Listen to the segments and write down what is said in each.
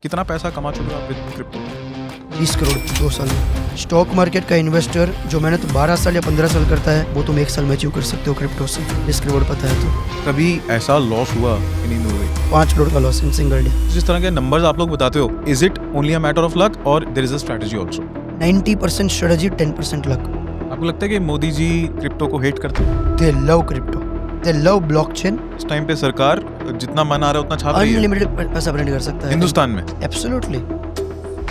कितना पैसा कमा चुके हो आप विद क्रिप्टो? 20 करोड़ 2 साल में। स्टॉक मार्केट का इन्वेस्टर जो मेहनत 12 साल या 15 साल करता है वो तुम 1 साल में अचीव कर सकते हो क्रिप्टो से, रिस्क रिवॉर्ड पता है तो। कभी ऐसा लॉस हुआ कि नींद हो गई? 5 करोड़ का लॉस इन सिंगल डे। जिस तरह के नंबर्स आप लोग बताते हो, is it only a matter of luck और there is a strategy also? 90% strategy, 10% luck. आपको लगता है कि मोदी जी क्रिप्टो को हेट करते हैं? They love crypto, they love blockchain. इस टाइम पे सरकार जितना मन आ रहा है उतना छाप रही है अनलिमिटेड पैसा प्रिंट कर सकता है हिंदुस्तान में। एब्सोल्युटली।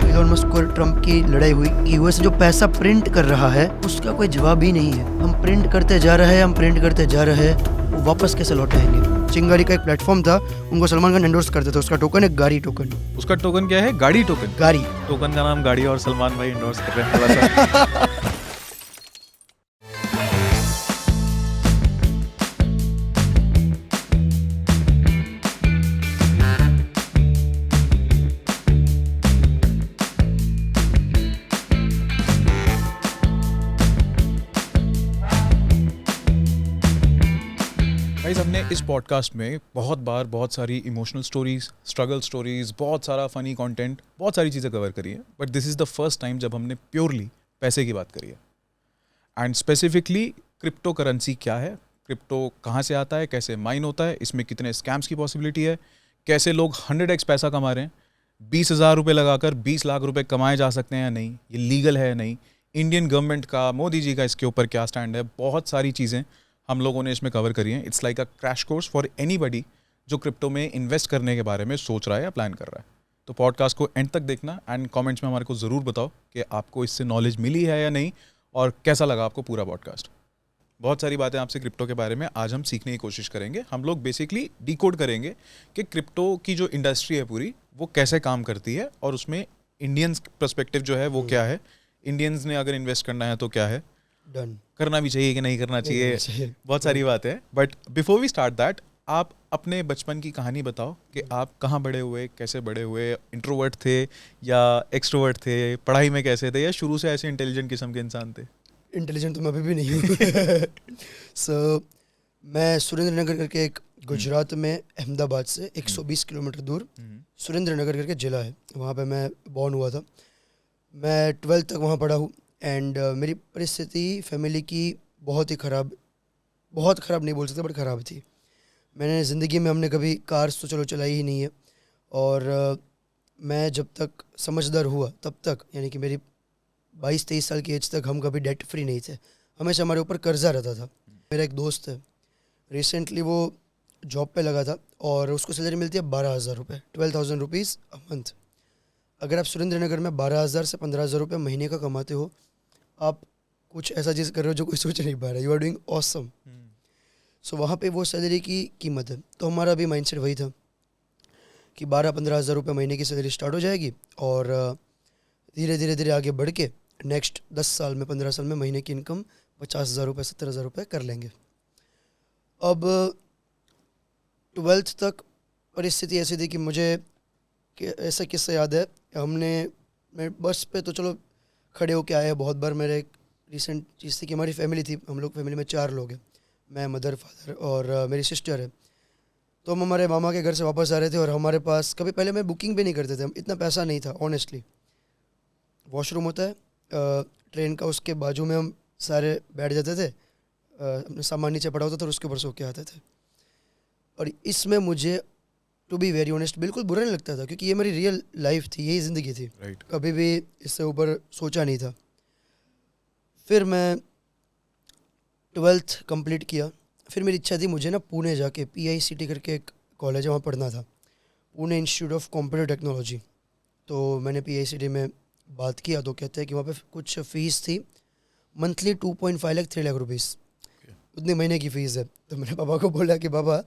इलॉन मस्क और ट्रम्प की लड़ाई हुई कि यूएस जो पैसा प्रिंट कर रहा है उसका कोई जवाब ही नहीं है। हम प्रिंट करते जा रहे हैं, हम प्रिंट करते जा रहे हैं, वो वापस कैसे लौटाएंगे? चिंगारी का एक प्लेटफॉर्म था, उनको सलमान खान एंडोर्स करते थे, उसका टोकन है गाड़ी टोकन। उसका टोकन क्या है? गाड़ी टोकन। गाड़ी टोकन का नाम गाड़ी और सलमान भाई एंडोर्स कर रहे हैं थोड़ा सा। गाइस, हमने इस पॉडकास्ट में बहुत बार बहुत सारी इमोशनल स्टोरीज, स्ट्रगल स्टोरीज, बहुत सारा फनी कंटेंट, बहुत सारी चीज़ें कवर करी है, but this is the first time जब हमने प्योरली पैसे की बात करी है। एंड स्पेसिफिकली क्रिप्टो करेंसी क्या है, क्रिप्टो कहाँ से आता है, कैसे माइन होता है, इसमें कितने स्कैम्स की पॉसिबिलिटी है, कैसे लोग 100x पैसा कमा रहे हैं, 20,000 रुपये लगाकर 20 लाख रुपए कमाए जा सकते हैं या नहीं, ये लीगल है या नहीं, इंडियन गवर्नमेंट का, मोदी जी का इसके ऊपर क्या स्टैंड है, बहुत सारी चीज़ें हम लोगों ने इसमें कवर करी है। It's like a crash course for anybody जो क्रिप्टो में इन्वेस्ट करने के बारे में सोच रहा है या प्लान कर रहा है। तो पॉडकास्ट को एंड तक देखना एंड कमेंट्स में हमारे को ज़रूर बताओ कि आपको इससे नॉलेज मिली है या नहीं और कैसा लगा आपको पूरा पॉडकास्ट। बहुत सारी बातें आपसे क्रिप्टो के बारे में आज हम सीखने की कोशिश करेंगे। हम लोग बेसिकली डिकोड करेंगे कि क्रिप्टो की जो इंडस्ट्री है पूरी वो कैसे काम करती है और उसमें इंडियंस पर्सपेक्टिव जो है वो क्या है, इंडियंस ने अगर इन्वेस्ट करना है तो क्या है, डन करना भी चाहिए कि नहीं करना चाहिए, बहुत सारी बातें हैं। But before we start that, आप अपने बचपन की कहानी बताओ कि आप कहाँ बड़े हुए, कैसे बड़े हुए, इंट्रोवर्ट थे या एक्सट्रोवर्ट थे, पढ़ाई में कैसे थे या शुरू से ऐसे इंटेलिजेंट किस्म के इंसान थे? इंटेलिजेंट तो मैं अभी भी नहीं हूँ। सो मैं सुरेंद्र नगर करके एक गुजरात में अहमदाबाद से 120 किलोमीटर दूर सुरेंद्र नगर करके ज़िला है, वहाँ पे मैं बॉर्न हुआ था। मैं 12th तक वहाँ पढ़ा हूँ एंड मेरी परिस्थिति फैमिली की बहुत ही ख़राब, बहुत ख़राब नहीं बोल सकते बट ख़राब थी। मैंने ज़िंदगी में हमने कभी कार्स तो चलो चलाई ही नहीं है और मैं जब तक समझदार हुआ तब तक, यानी कि मेरी 22-23 साल की एज तक हम कभी डेट फ्री नहीं थे, हमेशा हमारे ऊपर कर्जा रहता था। मेरा एक दोस्त है, रिसेंटली वो जॉब पे लगा था और उसको सैलरी मिलती है 12,000 रुपये, 12,000 रुपीज़ अ मंथ। अगर आप सुरेंद्र नगर में 12,000 से 15,000 रुपये महीने का कमाते हो, आप कुछ ऐसा चीज़ कर रहे हो जो कोई सोच नहीं पा रहा है। You are doing awesome. So वहाँ पे वो सैलरी की कीमत है। तो हमारा भी माइंडसेट वही था कि 12-15 हज़ार रुपये महीने की सैलरी स्टार्ट हो जाएगी और धीरे धीरे धीरे आगे बढ़ के नेक्स्ट 10 साल में, 15 साल में महीने की इनकम 50,000 रुपये, 70,000 रुपये कर लेंगे। अब 12th तक परिस्थिति ऐसी थी कि मुझे ऐसा किस्सा याद है, मैं बस पे तो चलो खड़े होके आए हैं बहुत बार। मेरे एक रिसेंट चीज़ थी कि हमारी फैमिली थी, हम लोग फैमिली में 4 लोग हैं, मैं, मदर, फादर और मेरी सिस्टर है। तो हम हमारे मामा के घर से वापस आ रहे थे और हमारे पास कभी पहले मैं बुकिंग भी नहीं करते थे, इतना पैसा नहीं था ऑनेस्टली। वॉशरूम होता है ट्रेन का, उसके बाजू में हम सारे बैठ जाते थे, अपने सामान नीचे पड़ा होता था और उसके ऊपर सो के आते थे। और इसमें मुझे टू बी वेरी ऑनेस्ट बिल्कुल बुरा नहीं लगता था क्योंकि ये मेरी रियल लाइफ थी, यही ज़िंदगी थी। कभी भी इससे ऊपर सोचा नहीं था। फिर मैं 12th कंप्लीट किया, फिर मेरी इच्छा थी मुझे ना पुणे जाके PICT करके एक कॉलेज है वहाँ पढ़ना था, Pune institute of computer technology. तो मैंने PICT में बात किया तो कहते हैं कि वहाँ पे कुछ फ़ीस थी मंथली 2.5 लाख 3 लाख रुपीज़, उतने महीने की फ़ीस है। तो मैंने पापा को बोला कि पापा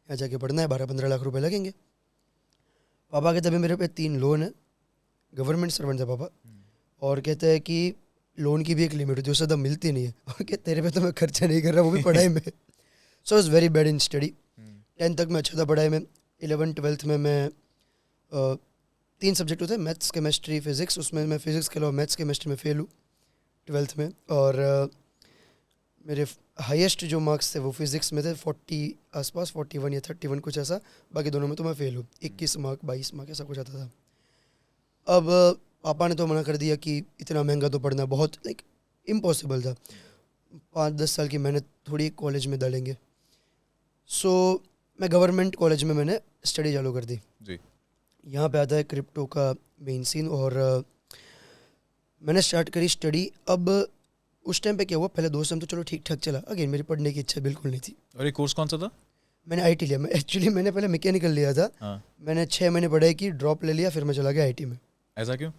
यहाँ जाके पढ़ना है, 12-15 लाख रुपए लगेंगे। पापा कहते अभी मेरे पे 3 लोन है, गवर्नमेंट सर्वेंट है पापा, और कहते हैं कि लोन की भी एक लिमिट होती है, उससे ज़्यादा मिलती नहीं है, और कहते तेरे पे तो मैं खर्चा नहीं कर रहा, वो भी पढ़ाई में। So is very bad in study. 10th तक मैं अच्छा था पढ़ाई में। 11th-12th में मैं 3 सब्जेक्ट होते हैं, मैथ्स, केमिस्ट्री, फिज़िक्स, उसमें मैं फिज़िक्स के अलावा मैथ्स केमिस्ट्री में फेल हूँ 12th में। और मेरे हाईएस्ट जो मार्क्स थे वो फिज़िक्स में थे, 40 आसपास, 41 या 31 कुछ ऐसा। बाकी दोनों में तो मैं फेल हूँ, 21 मार्क 22 मार्क ऐसा कुछ आता था। अब पापा ने तो मना कर दिया कि इतना महंगा तो पढ़ना बहुत लाइक इम्पॉसिबल था, 5-10 साल की मेहनत थोड़ी कॉलेज में डालेंगे। सो मैं गवर्नमेंट कॉलेज में मैंने स्टडी चालू कर दी जी। यहाँ पे आता है क्रिप्टो का मेन सीन, और मैंने स्टार्ट करी स्टडी। अब उस टाइम पे क्या हुआ, पहले 2 साल तो चलो ठीक ठाक चला, अगेन मेरी पढ़ने की इच्छा बिल्कुल नहीं थी। और ये कोर्स कौन सा था? मैंने आईटी लिया। मैंने पहले मैकेनिकल लिया था। हाँ। मैंने 6 महीने पढ़ाई की, ड्रॉप ले लिया, फिर मैं चला गया आईटी में। ऐसा क्यों?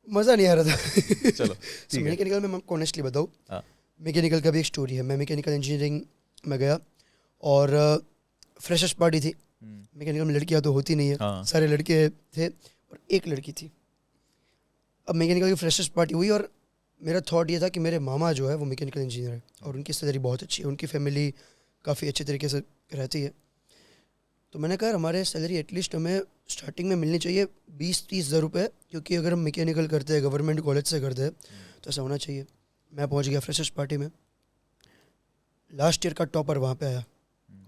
मज़ा नहीं आ रहा था। चलो ठीक है। मैकेनिकल में मैं ऑनेस्टली बताऊँ, हाँ। मैकेनिकल का भी एक स्टोरी है। मैं मैकेनिकल इंजीनियरिंग में गया और फ्रेशर्स पार्टी थी। मैकेनिकल में लड़कियां तो होती नहीं है, हाँ। सारे लड़के थे और एक लड़की थी। अब मैकेनिकल की फ्रेशर्स पार्टी हुई और मेरा थॉट ये था कि मेरे मामा जो है वो मैकेनिकल इंजीनियर है और उनकी सैलरी बहुत अच्छी है, उनकी फैमिली काफ़ी अच्छे तरीके से रहती है। तो मैंने कहा हमारे सैलरी एटलीस्ट हमें स्टार्टिंग में मिलनी चाहिए 20-30 हज़ार रुपये, क्योंकि अगर हम मैकेनिकल करते हैं, गवर्नमेंट कॉलेज से करते हैं, तो ऐसा होना चाहिए। मैं पहुंच गया फ्रेशर्स पार्टी में, लास्ट ईयर का टॉपर वहाँ पे आया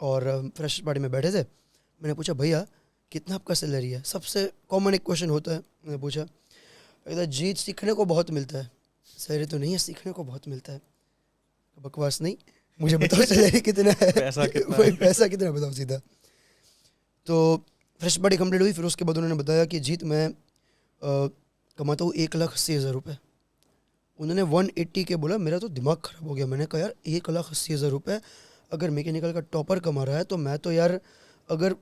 और फ्रेशर्स पार्टी में बैठे थे। मैंने पूछा भैया कितना आपका सैलरी है? सबसे कॉमन एक क्वेश्चन होता है। मैंने पूछा, कहता जीत सीखने को बहुत मिलता है, सैलरी तो नहीं है, सीखने को बहुत मिलता है। बकवास नहीं, मुझे बताओ सैलरी कितना है, पैसा कितना वही है? पैसा कितना बताओ सीधा। तो फ्रेश पार्टी कंप्लीट हुई, फिर उसके बाद उन्होंने बताया कि जीत मैं कमाता हूँ 1,80,000 रुपये। उन्होंने 180 के बोला, मेरा तो दिमाग ख़राब हो गया। मैंने कहा यार 1,80,000 रुपये अगर मैकेनिकल का टॉपर कमा रहा है, तो मैं तो यार अगर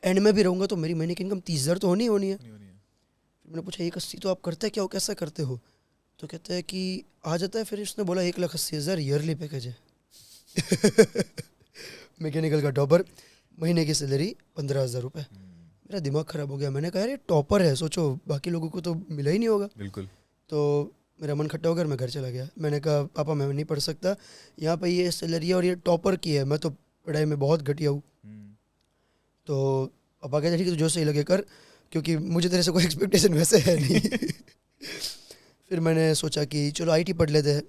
एंड में भी रहूँगा तो मेरी महीने की इनकम 30,000 तो होनी है। फिर मैंने पूछा 1,80 तो आप करते हैं क्या, वो कैसा करते हो? तो कहते हैं कि आ जाता है। फिर उसने बोला 1,80,000 ईयरली पैकेज है। मैकेनिकल का टॉपर, महीने की सैलरी 15,000 रुपये। मेरा दिमाग ख़राब हो गया। मैंने कहा यार ये टॉपर है, सोचो बाकी लोगों को तो मिला ही नहीं होगा। बिल्कुल। तो मेरा मन खट्टा होकर मैं घर चला गया। मैंने कहा पापा मैं नहीं पढ़ सकता, यहाँ पे ये सैलरी है और ये टॉपर की है, मैं तो पढ़ाई में बहुत घटिया हूँ। तो पापा कहते ठीक है, तो जो सही लगे कर, क्योंकि मुझे तेरे से कोई एक्सपेक्टेशन वैसे है नहीं। फिर मैंने सोचा कि चलो आईटी पढ़ लेते हैं।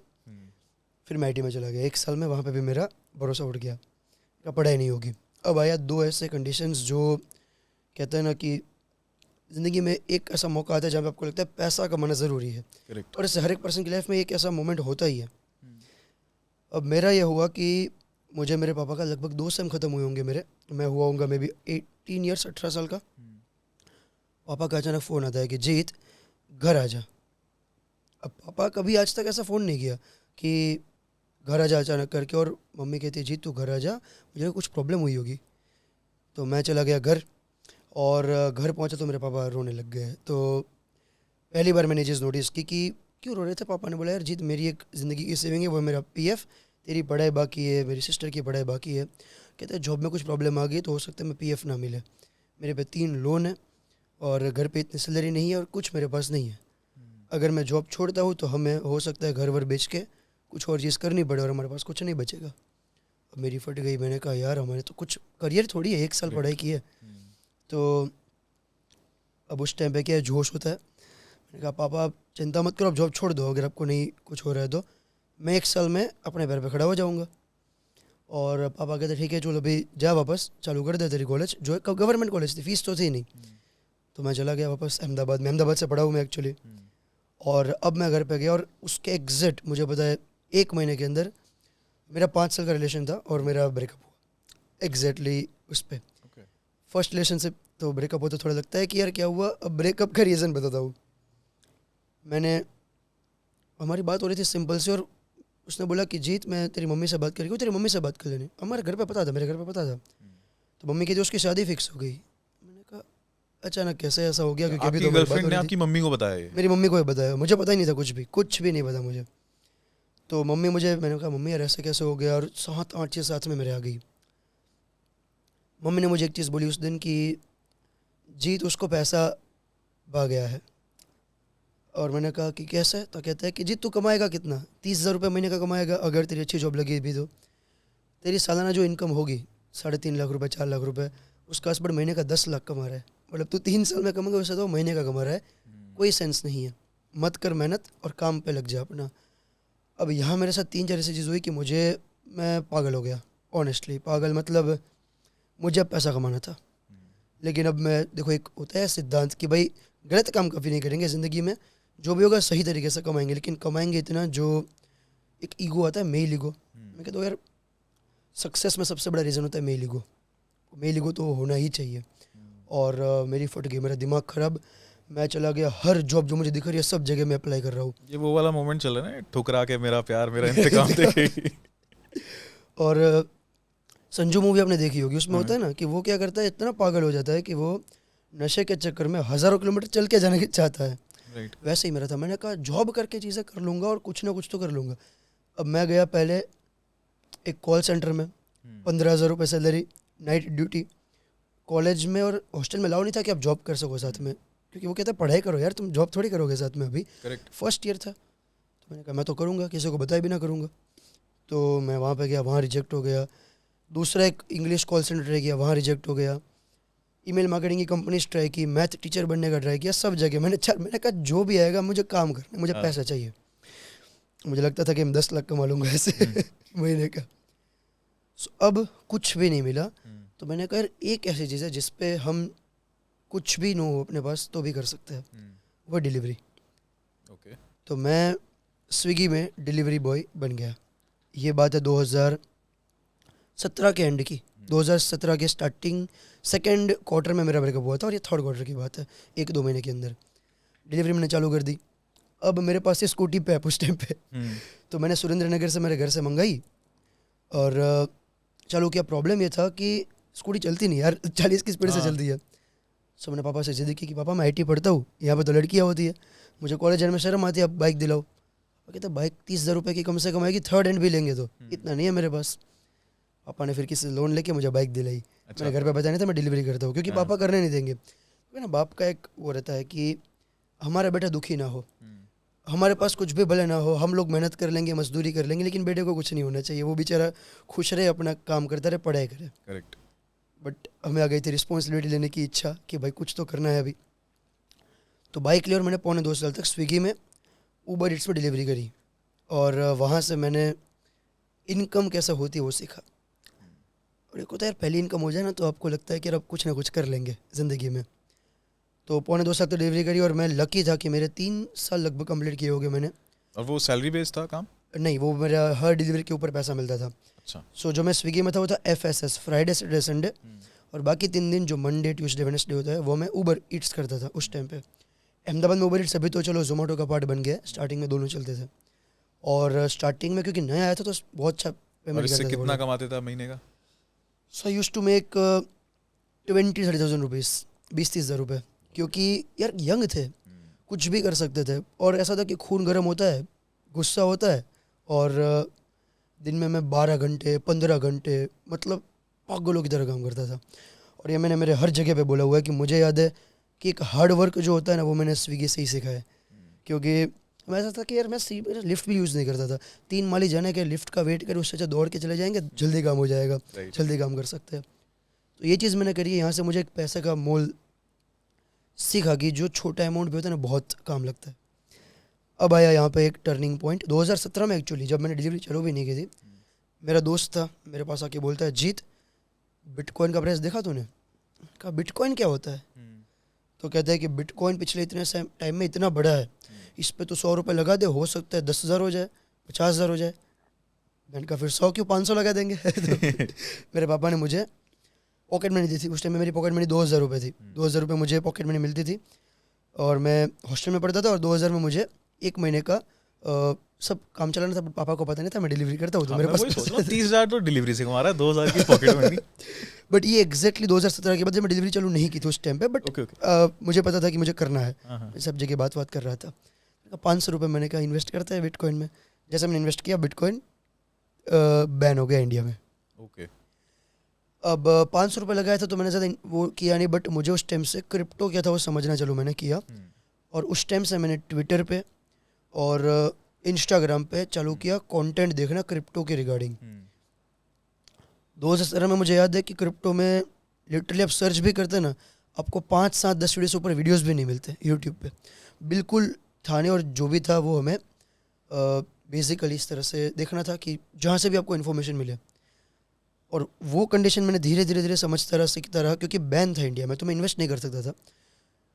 फिर मैं आईटी में चला गया। 1 साल में वहाँ पे भी मेरा भरोसा उठ गया, क्या पढ़ाई नहीं होगी। अब आया 2 ऐसे कंडीशंस जो कहते हैं ना कि ज़िंदगी में एक ऐसा मौका आता है जहाँ पे आपको लगता है पैसा कमाना ज़रूरी है। करेक्ट। और इससे हर एक पर्सन की लाइफ में एक ऐसा मोमेंट होता ही है। अब मेरा ये हुआ कि मुझे मेरे पापा का लगभग 2 सेम ख़त्म हुए होंगे मेरे, मैं हुआ होऊंगा मे बी 18 ईयर्स, 18 साल का। पापा का अचानक फ़ोन आता है कि जीत घर आ जा। अब पापा कभी आज तक ऐसा फ़ोन नहीं किया कि घर आ जा अचानक करके, और मम्मी कहती है जीत तू घर आ जा, मुझे कुछ प्रॉब्लम हुई होगी। तो मैं चला गया घर, और घर पहुंचा तो मेरे पापा रोने लग गए। तो पहली बार मैंने ये चीज़ नोटिस की कि क्यों रो रहे थे। पापा ने बोला यार जीत मेरी एक ज़िंदगी की सेविंग है, वो मेरा पीएफ, तेरी पढ़ाई बाकी है, मेरी सिस्टर की पढ़ाई बाकी है। कहते हैं जॉब में कुछ प्रॉब्लम आ गई तो हो सकता है मैं पीएफ ना मिले, मेरे पे 3 लोन है और घर पे इतनी सैलरी नहीं है और कुछ मेरे पास नहीं है। अगर मैं जॉब छोड़ता हूँ तो हमें हो सकता है घर वर बेच के कुछ और चीज़ करनी पड़े और हमारे पास कुछ नहीं बचेगा। अब मेरी फट गई। मैंने कहा यार हमारे तो कुछ करियर थोड़ी है, 1 साल पढ़ाई की है। तो अब उस टाइम पे क्या है, जोश होता है। मैंने कहा पापा आप चिंता मत करो, आप जॉब छोड़ दो, अगर आपको नहीं कुछ हो रहा है तो मैं 1 साल में अपने पैर पे खड़ा हो जाऊंगा। और पापा कहते ठीक है चलो अभी जा वापस चालू कर दे तेरी कॉलेज, जो गवर्नमेंट कॉलेज थी, फीस तो थी नहीं। तो मैं चला गया वापस अहमदाबाद में, अहमदाबाद से पढ़ा हूँ मैं एक्चुअली। और अब मैं घर पे गया और उसके एग्जैक्ट मुझे पता है 1 महीने के अंदर मेरा 5 साल का रिलेशन था और मेरा ब्रेकअप हुआ एग्जैक्टली उस पर। फर्स्ट रिलेशन से तो ब्रेकअप होता थोड़ा लगता है कि यार क्या हुआ। अब ब्रेकअप का रीज़न बताता हूँ। हमारी बात हो रही थी सिंपल से, और उसने बोला कि जीत मैं तेरी मम्मी से बात करेगी, तेरी मम्मी से बात कर लेनी। हमारे घर पे पता था, मेरे घर पे पता था। तो मम्मी कहती उसकी शादी फिक्स हो गई। मैंने कहा अचानक कैसे ऐसा हो गया, क्योंकि अभी तो गर्लफ्रेंड ने आपकी मम्मी को बताया ये? मेरी मम्मी को ही बताया, मुझे पता ही नहीं था, कुछ भी नहीं पता मुझे। तो मैंने कहा मम्मी यार ऐसे कैसे हो गया, और 7-8 चीज़ साथ में मेरे आ गई। मम्मी ने मुझे एक चीज़ बोली उस दिन कि जीत उसको पैसा भा गया है। और मैंने कहा कि कैसे? तो कहता है कि जीत तू कमाएगा कितना, 30,000 रुपये महीने का कमाएगा, अगर तेरी अच्छी जॉब लगी भी तो तेरी सालाना जो इनकम होगी 3.5 लाख रुपए 4 लाख रुपए, उसका हस्बैंड महीने का 10 लाख कमा रहा है। मतलब तू 3 साल में कमाएगा, वैसे तो महीने का कमा रहा है। कोई सेंस नहीं है, मत कर मेहनत और काम पे लग जा अपना। अब यहाँ मेरे साथ 3-4 ऐसी चीज़ हुई कि मैं पागल हो गया। ऑनेस्टली पागल, मतलब मुझे अब पैसा कमाना था। लेकिन अब मैं देखो, एक होता है सिद्धांत कि भाई गलत काम कभी नहीं करेंगे ज़िंदगी में, जो भी होगा सही तरीके से कमाएंगे, लेकिन कमाएंगे इतना जो एक ईगो आता है, मेल ईगो। मैं कहता हूँ यार सक्सेस में सबसे बड़ा रीज़न होता है मेल ईगो। मेल ईगो तो होना ही चाहिए। और मेरी फट गई, मेरा दिमाग ख़राब, मैं चला गया हर जॉब जो मुझे दिख रही है सब जगह मैं अप्लाई कर रहा हूँ। ये वो वाला मोमेंट चल रहा है ना, ठुकरा के मेरा प्यार मेरा इंतकाम देखेगी। और संजू मूवी आपने देखी होगी, उसमें होता है ना कि वो क्या करता है, इतना पागल हो जाता है कि वो नशे के चक्कर में हज़ारों किलोमीटर चल के जाने की चाहता है। राइट। वैसे ही मेरा था, मैंने कहा जॉब करके चीज़ें कर लूँगा और कुछ ना कुछ तो कर लूँगा। अब मैं गया पहले एक कॉल सेंटर में, 15,000 रुपये सैलरी, नाइट ड्यूटी। कॉलेज में और हॉस्टल में अलाउ नहीं था कि आप जॉब कर सको साथ में, क्योंकि वो कहता है पढ़ाई करो यार, तुम जॉब थोड़ी करोगे साथ में। अभी करेक्ट। फर्स्ट ईयर था, तो मैंने कहा मैं तो करूँगा, किसी को बताया भी ना करूँगा। तो मैं वहाँ पे गया, वहाँ रिजेक्ट हो गया। दूसरा एक इंग्लिश कॉल सेंटर ट्राई किया, वहाँ रिजेक्ट हो गया। ईमेल मार्केटिंग की कंपनीज ट्राई की, मैथ टीचर बनने का ट्राई किया, सब जगह मैंने कहा जो भी आएगा मुझे काम करना है, मुझे पैसा चाहिए। मुझे लगता था कि मैं 10 लाख कमा लूँगा ऐसे महीने का। अब कुछ भी नहीं मिला, तो मैंने कहा यार एक ऐसी चीज़ है जिस पे हम कुछ भी ना हो अपने पास तो भी कर सकते हैं, वो डिलीवरी। ओके। तो मैं स्विगी में डिलीवरी बॉय बन गया। ये बात है 2017 के एंड की, 2017 के स्टार्टिंग सेकेंड क्वार्टर में मेरा ब्रेकअप हुआ था, और ये थर्ड क्वार्टर की बात है, 1-2 महीने के अंदर डिलीवरी मैंने चालू कर दी। अब मेरे पास ये स्कूटी पे है उस टाइम पे, तो मैंने सुरेंद्र नगर से मेरे घर से मंगाई और चालू किया। प्रॉब्लम ये था कि स्कूटी चलती नहीं यार, 40 की स्पीड से चलती है। सो मैंने पापा से जिद की कि पापा मैं IT पढ़ता हूँ, यहाँ पे तो लड़कियाँ होती है, मुझे कॉलेज जाने में शर्म आती है, अब बाइक दिलाओ। वो कहता बाइक 30,000 रुपये की कम से कम आएगी, थर्ड हैंड भी लेंगे तो इतना नहीं है मेरे पास। पापा ने फिर किसी से लोन लेके मुझे बाइक दिलाई। मैंने घर पे बताया नहीं था मैं डिलीवरी करता हूँ, क्योंकि पापा करने नहीं देंगे। तो ना बाप का एक वो रहता है कि हमारा बेटा दुखी ना हो, हमारे पास कुछ भी भले ना हो, हम लोग मेहनत कर लेंगे, मजदूरी कर लेंगे, लेकिन बेटे को कुछ नहीं होना चाहिए, वो बेचारा खुश रहे, अपना काम करता रहे, पढ़ाई करे। करेक्ट। बट हमें आ गई थी रिस्पॉन्सिबिलिटी लेने की इच्छा कि भाई कुछ तो करना है अभी। तो बाइक ली और मैंने 2.25 साल तक स्विगी में ऊबर ईट्स में डिलीवरी करी, और वहाँ से मैंने इनकम कैसे होती है वो सीखा। और एक होता है यार, पहली इनकम हो जाए ना तो आपको लगता है कि अब कुछ ना कुछ कर लेंगे ज़िंदगी में। तो 2.25 साल तो डिलीवरी करी, और मैं लकी था कि मेरे 3 साल लगभग कंप्लीट किए हो गए मैंने। और वो सैलरी बेस्ड था काम? नहीं, वो मेरा हर डिलीवरी के ऊपर पैसा मिलता था। अच्छा। सो जो मैं स्विगी में था वो था FSS, फ्राइडे सैटरडे संडे, और बाकी 3 दिन जो मंडे ट्यूसडे वेडनेसडे होता है वो मैं ऊबर ईट्स करता था उस टाइम पे। अहमदाबाद में ऊबर ईट्स अभी तो चलो जोमेटो का पार्ट बन गया, स्टार्टिंग में दोनों चलते थे। और स्टार्टिंग में क्योंकि नया आया था तो बहुत अच्छा और पेमेंट इससे करता था। कितना कमाते था महीने का? So I used to make 20,000-30,000 rupees, 20-30 हज़ार रुपये, क्योंकि यार यंग थे, कुछ भी कर सकते थे। और ऐसा था कि खून गर्म होता है, गुस्सा होता है, और दिन में मैं 12 घंटे 15 घंटे मतलब पागलों की तरह काम करता था। और ये मैंने मेरे हर जगह पे बोला हुआ है कि मुझे याद है कि एक हार्ड वर्क जो होता है ना वो मैंने स्विगी से ही सीखा है। क्योंकि मैं ऐसा था कि यार मैं लिफ्ट भी यूज़ नहीं करता था, 3 माली जाने के लिफ्ट का वेट करे, उससे अच्छा दौड़ के चले जाएंगे, जल्दी काम हो जाएगा, जल्दी काम कर सकते हैं। तो ये चीज़ मैंने करी है, यहाँ से मुझे एक पैसे का मोल सीखा कि जो छोटा अमाउंट भी होता है ना बहुत काम लगता है। अब आया यहाँ पे एक टर्निंग पॉइंट 2017 में, एक्चुअली जब मैंने डिलीवरी चालू भी नहीं की थी। मेरा दोस्त था, मेरे पास आके बोलता है जीत बिटकॉइन का प्राइस देखा तूने? कहा बिटकॉइन क्या होता है? तो कहता है कि बिटकॉइन पिछले इतने टाइम में इतना बड़ा है, इस पे तो 100 रुपये लगा दे, हो सकता है 10,000 हो जाए, 50,000 हो जाए। मैंने कहा फिर 100 क्यों, 500 लगा देंगे। तो मेरे पापा ने मुझे पॉकेट मनी दी थी। उस टाइम में मेरी पॉकेट मनी 2,000 रुपये थी। 2,000 रुपये मुझे पॉकेट मनी मिलती थी, और मैं हॉस्टल में पढ़ता था, और 2,000 में मुझे 1 महीने का सब काम चलाना था। पापा को पता नहीं था मैं डिलीवरी करता हूँ, तो मेरे पास 30,000 तो डिलीवरी से कमा रहा है, 2,000 की पॉकेट मनी। बट ये एग्जैक्टली 2017 के बाद जब मैं डिलीवरी चालू नहीं की थी उस टाइम पे, बट मुझे पता था कि मुझे करना है, मैं सब जगह बात कर रहा था। 500 रुपये मैंने कहा इन्वेस्ट करता है बिटकॉइन में। जैसे मैंने इन्वेस्ट किया, बिटकॉइन बैन हो गया इंडिया में। ओके। अब 500 रुपये लगाया था तो मैंने ज़्यादा वो किया नहीं, बट मुझे उस टाइम से क्रिप्टो क्या था वो समझना चालू मैंने किया। और उस टाइम से मैंने ट्विटर पे और इंस्टाग्राम पे चालू किया कंटेंट देखना क्रिप्टो के रिगार्डिंग। 2017 में मुझे याद है कि क्रिप्टो में लिटरली आप सर्च भी करते ना, आपको 5, 7, 10 वीडियो से ऊपर वीडियोस भी नहीं मिलते यूट्यूब पे, बिल्कुल था नहीं। और जो भी था वो हमें बेसिकली इस तरह से देखना था कि जहाँ से भी आपको इन्फॉर्मेशन मिले। और वो कंडीशन मैंने धीरे धीरे धीरे समझता रहा, सीखता रहा, क्योंकि बैन था इंडिया में, तो मैं इन्वेस्ट नहीं कर सकता था।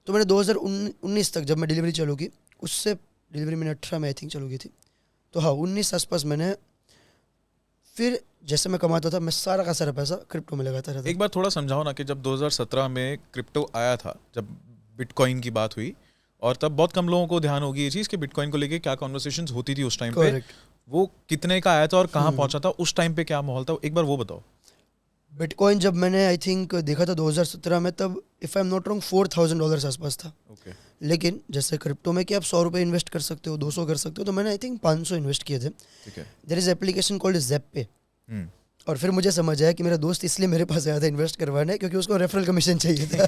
तो मैंने 2019 तक जब मैं डिलीवरी चालू की, उससे डिलीवरी मैंने 18 में आई थिंक चालू की थी, तो हाँ 19 आसपास मैंने फिर जैसे मैं कमाता था मैं सारा का सारा पैसा क्रिप्टो में लगाता रहता। एक बार थोड़ा समझाओ ना कि जब 2017 में क्रिप्टो आया था, जब बिटकॉइन की बात हुई, और तब बहुत कम लोगों को ध्यान होगी ये चीज़ कि बिटकॉइन को लेके क्या कॉन्वर्सेशंस होती थी उस टाइम पे, करेक्ट। वो कितने का आया था और कहाँ पहुंचा था, उस टाइम पे क्या माहौल था, एक बार वो बताओ। बिटकॉइन जब मैंने आई थिंक देखा था 2017 में, तब if I am not wrong $4,000 आसपास था। ओके। लेकिन जैसे क्रिप्टो में कि आप 100 रुपये इन्वेस्ट कर सकते हो, 200 कर सकते हो, तो मैंने आई थिंक 500 इन्वेस्ट किए थे। ठीक है। There is application called Zebpay. और फिर मुझे समझ आया कि मेरा दोस्त इसलिए मेरे पास आया था इन्वेस्ट करवाने, क्योंकि उसको रेफरल कमीशन चाहिए था।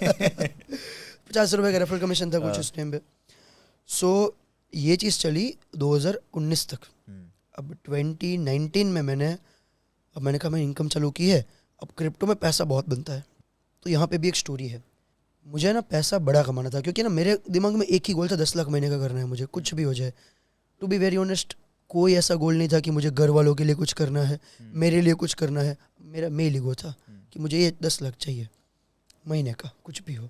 50 रुपये का रेफरल कमीशन था कुछ उस टाइम पे। सो ये चीज़ चली 2019 तक। अब 2019 में मैंने कहा मैं इनकम चालू की है, अब क्रिप्टो में पैसा बहुत बनता है। तो यहाँ पे भी एक स्टोरी है, मुझे ना पैसा बड़ा कमाना था, क्योंकि ना मेरे दिमाग में एक ही गोल था, 10 लाख महीने का करना है मुझे, कुछ भी हो जाए। टू बी वेरी ऑनेस्ट, कोई ऐसा गोल नहीं था कि मुझे घर वालों के लिए कुछ करना है, मेरे लिए कुछ करना है। मेरा मेल ईगो था कि मुझे ये 10 लाख चाहिए महीने का, कुछ भी हो।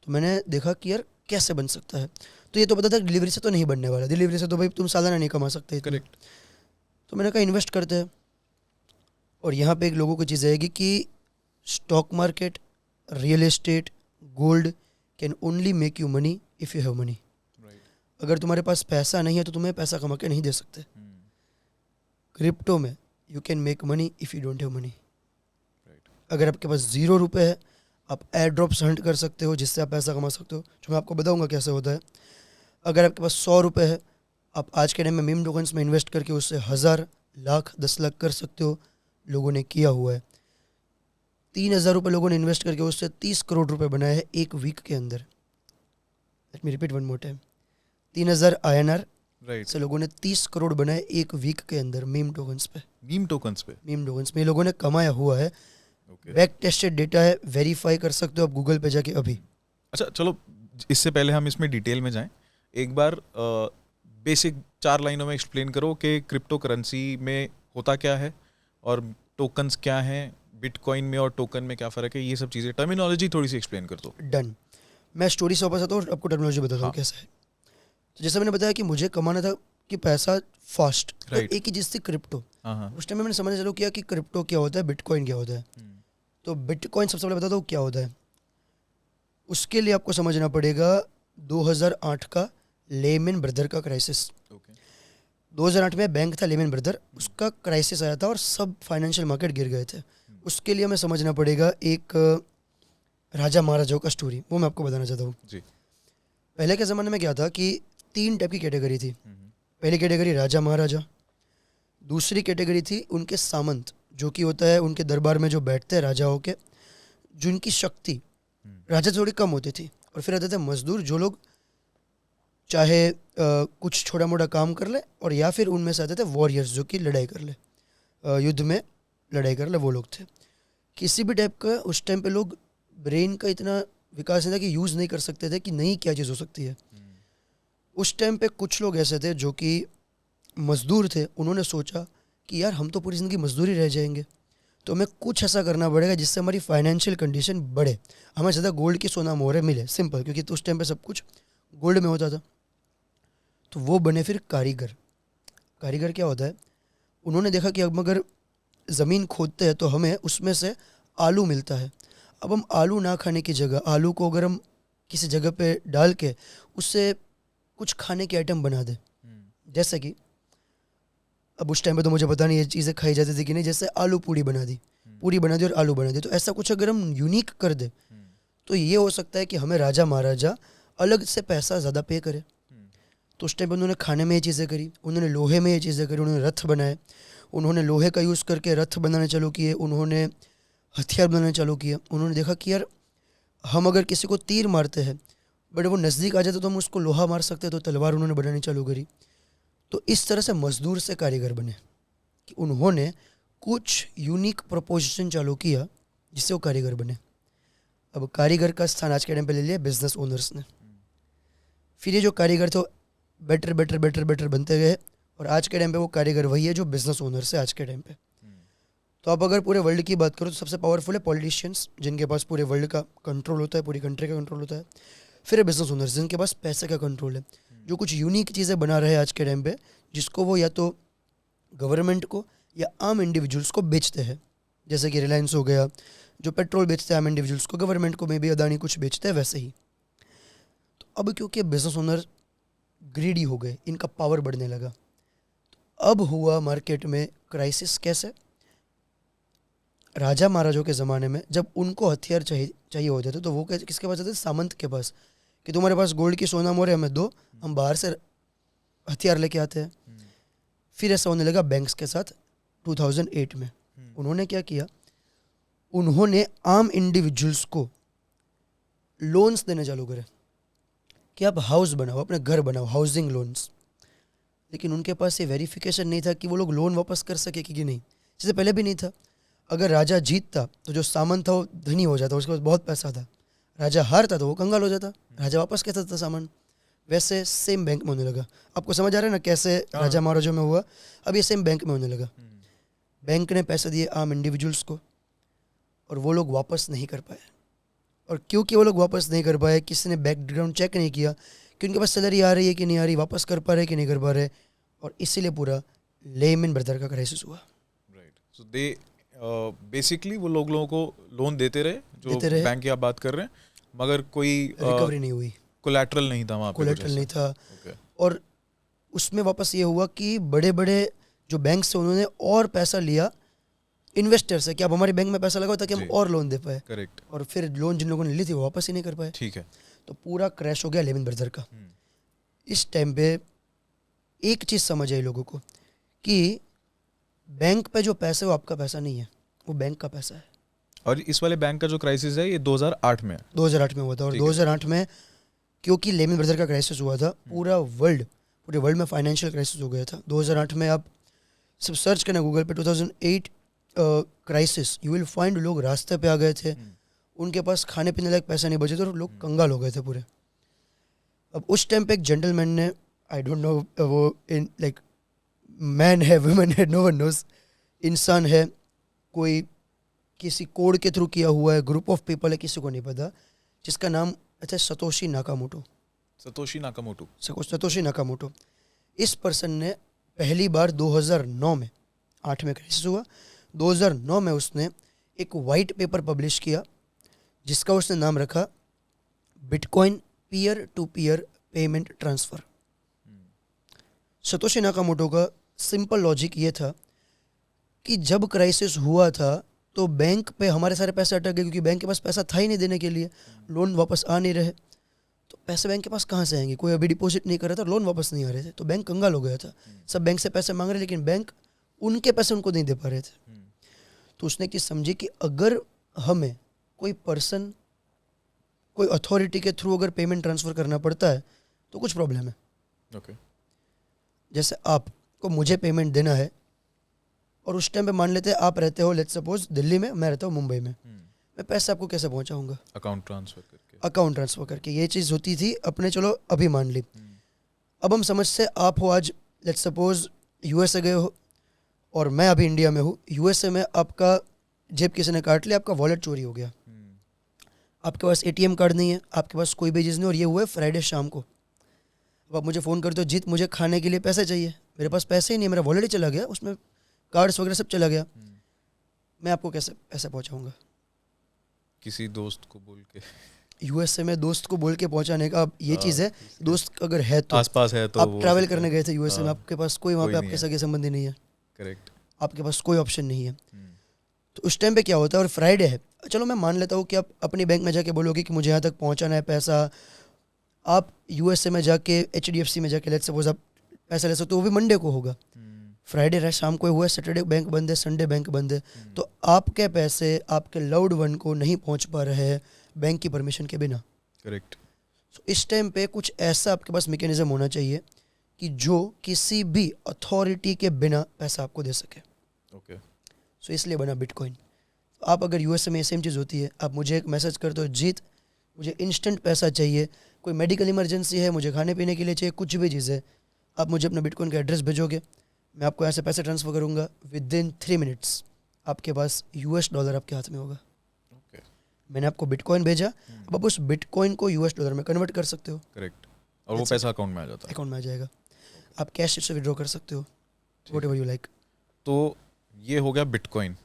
तो मैंने देखा कि यार कैसे बन सकता है। तो ये तो पता था डिलीवरी से तो नहीं बनने वाला, डिलीवरी से तो भाई तुम सालाना नहीं कमा सकते इतना। करेक्ट। तो मैंने कहा इन्वेस्ट करते हैं। और यहाँ पे एक लोगों को चीज़ आएगी कि stock market, real estate, gold can only make you money if you have money. अगर तुम्हारे पास पैसा नहीं है तो तुम्हें पैसा कमा के नहीं दे सकते। क्रिप्टो में you can make money if you don't have money. अगर आपके पास 0 रुपये है, आप एयर ड्रॉप्स हंट कर सकते हो जिससे आप पैसा कमा सकते हो, जो मैं आपको बताऊंगा कैसे होता है। अगर आपके पास 100 रुपये है, आप आज के टाइम में मीम टोकन्स में इन्वेस्ट करके उससे 1000, लाख, 10 लाख कर सकते हो। लोगों ने किया हुआ है। 3000 रुपये लोगों ने इन्वेस्ट करके उससे 30 करोड़ रुपए बनाए हैं एक वीक के अंदर। Let me repeat one more time. 3000 INR से लोगों ने 30 करोड़ बनाए एक वीक के अंदर मीम टोकन्स पे। मीम टोकन्स में ये लोगों ने कमाया हुआ है। बैक टेस्टेड डेटा है, वेरीफाई कर सकते हो आप गूगल पे जाके अभी। अच्छा चलो, इससे पहले हम इसमें डिटेल में जाएं, एक बार बेसिक 4 लाइनों में एक्सप्लेन करो कि क्रिप्टो करेंसी में होता क्या है और टोकन्स क्या हैं, बिटकॉइन में और टोकन में क्या फ़र्क है, ये सब चीज़ें, टर्मिनोलॉजी थोड़ी सी एक्सप्लेन कर दो। डन। मैं स्टोरी से वापस आता हूँ और आपको टर्मिनोलॉजी बताता हूँ कैसा है। तो जैसा मैंने बताया कि मुझे कमाना था कि पैसा फास्ट, तो एक ही चीज़ थी क्रिप्टो। उस टाइम में मैंने समझना चालू किया कि क्रिप्टो क्या होता है, बिटकॉइन क्या होता है। तो बिटकॉइन सबसे पहले बताता हूँ क्या होता है। उसके लिए आपको समझना पड़ेगा 2008 का लेमन ब्रदर का क्राइसिस। 2008 में बैंक था लेमन ब्रदर, उसका क्राइसिस आया था और सब फाइनेंशियल मार्केट गिर गए थे। उसके लिए हमें समझना पड़ेगा एक राजा महाराजाओं का स्टोरी, वो मैं आपको बताना चाहता हूँ। पहले के ज़माने में क्या था कि 3 टाइप की कैटेगरी थी। पहली कैटेगरी राजा महाराजा, दूसरी कैटेगरी थी उनके सामंत, जो कि होता है उनके दरबार में जो बैठते हैं राजाओं के, जिनकी शक्ति राजा थोड़ी कम होती थी। और फिर आते थे मजदूर, जो लोग चाहे कुछ छोटा मोटा काम कर ले, और या फिर उनमें से आते थे वॉरियर्स, जो कि लड़ाई कर ले, युद्ध में लड़ाई कर ले, वो लोग थे। किसी भी टाइप का उस टाइम पे लोग ब्रेन का इतना विकास नहीं था कि यूज़ नहीं कर सकते थे कि नई क्या चीज़ हो सकती है। उस टाइम पे कुछ लोग ऐसे थे जो कि मजदूर थे, उन्होंने सोचा कि यार हम तो पूरी ज़िंदगी मजदूरी रह जाएंगे, तो हमें कुछ ऐसा करना पड़ेगा जिससे हमारी फाइनेंशियल कंडीशन बढ़े, हमें ज़्यादा गोल्ड की सोना मोहरे मिले, सिंपल, क्योंकि तो उस टाइम पे सब कुछ गोल्ड में होता था। तो वो बने फिर कारीगर। कारीगर क्या होता है, उन्होंने देखा कि अब अगर ज़मीन खोदते हैं तो हमें उसमें से आलू मिलता है। अब हम आलू ना खाने की जगह आलू को अगर हम किसी जगह पे डाल के उससे कुछ खाने की आइटम बना दे, जैसे कि अब उस टाइम पे तो मुझे पता नहीं ये चीज़ें खाई जाती थी कि नहीं, जैसे आलू पूड़ी बना दी, पूड़ी बना दी और आलू बना दी, तो ऐसा कुछ अगर हम यूनिक कर दे तो ये हो सकता है कि हमें राजा महाराजा अलग से पैसा ज़्यादा पे करे। तो उस टाइम पर उन्होंने खाने में ये चीज़ें करी, उन्होंने लोहे में ये चीज़ें करी, उन्होंने रथ बनाए, उन्होंने लोहे का यूज़ करके रथ बनाने चालू किए, उन्होंने हथियार बनाने चालू किए। उन्होंने देखा कि यार हम अगर किसी को तीर मारते हैं बट वो नज़दीक आ जाते तो हम उसको लोहा मार सकते हैं, तो तलवार उन्होंने बनानी चालू करी। तो इस तरह से मजदूर से कारीगर बने कि उन्होंने कुछ यूनिक प्रपोजिशन चालू किया जिससे वो कारीगर बने। अब कारीगर का स्थान आज के टाइम पे ले लिया बिजनेस ओनर्स ने। फिर ये जो कारीगर थे बेटर बेटर बेटर बेटर बनते गए और आज के टाइम पे वो कारीगर वही है जो बिजनेस ओनर्स है आज के टाइम पे। तो आप अगर पूरे वर्ल्ड की बात करो तो सबसे पावरफुल है पॉलिटिशियंस, जिनके पास पूरे वर्ल्ड का कंट्रोल होता है, पूरी कंट्री का कंट्रोल होता है। फिर है बिजनेस ओनर्स, जिनके पास पैसे का कंट्रोल है, जो कुछ यूनिक चीज़ें बना रहे हैं आज के टाइम पे, जिसको वो या तो गवर्नमेंट को या आम इंडिविजुअल्स को बेचते हैं। जैसे कि रिलायंस हो गया, जो पेट्रोल बेचते हैं आम इंडिविजुअल्स को, गवर्नमेंट को, मे बी अदानी कुछ बेचते हैं, वैसे ही। तो अब क्योंकि बिजनेस ओनर ग्रीडी हो गए, इनका पावर बढ़ने लगा, अब हुआ मार्केट में क्राइसिस। कैसे? राजा महाराजों के ज़माने में जब उनको हथियार चाहिए होते थे तो वो किसके पास जाते थे? सामंत के पास, कि तुम्हारे पास गोल्ड की सोना मोहर हमें दो, हम बाहर से हथियार लेके आते हैं। फिर ऐसा होने लगा बैंक्स के साथ 2008 में। उन्होंने क्या किया? उन्होंने आम इंडिविजुअल्स को लोन्स देने चालू करे कि आप हाउस बनाओ, अपने घर बनाओ, हाउसिंग लोन्स। लेकिन उनके पास ये वेरिफिकेशन नहीं था कि वो लोग लोन वापस कर सके कि नहीं, जिससे पहले भी नहीं था। अगर राजा जीतता तो जो सामान था वो धनी हो जाता, उसके पास बहुत पैसा था। राजा हारता तो वो कंगाल हो जाता, राजा वापस कैसा था सामान। वैसे सेम बैंक में होने लगा। आपको समझ आ रहा है ना कैसे राजा महाराजों में हुआ? अब ये सेम बैंक में होने लगा। बैंक ने पैसे दिए आम इंडिविजुअल्स को और वो लोग वापस नहीं कर पाए। और क्योंकि वो लोग वापस नहीं कर पाए, किसी ने बैकग्राउंड चेक नहीं किया कि उनके पास सैलरी आ रही है कि नहीं आ रही, वापस कर पा रहे कि नहीं कर पा रहे, और इसीलिए पूरा लेमन ब्रदर का क्राइसिस हुआ। राइट। सो दे बेसिकली वो लोगों को लोन देते रहे, जो बैंक की आप बात कर रहे हैं, मगर कोई रिकवरी नहीं हुई, कोलैटरल नहीं था वहाँ पे, कोलैटरल नहीं था। और उसमें वापस ये हुआ कि बड़े बड़े जो बैंक से उन्होंने और पैसा लिया इन्वेस्टर से कि आप हमारे बैंक में पैसा लगाओ ताकि हम और लोन दे पाए। करेक्ट। और फिर लोन जिन लोगों ने ली थी वो वापस ही नहीं कर पाए। ठीक है। तो पूरा क्रैश हो गया लेमन ब्रदर का। इस टाइम पे एक चीज़ समझ आई लोगों को कि बैंक पे जो पैसा है वो आपका पैसा नहीं है, वो बैंक का पैसा है। और इस वाले बैंक का जो क्राइसिस है ये 2008 में है। 2008 में हुआ था। और 2008 में क्योंकि लेमन ब्रदर का क्राइसिस हुआ था, पूरे वर्ल्ड में फाइनेंशियल क्राइसिस हो गया था 2008 में। आप सब सर्च करना गूगल पे 2008 क्राइसिस, यू विल फाइंड लोग रास्ते पे आ गए थे, उनके पास खाने पीने लायक पैसा नहीं बचे थे और लोग कंगाल हो गए थे पूरे। अब उस टाइम पे एक जेंटलमैन ने, आई डोंट नो वो इन लाइक मैन है, वुमेन है, नो वन नोज, इंसान है, कोई किसी कोड के थ्रू किया हुआ है, ग्रुप ऑफ पीपल है, किसी को नहीं पता, जिसका नाम अच्छा सतोशी नाकामोटो। Satoshi Nakamoto. इस पर्सन ने पहली बार 2009 में, 8 में क्राइसिस हुआ, 2009 में उसने एक वाइट पेपर पब्लिश किया जिसका उसने नाम रखा bitcoin peer to peer payment transfer. Satoshi Nakamoto का सिंपल लॉजिक ये था कि जब क्राइसिस हुआ था तो बैंक पे हमारे सारे पैसे अटक गए, क्योंकि बैंक के पास पैसा था ही नहीं देने के लिए, लोन वापस आ नहीं रहे, तो पैसे बैंक के पास कहाँ से आएंगे? कोई अभी डिपॉजिट नहीं कर रहा था, लोन वापस नहीं आ रहे थे, तो बैंक कंगाल हो गया था। सब बैंक से पैसे मांग रहे, लेकिन बैंक उनके पैसे उनको नहीं दे पा रहे थे। तो उसने एक चीज़ समझी कि अगर हमें कोई पर्सन, कोई अथॉरिटी के थ्रू अगर पेमेंट ट्रांसफ़र करना पड़ता है तो कुछ प्रॉब्लम है। ओके। जैसे आपको मुझे पेमेंट देना है और उस टाइम पे मान लेते हैं आप रहते हो लेट्स सपोज दिल्ली में, मैं रहता हूँ मुंबई में, मैं पैसे आपको कैसे पहुँचाऊँगा? अकाउंट ट्रांसफ़र करके। ये चीज़ होती थी अपने, चलो अभी मान ली। अब हम समझते आप हो आज लेट्स सपोज यूएसए गए हो और मैं अभी इंडिया में हूँ। यूएसए में आपका जेब किसी ने काट लिया, आपका वॉलेट चोरी हो गया, आपके पास एटीएम कार्ड नहीं है, आपके पास कोई भी चीज़ नहीं, और ये हुआ है फ्राइडे शाम को। अब आप मुझे फ़ोन करते हो, जीत मुझे खाने के लिए पैसे चाहिए, मेरे पास पैसे ही नहीं, मेरा वॉलेट ही चला गया, उसमें कार्ड्स वगैरह सब चला गया, मैं आपको कैसे पैसे पहुँचाऊँगा? किसी दोस्त को बोल के। यूएसए में दोस्त को बोल के पहुँचाने का ये चीज़ है, दोस्त अगर है तो आसपास है तो आप ट्रैवल करने गए थे यूएसए में, आपके पास कोई वहाँ पे आपके सगे संबंधी नहीं है, करेक्ट, आपके पास कोई ऑप्शन नहीं है। तो उस टाइम पे क्या होता है? और फ्राइडे है, चलो मैं मान लेता हूँ कि आप अपनी बैंक में जाके बोलोगे कि मुझे यहाँ तक पहुँचाना है पैसा। आप यूएसए में जाके एचडीएफसी में जाके लेट्स सपोज आप पैसा ले सकते हो, वो भी मंडे को होगा। फ्राइडे रात शाम को हुआ है, सैटरडे बैंक बंद है, संडे बैंक बंद है, तो आपके पैसे आपके लव्ड वन को नहीं पहुँच पा रहे हैं बैंक की परमिशन के बिना। करेक्ट। सो इस टाइम पे कुछ ऐसा आपके पास मैकेनिज्म होना चाहिए कि जो किसी भी अथॉरिटी के बिना पैसा आपको दे सके। ओके। सो इसलिए बना बिटकॉइन। आप अगर यूएसए में सेम चीज़ होती है, आप मुझे एक मैसेज करते हो, जीत मुझे इंस्टेंट पैसा चाहिए, कोई मेडिकल इमरजेंसी है, मुझे खाने पीने के लिए चाहिए, कुछ भी चीज़ है, आप मुझे अपना बिटकॉइन का एड्रेस भेजोगे, मैं आपको यहाँ से पैसे ट्रांसफ़र करूँगा, विद इन 3 मिनट्स आपके पास $, आपके हाथ में होगा। ओके, मैंने आपको बिटकॉइन भेजा, अब आप उस बिटकॉइन को $, में कन्वर्ट कर सकते हो, करेक्ट, और वो That's पैसा अकाउंट में आ जाता है। अकाउंट में आ जाएगा। आप कैश से विड्रॉ कर सकते हो, वट एवर यू लाइक। तो ये हो गया बिटकॉइन,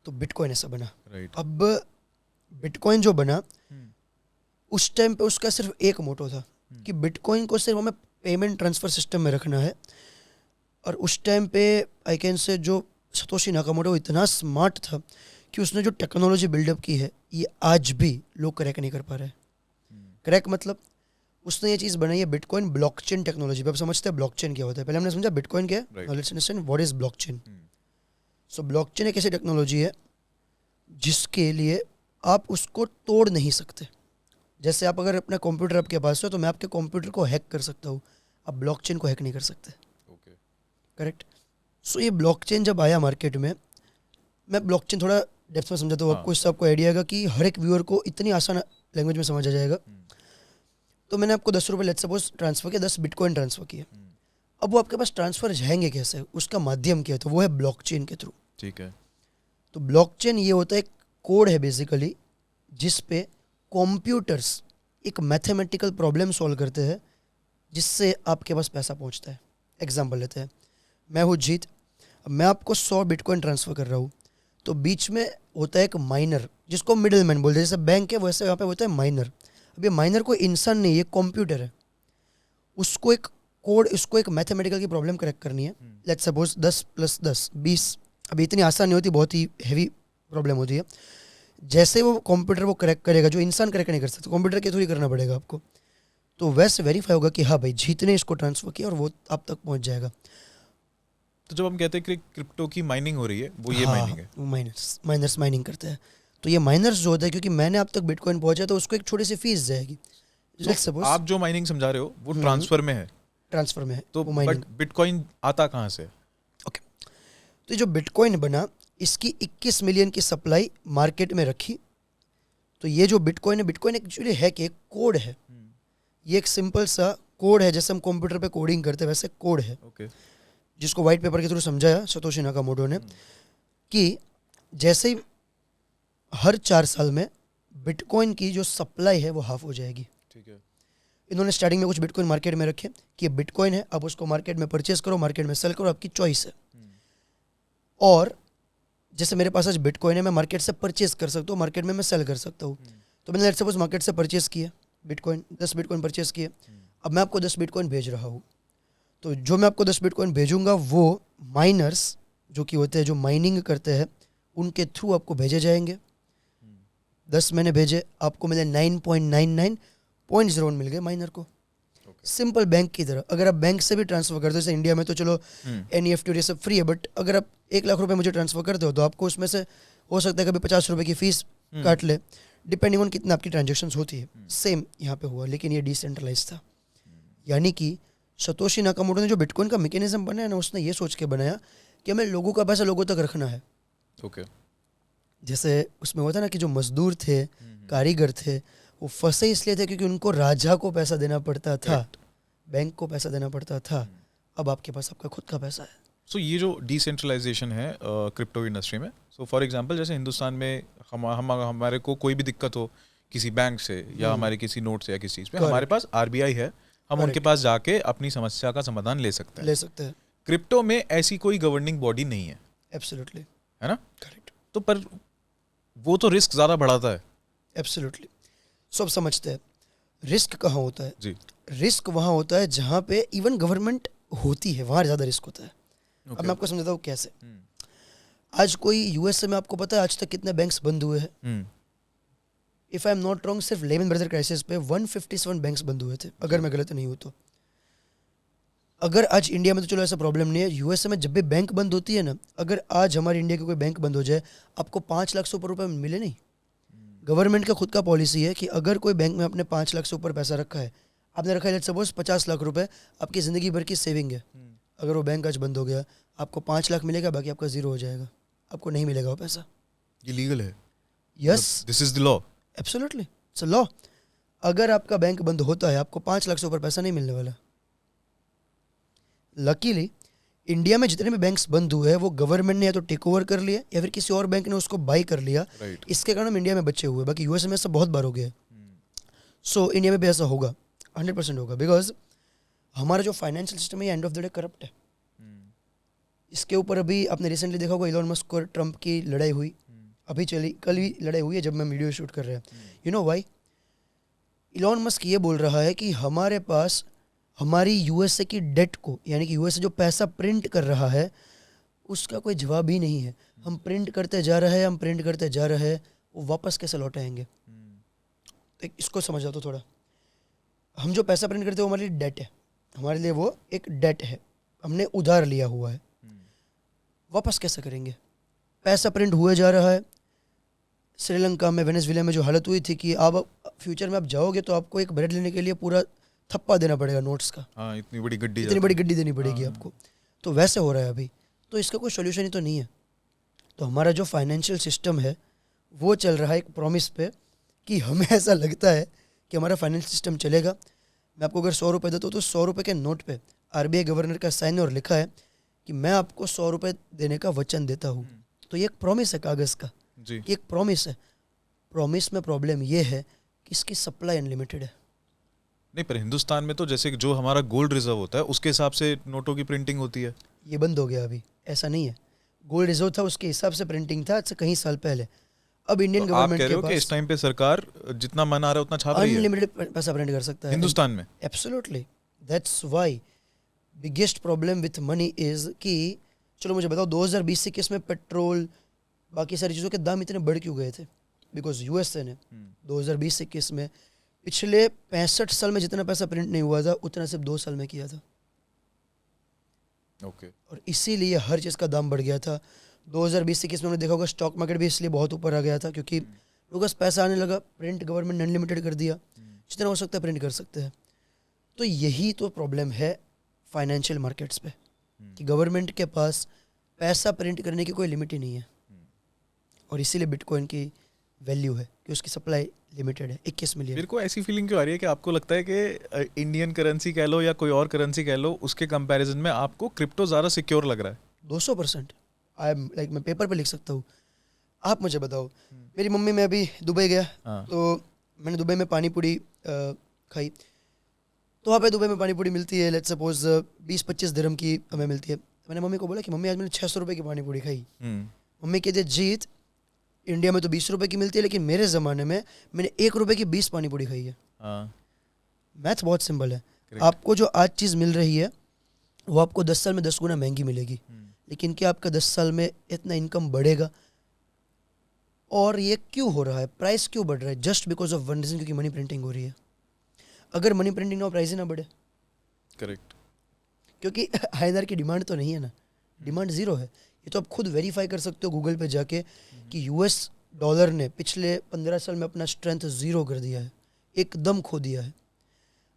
तो बिटकॉइन ऐसा बना। राइट। अब बिटकॉइन जो बना, उस टाइम पे उसका सिर्फ एक मोटो था कि बिटकॉइन को सिर्फ हमें पेमेंट ट्रांसफ़र सिस्टम में रखना है। और उस टाइम पे आई कैन से जो सतोशी नाकामोटो इतना स्मार्ट था कि उसने जो टेक्नोलॉजी बिल्डअप की है, ये आज भी लोग क्रैक नहीं कर पा रहे हैं। क्रैक मतलब उसने ये चीज़ बनाई है बिटकॉइन ब्लॉकचेन टेक्नोलॉजी पे। आप समझते हैं ब्लॉकचेन क्या होता है? पहले हमने समझा बिटकॉइन क्या है, now let's understand what is blockchain. So blockchain एक ऐसी टेक्नोलॉजी है जिसके लिए आप उसको तोड़ नहीं सकते। जैसे आप अगर अपना कंप्यूटर आपके पास हो तो मैं आपके कंप्यूटर को हैक कर सकता हूँ, आप ब्लॉकचेन को हैक नहीं कर सकते। Okay, correct. सो ये ब्लॉकचेन जब आया मार्केट में, मैं ब्लॉकचेन थोड़ा डेप्थ में समझाता हूँ आपको, इससे आपको आइडिया आएगा कि हर एक व्यूअर को इतनी आसान लैंग्वेज में समझ आ जाएगा। तो मैंने आपको $10 लेट्स सपोज ट्रांसफ़र किया, 10 बिटकॉइन ट्रांसफ़र किए। अब वो आपके पास ट्रांसफ़र जाएंगे कैसे, उसका माध्यम क्या है? तो वो है ब्लॉकचेन के थ्रू। ठीक है। तो ब्लॉकचेन ये होता है एक कोड है बेसिकली, जिस पे कंप्यूटर्स एक मैथमेटिकल प्रॉब्लम सॉल्व करते हैं जिससे आपके पास पैसा पहुंचता है। एग्जांपल लेते हैं, मैं हूँ जीत, अब मैं आपको 100 बिटकॉइन ट्रांसफ़र कर रहा हूँ, तो बीच में होता है एक माइनर जिसको मिडिल मैन बोलते हैं। जैसे बैंक है वैसे यहाँ पे होता है माइनर। अब ये माइनर कोई इंसान नहीं, ये कंप्यूटर है, उसको एक कोड, उसको एक मैथमेटिकल की प्रॉब्लम करेक्ट करनी है। Let's suppose 10 + 10 20। अभी इतनी आसान नहीं होती, बहुत ही हैवी प्रॉब्लम होती है। जैसे वो कंप्यूटर वो करेक्ट करेगा, जो इंसान करेक्ट नहीं कर सकता, कंप्यूटर के थ्रू ही करना पड़ेगा आपको, तो वैसे वेरीफाई होगा कि हाँ भाई जीत ने इसको ट्रांसफ़र किया और वो आप तक पहुंच जाएगा। तो जब हम कहते हैं कि क्रिप्टो की माइनिंग हो रही है, वो ये माइनिंग है। माइनर्स माइनिंग करते हैं। तो ये माइनर्स जो होता है, क्योंकि मैंने अब तक बिटकॉइन पहुंचा तो उसको एक छोटी सी फीस जाएगी। लेट्स सपोज आप जो माइनिंग समझा रहे हो वो ट्रांसफर में है, ट्रांसफर में है तो वो माइनिंग। बट बिटकॉइन आता कहाँ से? ओके, तो जो बिटकॉइन बना, इसकी 21 मिलियन की सप्लाई मार्केट में रखी। तो ये जो बिटकॉइन है, बिटकॉइन एक्चुअली है कि एक कोड है। ये एक सिंपल सा कोड है, जैसे हम कंप्यूटर पे कोडिंग करते हैं वैसे कोड है। ओके, जिसको वाइट पेपर के थ्रू समझाया सतोशी नाकामोटो ने कि जैसे ही हर 4 साल में बिटकॉइन की जो सप्लाई है वो हाफ हो जाएगी। ठीक है। इन्होंने स्टार्टिंग में कुछ बिटकॉइन मार्केट में रखे कि ये बिटकॉइन है, आप उसको मार्केट में परचेस करो, मार्केट में सेल करो, आपकी चॉइस है। और जैसे मेरे पास आज बिटकॉइन है, मैं मार्केट से परचेस कर सकता हूँ, मार्केट में मैं सेल कर सकता हूँ। तो मैंने लेट्स सपोज मार्केट से परचेस किया बिटकॉइन, 10 बिटकॉइन परचेस किए। अब मैं आपको 10 बिटकॉइन भेज रहा हूँ, तो जो मैं आपको 10 बिटकॉइन भेजूंगा वो माइनर्स जो कि होते हैं, जो माइनिंग करते हैं, उनके थ्रू आपको भेजे जाएंगे। 10 मैंने भेजे, आपको मिले 9.99.01 मिल गए माइनर को। सिंपल बैंक की तरह। अगर आप बैंक से भी ट्रांसफर करते हो, जैसे इंडिया में तो चलो NEFT और ये सब फ्री है, बट अगर आप 1 लाख रुपए मुझे ट्रांसफर करते हो तो आपको उसमें से हो सकता है कभी 50 रुपए की फीस काट ले, डिपेंडिंग ऑन कितना आपकी ट्रांजेक्शंस होती है। सेम यहाँ पे हुआ, लेकिन ये डिसेंट्रलाइज था। यानी कि सतोशी नाकामोटो ने जो बिटकॉइन का मैकेनिज्म बनाया ना, उसने ये सोच के बनाया कि हमें लोगों का पैसा लोगों तक रखना है। ओके, जैसे उसमें होता ना कि जो मजदूर थे, कारीगर थे, वो फंसे इसलिए थे क्योंकि उनको राजा को पैसा देना पड़ता था, बैंक को पैसा देना पड़ता था। अब आपके पास आपका खुद का पैसा है। सो ये जो डिसेंट्रलाइजेशन है क्रिप्टो इंडस्ट्री में, सो फॉर एग्जांपल जैसे हिंदुस्तान में हमारे को कोई भी दिक्कत हो किसी बैंक से या हमारे किसी नोट से या किसी चीज़ पे, हमारे पास RBI है, हम उनके पास जाके अपनी समस्या का समाधान ले सकते हैं। क्रिप्टो में ऐसी कोई गवर्निंग बॉडी नहीं है। एब्सोल्युटली, है ना? करेक्ट। तो पर वो तो रिस्क ज़्यादा बढ़ाता है। एब्सोल्युटली। सब समझते हैं रिस्क कहाँ होता है जी। रिस्क वहाँ होता है जहाँ पे इवन गवर्नमेंट होती है, वहाँ ज़्यादा रिस्क होता है। अब मैं आपको समझाता हूँ कैसे। आज कोई USA में, आपको पता है आज तक कितने बैंक्स बंद हुए हैं? If I am not wrong, सिर्फ लेमन ब्रदर क्राइसिस पे 157 बैंक्स बंद हुए थे, अगर मैं गलत नहीं हूँ तो। अगर आज इंडिया में तो चलो ऐसा प्रॉब्लम नहीं है, USA में जब भी बैंक बंद होती है ना, अगर आज हमारे इंडिया की कोई बैंक बंद हो जाए, आपको 5 लाख से ऊपर रुपये मिले नहीं। गवर्नमेंट का खुद का पॉलिसी है कि अगर कोई बैंक में आपने 5 लाख से ऊपर पैसा रखा है, आपने रखा है लेट्स सपोज 50 लाख रुपए, आपकी ज़िंदगी भर की सेविंग है, अगर वो बैंक आज बंद हो गया, आपको 5 लाख मिलेगा, बाकी आपका जीरो हो जाएगा, आपको नहीं मिलेगा वो पैसा। ये लीगल है? Yes, this is the law. Absolutely, it's a law. अगर आपका बैंक बंद होता है, आपको 5 लाख से ऊपर पैसा नहीं मिलने वाला। लकीली इंडिया में जितने भी बैंक्स बंद हुए हैं वो गवर्नमेंट ने या तो टेक ओवर कर लिया या फिर किसी और बैंक ने उसको बाई कर लिया, राइट। इसके कारण हम इंडिया में बचे हुए। बाकी यूएस में ऐसा बहुत बार हो गया है। सो इंडिया में भी ऐसा होगा, 100% होगा, बिकॉज हमारा जो फाइनेंशियल सिस्टम है end of the day corrupt है। इसके ऊपर अभी आपने रिसेंटली देखा होगा इलॉन मस्क और ट्रम्प की लड़ाई हुई, अभी चली, कल ही लड़ाई हुई है जब मैं वीडियो शूट कर रहा है। You know why? Elon Musk ये बोल रहा है कि हमारे पास हमारी यूएसए की डेट को, यानी कि यूएसए जो पैसा प्रिंट कर रहा है उसका कोई जवाब ही नहीं है। हम प्रिंट करते जा रहे हैं, हम प्रिंट करते जा रहे हैं, वो वापस कैसे लौटाएंगे? तो इसको समझ जाओ तो थोड़ा, हम जो पैसा प्रिंट करते हैं वो हमारे लिए डेट है, हमारे लिए वो एक डेट है, हमने उधार लिया हुआ है, वापस कैसे करेंगे? पैसा प्रिंट हुए जा रहा है। श्रीलंका में, वेनेजुएला में जो हालत हुई थी कि आप फ्यूचर में आप जाओगे तो आपको एक ब्रेड लेने के लिए पूरा थप्पा देना पड़ेगा नोट्स का। हाँ, इतनी बड़ी गड्डी देनी पड़ेगी आपको। तो वैसे हो रहा है अभी, तो इसका कोई सोल्यूशन ही तो नहीं है। तो हमारा जो फाइनेंशियल सिस्टम है वो चल रहा है एक प्रॉमिस पे कि हमें ऐसा लगता है कि हमारा फाइनेंशियल सिस्टम चलेगा। मैं आपको अगर 100 रुपये देता हूँ तो 100 रुपये के नोट पे आरबीआई गवर्नर का साइन और लिखा है कि मैं आपको 100 रुपये देने का वचन देता हूँ। तो ये एक प्रॉमिस है कागज़ का, जी। ये एक प्रॉमिस है। प्रॉमिस में प्रॉब्लम ये है कि इसकी सप्लाई अनलिमिटेड है। नहीं, पर हिंदुस्तान में तो जैसे जो हमारा गोल्ड रिजर्व होता है उसके हिसाब से नोटों की प्रिंटिंग होती है। ये बंद हो गया अभी, ऐसा नहीं है। गोल्ड रिजर्व था उसके हिसाब से प्रिंटिंग था आज से कई साल पहले। अब इंडियन तो आप गवर्नमेंट कह रहे के हो कि इस पास टाइम पे सरकार जितना मन आ रहा है उतना छाप रही है अनलिमिटेड पैसा प्रिंट कर सकता है हिंदुस्तान में। Absolutely, that's why biggest problem with money is कि चलो मुझे बताओ 2020-21 में पेट्रोल बाकी सारी चीज़ों के दाम इतने बढ़ क्यों गए थे? बिकॉज यूएसए ने 2020-21 में पिछले 65 साल में जितना पैसा प्रिंट नहीं हुआ था उतना सिर्फ 2 साल में किया था। ओके। और इसीलिए हर चीज़ का दाम बढ़ गया था। 2020-21 में हमने देखा होगा स्टॉक मार्केट भी इसलिए बहुत ऊपर आ गया था क्योंकि लोगों का पैसा आने लगा, प्रिंट गवर्नमेंट ने अनलिमिटेड कर दिया, जितना हो सकता है प्रिंट कर सकते हैं। तो यही तो प्रॉब्लम है फाइनेंशियल मार्केट्स पे कि गवर्नमेंट के पास पैसा प्रिंट करने की कोई लिमिट ही नहीं है। और इसीलिए बिटकॉइन की वैल्यू है कि उसकी सप्लाई लिमिटेड है 21 मिलियन। मेरे को ऐसी फीलिंग क्यों आ रही है कि आपको लगता है कि इंडियन करेंसी कह लो या कोई और करेंसी कह लो उसके कंपैरिजन में आपको क्रिप्टो ज़्यादा सिक्योर लग रहा है? 200%। आई एम लाइक, मैं पेपर पे लिख सकता हूँ। आप मुझे बताओ, मेरी मम्मी, मैं अभी दुबई गया तो मैंने दुबई में पानी पूरी खाई। तो वहाँ पे दुबई में पानी पूरी मिलती है, लेट्स सपोज 20-25 दिरहम की हमें मिलती है। मैंने मम्मी को बोला कि मम्मी आज मैंने 600 रुपये की पानी पूरी खाई। मम्मी कहते जीत, इंडिया में तो 20 रुपये की मिलती है लेकिन मेरे ज़माने में मैंने 1 रुपये की 20 पानी पूरी खाई है। मैथ बहुत सिंपल है। आपको जो आज चीज़ मिल रही है वो आपको 10 साल में 10 गुना महंगी मिलेगी, लेकिन क्या आपका 10 साल में इतना इनकम बढ़ेगा? और ये क्यों हो रहा है? प्राइस क्यों बढ़ रहा है? Just because of one reason, क्योंकि मनी प्रिंटिंग हो रही है। अगर मनी प्रिंटिंग ना हो, प्राइस ही ना बढ़े। करेक्ट। क्योंकि INR की डिमांड तो नहीं है ना, डिमांड ज़ीरो है। ये तो आप खुद वेरीफाई कर सकते हो गूगल पे जाके कि US डॉलर ने पिछले 15 साल में अपना स्ट्रेंथ ज़ीरो कर दिया है, एकदम खो दिया है।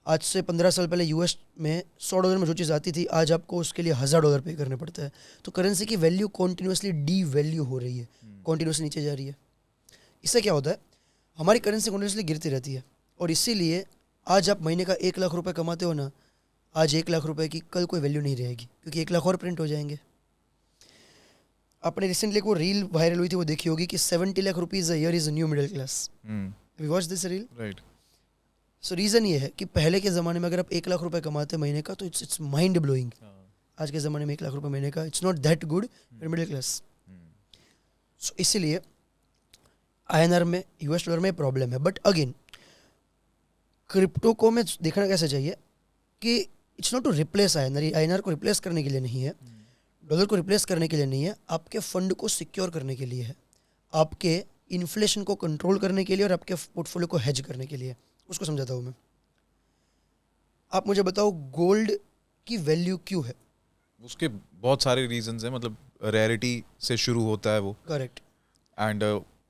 आज से 15 साल पहले US में $100 में जो चीज़ आती थी आज आपको उसके लिए $1000 पे करने पड़ते हैं। तो करेंसी की वैल्यू कॉन्टीन्यूसली डी वैल्यू हो रही है, कॉन्टीन्यूसली नीचे जा रही है। इससे क्या होता है, हमारी करेंसी कॉन्टीन्यूसली गिरती रहती है। और इसीलिए आज आप महीने का 1 लाख रुपए कमाते हो ना, आज 1 लाख रुपए की कल कोई वैल्यू नहीं रहेगी क्योंकि 1 लाख और प्रिंट हो जाएंगे। आपने रिसेंटली वो रील वायरल हुई थी, वो देखी होगी कि 70 lakh rupees a year is a new middle class. We watch this reel, right? So reason ये है कि पहले के ज़माने में अगर आप 1 लाख रुपए कमाते महीने का तो इट्स माइंड ब्लोइंग। आज के ज़माने में 1 लाख रुपए महीने का it's not that good for middle class. So इसीलिए INR में, US डॉलर में प्रॉब्लम है। बट अगेन क्रिप्टो को में देखना कैसे चाहिए कि it's not to replace INR को रिप्लेस करने के लिए नहीं है, डॉलर को रिप्लेस करने के लिए नहीं है, आपके फंड को सिक्योर करने के लिए है, आपके इन्फ्लेशन को कंट्रोल करने के लिए और आपके पोर्टफोलियो को हेज करने के लिए। उसको समझाता हूँ मैं। आप मुझे बताओ गोल्ड की वैल्यू क्यों है? उसके बहुत सारे रीजंस हैं, मतलब रेयरिटी से शुरू होता है वो। करेक्ट। एंड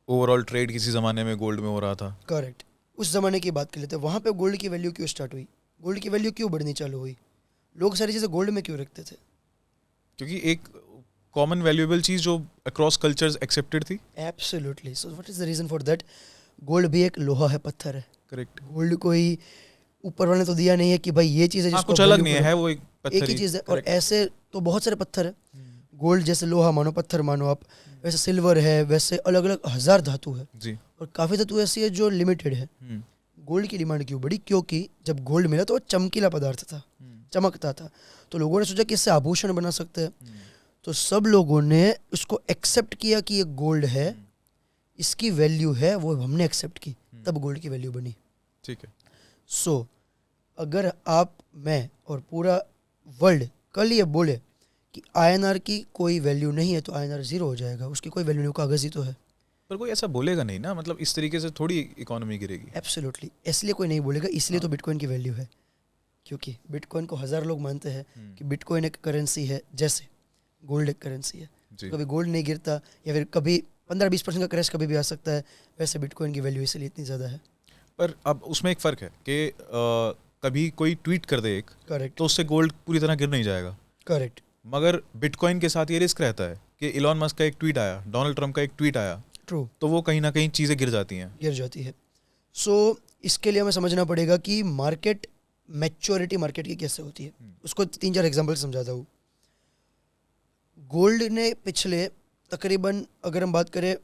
ओवरऑल ट्रेड किसी ज़माने में गोल्ड में हो रहा था। करेक्ट। उस ज़माने की बात कर लेते हैं, वहाँ पे गोल्ड की वैल्यू क्यों स्टार्ट हुई, गोल्ड की वैल्यू क्यों बढ़नी चालू हुई, लोग सारी चीज़ें गोल्ड में क्यों रखते थे? क्योंकि एक कॉमन वैल्यूएबल चीज़ जो अक्रॉस कल्चर्स एक्सेप्टेड थी। Absolutely. So what is the reason for that? Gold भी एक लोहा है, पत्थर है। करेक्ट। गोल्ड कोई ऊपर वाले ने तो दिया नहीं है कि भाई ये चीज़ है जिसको कुछ अलग नहीं है, वो एक पत्थर एक ही चीज़ है। और ऐसे तो बहुत सारे पत्थर है, गोल्ड जैसे लोहा मानो, पत्थर मानो आप, वैसे सिल्वर है, वैसे अलग अलग 1000 धातु है जी। और काफ़ी धातु ऐसी है जो लिमिटेड है। गोल्ड की डिमांड क्यों बढ़ी? क्योंकि जब गोल्ड मिला तो वो चमकीला पदार्थ था, चमकता था, तो लोगों ने सोचा कि इससे आभूषण बना सकते हैं, तो सब लोगों ने उसको एक्सेप्ट किया कि ये गोल्ड है, इसकी वैल्यू है, वो हमने एक्सेप्ट की, तब गोल्ड की वैल्यू बनी। ठीक है। सो अगर आप, मैं और पूरा वर्ल्ड कल ये बोले कि INR की कोई वैल्यू नहीं है, तो INR जीरो हो जाएगा, उसकी कोई वैल्यू नहीं, कागज ही तो है। पर कोई ऐसा बोलेगा नहीं ना, मतलब इस तरीके से थोड़ी इकोनॉमी गिरेगी। एब्सोल्युटली, इसलिए कोई नहीं बोलेगा, इसलिए तो बिटकॉइन की वैल्यू है, क्योंकि बिटकॉइन को 1000 लोग मानते हैं कि बिटकॉइन एक करेंसी है, जैसे गोल्ड एक करेंसी है। तो कभी गोल्ड नहीं गिरता, या फिर कभी 15-20% का क्रैश कभी भी आ सकता है, वैसे बिटकॉइन की वैल्यू इसलिए इतनी ज़्यादा है। पर अब उसमें एक फ़र्क है कि कभी कोई ट्वीट कर दे एक, करेक्ट, तो उससे गोल्ड पूरी तरह गिर नहीं जाएगा। करेक्ट, मगर बिटकॉइन के साथ ये रिस्क रहता है कि इलॉन मस्क का एक ट्वीट आया, डोनाल्ड ट्रंप का एक ट्वीट आया, ट्रू, तो वो कहीं ना कहीं चीज़ें गिर जाती हैं। गिर जाती है। सो इसके लिए हमें समझना पड़ेगा कि मार्केट मैच्योरिटी मार्केट की कैसे होती है। उसको 3-4 एग्जांपल समझाता हूँ। गोल्ड ने पिछले तकरीबन, अगर हम बात करें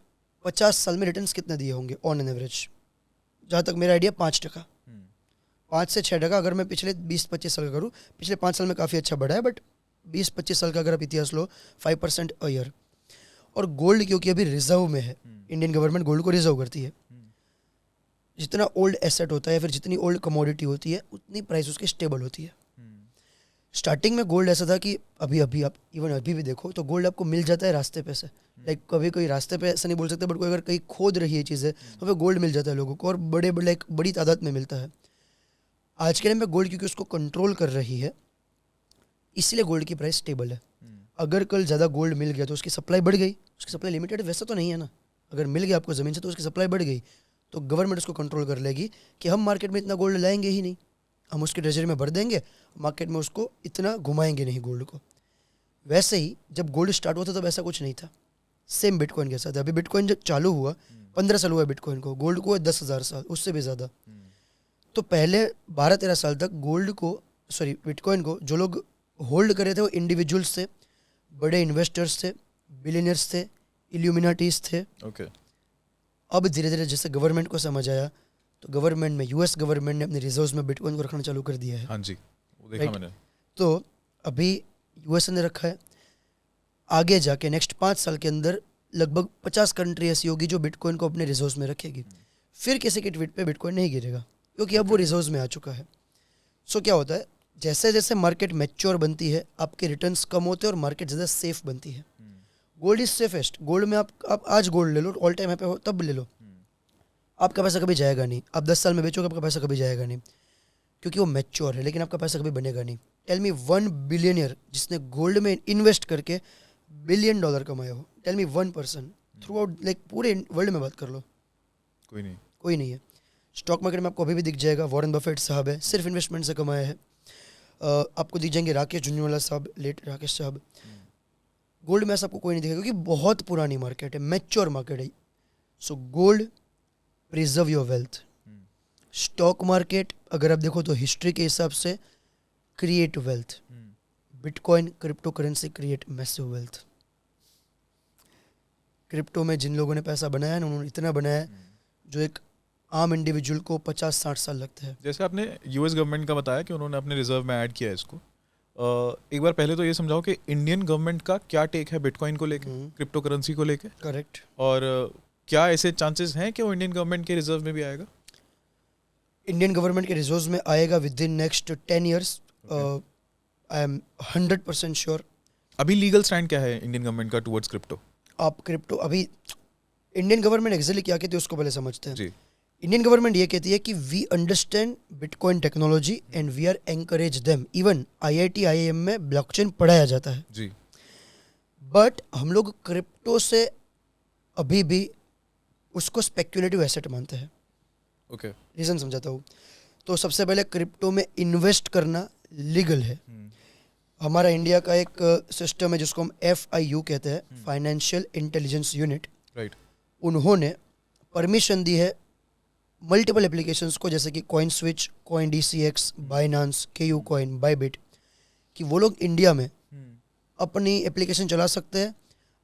50 साल में, रिटर्न्स कितने दिए होंगे ऑन एन एवरेज? जहाँ तक मेरा आइडिया 5%, 5 से 6%। अगर मैं पिछले 20-25 साल का करूँ, पिछले 5 साल में काफ़ी अच्छा बढ़ा है, बट 20-25 साल का अगर आप इतिहास लो, 5% अ ईयर। और गोल्ड क्योंकि अभी रिजर्व में है, इंडियन गवर्नमेंट गोल्ड को रिजर्व करती है, जितना ओल्ड एसेट होता है या फिर जितनी ओल्ड कमोडिटी होती है, उतनी प्राइस उसकी स्टेबल होती है। स्टार्टिंग में गोल्ड ऐसा था कि अभी आप इवन अभी भी देखो तो गोल्ड आपको मिल जाता है रास्ते पे से, लाइक कभी कोई रास्ते पे ऐसा नहीं बोल सकते, बट कोई अगर कहीं खोद रही है चीज़ें तो फिर गोल्ड मिल जाता है लोगों को, और बड़े एक बड़ी तादाद में मिलता है। आज के टाइम में गोल्ड क्योंकि उसको कंट्रोल कर रही है, इसलिए गोल्ड की प्राइस स्टेबल है। अगर कल ज़्यादा गोल्ड मिल गया तो उसकी सप्लाई बढ़ गई, उसकी सप्लाई लिमिटेड वैसा तो नहीं है ना, अगर मिल गया आपको ज़मीन से तो उसकी सप्लाई बढ़ गई, तो गवर्नमेंट उसको कंट्रोल कर लेगी कि हम मार्केट में इतना गोल्ड लाएंगे ही नहीं, हम उसके ट्रेजरी में भर देंगे, मार्केट में उसको इतना घुमाएंगे नहीं गोल्ड को। वैसे ही जब गोल्ड स्टार्ट हुआ था तब ऐसा कुछ नहीं था, सेम बिटकॉइन के साथ। अभी बिटकॉइन जब चालू हुआ, 15 साल हुआ बिटकॉइन को, गोल्ड को 10,000 साल, उससे भी ज़्यादा। तो पहले 12-13 साल तक बिटकॉइन को जो लोग होल्ड कर रहे थे वो इंडिविजुअल्स थे, बड़े इन्वेस्टर्स थे, बिलियनियर्स थे, इल्यूमिनाटीज थे। ओके। अब धीरे धीरे जैसे गवर्नमेंट को समझ आया, तो गवर्नमेंट में, यूएस गवर्नमेंट ने अपने रिजर्व्स में बिटकॉइन को रखना चालू कर दिया है। हाँ जी, वो देखा Right. मैंने। तो अभी यूएसए ने रखा है, आगे जाके नेक्स्ट 5 साल के अंदर लगभग 50 कंट्री ऐसी होगी जो बिटकॉइन को अपने रिजर्व्स में रखेगी। फिर किसी के ट्वीट पे बिटकॉइन नहीं गिरेगा, क्योंकि अब वो रिजर्व्स में आ चुका है। सो क्या होता है, जैसे जैसे मार्केट मैच्योर बनती है, आपके रिटर्न्स कम होते हैं और मार्केट ज़्यादा सेफ बनती है। Gold is safest. गोल्ड में आप आज गोल्ड ले लो, ऑल टाइम पे हो तब ले लो, आपका पैसा कभी जाएगा नहीं। आप 10 साल में बेचोगे, आपका पैसा कभी जाएगा नहीं, क्योंकि वो मैच्योर है, लेकिन आपका पैसा कभी बनेगा नहीं। टेल मी 1 बिलियनियर जिसने गोल्ड में इन्वेस्ट करके $1 बिलियन कमाया हो, tell me 1% throughout, like पूरे वर्ल्ड में बात कर लो, कोई नहीं। कोई नहीं है। स्टॉक मार्केट में आपको अभी भी दिख जाएगा, वॉरेन बफेट साहब है, सिर्फ इन्वेस्टमेंट से कमाया है। आपको दिख जाएंगे राकेश झुंझुनवाला साहब, लेट राकेश साहब। गोल्ड में ऐसा आपको कोई नहीं दिखेगा, क्योंकि बहुत पुरानी मार्केट है, मैच्योर मार्केट है। So gold preserve your wealth. Stock market अगर आप देखो तो हिस्ट्री के हिसाब से create wealth. Bitcoin, crypto currency create massive wealth. Crypto में जिन लोगों ने पैसा बनाया ना, उन्होंने इतना बनाया जो एक आम इंडिविजुअल को 50-60 साल लगता है। जैसे आपने यूएस गवर्नमेंट का बताया कि उन्होंने अपने रिजर्व में ऐड किया है इसको, एक बार पहले तो ये समझाओ कि इंडियन गवर्नमेंट का क्या टेक है बिटकॉइन को लेके, क्रिप्टो करेंसी को लेके। करेक्ट। और क्या ऐसे चांसेस हैं कि वो इंडियन गवर्नमेंट के रिजर्व में भी आएगा? इंडियन गवर्नमेंट के रिजर्व्स में आएगा with in next 10 years. I am 100% sure. अभी लीगल स्टैंड क्या है इंडियन गवर्नमेंट का टुवर्ड्स क्रिप्टो? आप क्रिप्टो, अभी इंडियन गवर्नमेंट एक्चुअली क्या कहती है उसको पहले समझते हैं। जी। इंडियन गवर्नमेंट ये कहती है कि we understand bitcoin technology and we are encourage them. इवन IIT IIM में ब्लॉकचेन पढ़ाया जाता है, जी। बट हम लोग क्रिप्टो से अभी भी उसको स्पेक्युलेटिव एसेट मानते हैं। ओके। रीज़न समझाता हूँ। तो सबसे पहले क्रिप्टो में इन्वेस्ट करना लीगल है। हमारा इंडिया का एक सिस्टम है जिसको हम FIU कहते हैं, फाइनेंशियल इंटेलिजेंस यूनिट। राइट। उन्होंने परमिशन दी है मल्टीपल एप्लीकेशंस को, जैसे कि coin switch, coin DCX, Binance, KU coin, Bybit, कि वो लोग इंडिया में अपनी एप्लीकेशन चला सकते हैं।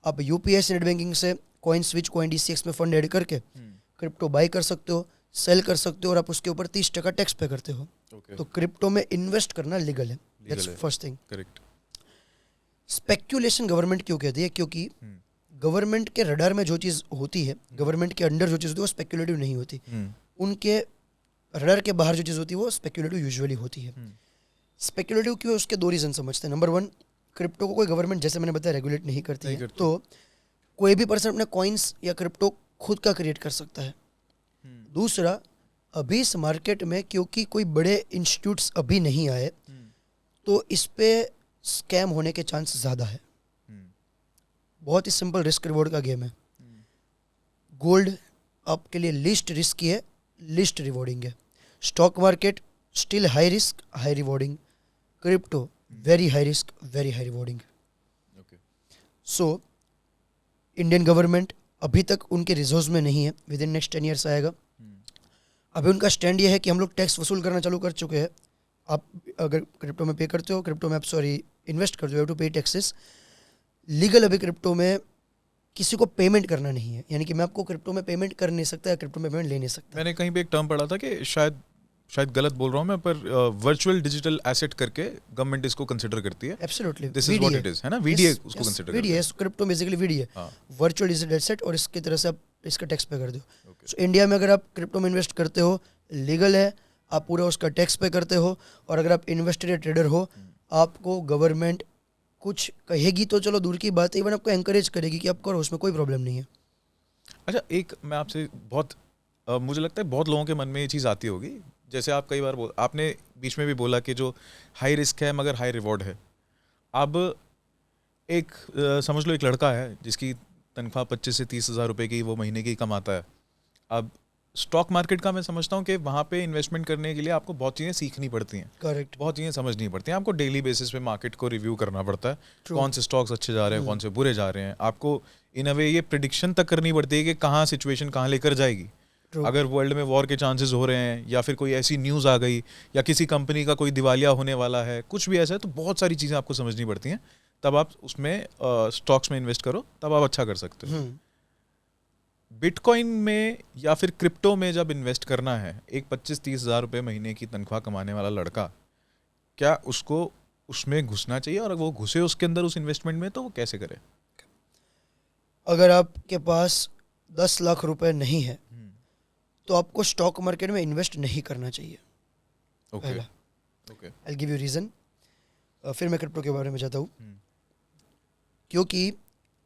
आप यूपीएस नेट बैंकिंग से कॉइन स्विच कॉइन DCX में फंड ऐड करके क्रिप्टो बाई कर सकते हो, सेल कर सकते हो, और आप उसके ऊपर 30% टैक्स पे करते हो। तो क्रिप्टो में इन्वेस्ट करना लीगल है। That's first thing. Correct. Speculation government क्यों कहती है? क्योंकि गवर्नमेंट के रडार में जो चीज़ होती है, गवर्नमेंट के अंडर जो चीज़ होती है वो स्पेक्यूलेटिव नहीं होती। उनके रडार के बाहर जो चीज़ होती है वो स्पेक्यूलेटिव यूजुअली होती है। स्पेक्यूलेटिव क्यों है? उसके दो रीज़न समझते हैं। नंबर 1, क्रिप्टो को कोई गवर्नमेंट, जैसे मैंने बताया, रेगुलेट नहीं करती है। तो कोई भी पर्सन अपने कॉइन्स या क्रिप्टो खुद का क्रिएट कर सकता है। दूसरा, अभी इस मार्केट में क्योंकि कोई बड़े इंस्टीट्यूट्स अभी नहीं आए, तो इस पे स्कैम होने के चांस ज़्यादा है। बहुत ही सिंपल रिस्क रिवॉर्ड का गेम है। गोल्ड आपके लिए लिस्ट रिस्की है, लिस्ट रिवॉर्डिंग है। Stock market still high risk high rewarding. Crypto very high risk very high rewarding. So Indian government अभी तक उनके रिजर्व्स में नहीं है, विद इन नेक्स्ट 10 ईयर्स आएगा। अभी उनका स्टैंड ये है कि हम लोग टैक्स वसूल करना चालू कर चुके हैं। आप अगर क्रिप्टो में पे करते हो, क्रिप्टो में आप इन्वेस्ट करते हो, टू पे टैक्सेस। लीगल अभी क्रिप्टो में किसी को पेमेंट करना नहीं है, यानी कि मैं आपको क्रिप्टो में पेमेंट कर नहीं सकता या क्रिप्टो में पेमेंट ले नहीं सकता। मैंने कहीं पे एक टर्म पढ़ा था कि शायद गलत बोल रहा हूँ मैं, पर वर्चुअल डिजिटल एसेट करके गवर्नमेंट इसको कंसिडर करती है। Absolutely, this is what it is, है ना? वीडीए उसको कंसिडर करती है। Crypto basically VDA, virtual digital asset, और इसकी तरह से आप इसका टैक्स पे कर दो। सो इंडिया में अगर आप क्रिप्टो में इन्वेस्ट करते हो, लीगल है, आप पूरा उसका टैक्स पे करते हो। और अगर आप इन्वेस्टर या ट्रेडर हो, आपको गवर्नमेंट कुछ कहेगी तो चलो दूर की बात है, इवन आपको एनकरेज करेगी कि आप करो, उसमें कोई प्रॉब्लम नहीं है। अच्छा, एक मैं आपसे मुझे लगता है बहुत लोगों के मन में ये चीज़ आती होगी, जैसे आप कई बार आपने बीच में भी बोला कि जो हाई रिस्क है मगर हाई रिवॉर्ड है। अब एक समझ लो एक लड़का है जिसकी तनख्वाह 25 से 30 हज़ार रुपये की वो महीने की कमाता है। अब स्टॉक मार्केट का मैं समझता हूँ कि वहाँ पे इन्वेस्टमेंट करने के लिए आपको बहुत चीज़ें सीखनी पड़ती हैं। करेक्ट। बहुत चीज़ें समझनी पड़ती हैं। आपको डेली बेसिस पे मार्केट को रिव्यू करना पड़ता है। कौन से स्टॉक्स अच्छे जा रहे हैं, कौन से बुरे जा रहे हैं। आपको इन अ वे ये प्रिडिक्शन तक करनी पड़ती है कि कहाँ सिचुएशन कहाँ लेकर जाएगी। अगर वर्ल्ड में वॉर के चांसेस हो रहे हैं, या फिर कोई ऐसी न्यूज़ आ गई, या किसी कंपनी का कोई दिवालिया होने वाला है, कुछ भी ऐसा है, तो बहुत सारी चीज़ें आपको समझनी पड़ती हैं। तब आप उसमें स्टॉक्स में इन्वेस्ट करो, तब आप अच्छा कर सकते हो। बिटकॉइन में या फिर क्रिप्टो में जब इन्वेस्ट करना है, एक 25-30 हज़ार रुपये महीने की तनख्वाह कमाने वाला लड़का, क्या उसको उसमें घुसना चाहिए? और वो घुसे उसके अंदर उस इन्वेस्टमेंट में, तो वो कैसे करे? अगर आपके पास 10 लाख रुपए नहीं है तो आपको स्टॉक मार्केट में इन्वेस्ट नहीं करना चाहिए। Okay, I will give you reason. फिर मैं क्रिप्टो के बारे में जाता हूँ। क्योंकि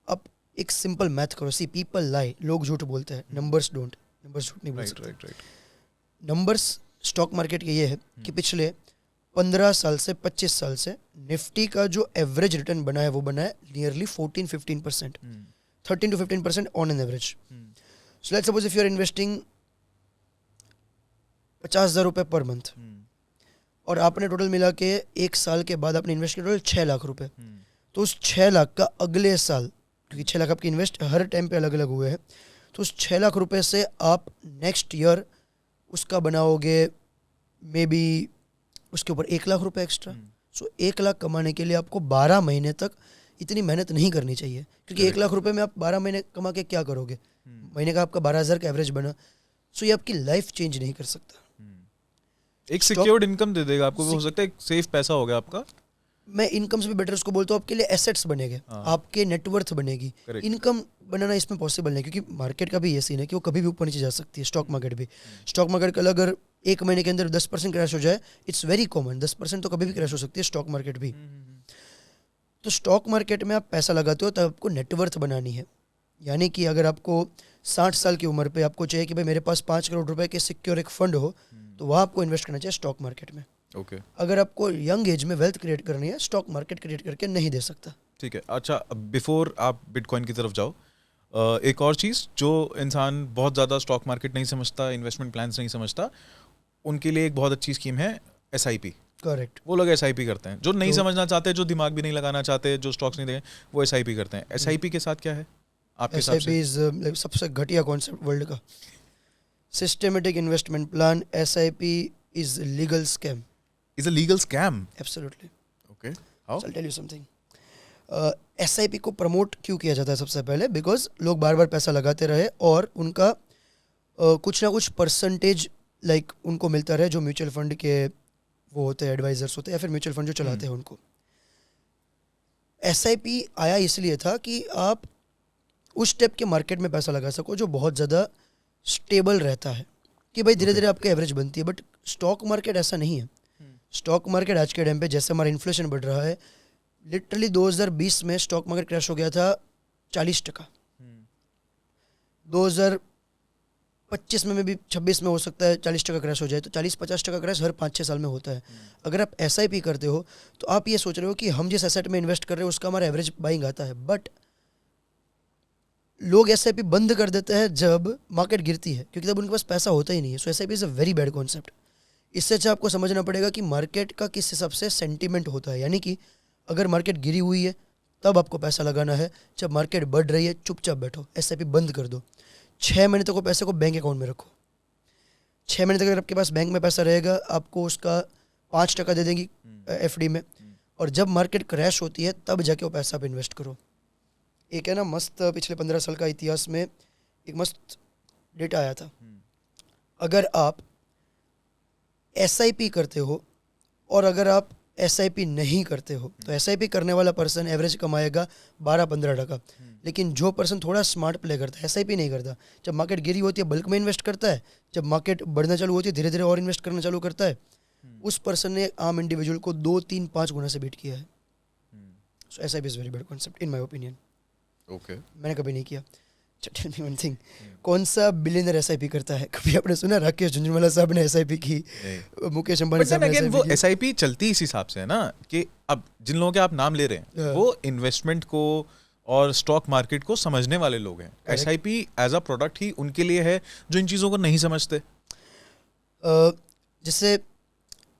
आप एक सिंपल मैथ करो। सी पीपल लाई, लोग झूठ बोलते हैं, नंबर्स डोंट। नंबर्स झूठ नहीं बोल सकते। नंबर्स स्टॉक मार्केट के ये है कि पिछले 15 साल से 25 साल से निफ्टी का जो एवरेज रिटर्न बना है वो बना है nearly 14-15%, 13 to 15% on an average. So let's suppose if you are investing 50,000 रुपये पर मंथ, और आपने टोटल मिला के एक साल के बाद आपने इन्वेस्ट किया टोटल 6 लाख रुपए, तो उस 6 लाख का अगले साल, क्योंकि 6 लाख आपकी इन्वेस्ट हर टाइम पे अलग अलग हुए हैं, तो उस 6 लाख रुपए से आप नेक्स्ट ईयर उसका बनाओगे मे बी उसके ऊपर 1 लाख रुपए एक्स्ट्रा। सो 1 लाख कमाने के लिए आपको 12 महीने तक इतनी मेहनत नहीं करनी चाहिए, क्योंकि 1 लाख रुपए में आप 12 महीने कमा के क्या करोगे? महीने का आपका 12,000 का एवरेज बना, सो ये आपकी लाइफ चेंज नहीं कर सकता। एक सिक्योर्ड इनकम दे देगा आपको, हो सकता है एक सेफ पैसा होगा आपका। मैं इनकम से भी बेटर उसको बोलता हूँ, आपके लिए एसेट्स बनेंगे, आपके नेटवर्थ बनेगी। इनकम बनाना इसमें पॉसिबल नहीं, क्योंकि मार्केट का भी ये सीन है कि वो कभी भी ऊपर नीचे जा सकती है। स्टॉक मार्केट भी, स्टॉक मार्केट का अगर एक महीने के अंदर 10% क्रैश हो जाए, इट्स वेरी कॉमन। 10% तो कभी भी क्रैश हो सकती है स्टॉक मार्केट भी। तो स्टॉक मार्केट में आप पैसा लगाते हो तब आपको नेटवर्थ बनानी है। यानी कि अगर आपको 60 साल की उम्र पे आपको चाहिए कि भाई मेरे पास 5 करोड़ रुपए के सिक्योर एक फंड हो, तो वहाँ आपको इन्वेस्ट करना चाहिए स्टॉक मार्केट में। अगर आपको यंग एज में वेल्थ क्रिएट करनी है, स्टॉक मार्केट क्रिएट करके नहीं दे सकता। ठीक है। अच्छा, बिफोर आप बिटकॉइन की तरफ जाओ, एक और चीज़ जो इंसान बहुत ज़्यादा स्टॉक मार्केट नहीं समझता, इन्वेस्टमेंट प्लान्स नहीं समझता, उनके लिए एक बहुत अच्छी स्कीम है SIP। करेक्ट। वो लोग SIP करते हैं, जो नहीं समझना चाहते, जो दिमाग भी नहीं लगाना चाहते, जो स्टॉक्स नहीं देंगे, वो SIP करते हैं। SIP के साथ क्या है आपके हिसाब से? SIP सबसे घटिया कॉन्सेप्ट वर्ल्ड का। Systematic investment plan, SIP is legal scam. Is a legal scam? Absolutely. Okay. How? So I'll tell you something. SIP को प्रमोट क्यों किया जाता है सबसे पहले? बिकॉज लोग बार बार पैसा लगाते रहे और उनका कुछ ना कुछ परसेंटेज लाइक उनको मिलता रहे, जो म्यूचुअल फंड के वो होते हैं, एडवाइजर्स होते हैं, या फिर म्यूचुअल फंड जो चलाते हैं उनको। SIP आया इसलिए था कि आप उस टाइप के मार्केट में पैसा लगा सको जो बहुत ज़्यादा स्टेबल रहता है, कि भाई धीरे धीरे आपकी एवरेज बनती है। बट स्टॉक मार्केट ऐसा नहीं है। स्टॉक मार्केट आज के टाइम पे जैसे हमारा इन्फ्लेशन बढ़ रहा है, लिटरली 2020 में स्टॉक मार्केट क्रैश हो गया था 40%। 2025 में भी 26 में हो सकता है 40% क्रैश हो जाए। तो 40-50% क्रैश हर 5-6 साल में होता है। अगर आप SIP करते हो तो आप ये सोच रहे हो कि हम जिस एसेट में इन्वेस्ट कर रहे हैं उसका हमारा एवरेज बाइंग आता है। बट लोग SIP बंद कर देते हैं जब मार्केट गिरती है, क्योंकि तब उनके पास पैसा होता ही नहीं है। सो SIP is a very bad concept. इससे अच्छा आपको समझना पड़ेगा कि मार्केट का किस हिसाब से सेंटीमेंट होता है। यानी कि अगर मार्केट गिरी हुई है तब आपको पैसा लगाना है, जब मार्केट बढ़ रही है चुपचाप बैठो, SIP बंद कर दो। 6 महीने तक वो पैसे को बैंक अकाउंट में रखो। 6 महीने तक अगर आपके पास बैंक में पैसा रहेगा, आपको उसका 5% दे देंगी FD में, और जब मार्केट क्रैश होती है तब जाके वो पैसा आप इन्वेस्ट करो। एक है ना मस्त, पिछले 15 साल का इतिहास में एक मस्त डेटा आया था। अगर आप SIP करते हो और अगर आप SIP नहीं करते हो, तो SIP करने वाला पर्सन एवरेज कमाएगा 12-15%। लेकिन जो पर्सन थोड़ा स्मार्ट प्ले करता है, SIP नहीं करता, जब मार्केट गिरी होती है बल्क में इन्वेस्ट करता है, जब मार्केट बढ़ना चालू होती है धीरे धीरे और इन्वेस्ट करना चालू करता है, उस पर्सन ने आम इंडिविजुअल को 2-3-5 गुना से बीट किया है। सो SIP is very bad concept in my opinion. Okay, मैंने कभी नहीं किया। टेल मी वन थिंग, कौन सा बिलियनर SIP करता है? कभी आपने सुना राकेश झुंझुनवाला साहब ने SIP की, मुकेश अंबानी साहब ने SIP वो की? SIP चलती इस हिसाब से है ना कि अब जिन लोगों के आप नाम ले रहे हैं वो इन्वेस्टमेंट को और स्टॉक मार्केट को समझने वाले लोग हैं। Correct. SIP as a product ही उनके लिए है जो इन चीज़ों को नहीं समझते। जैसे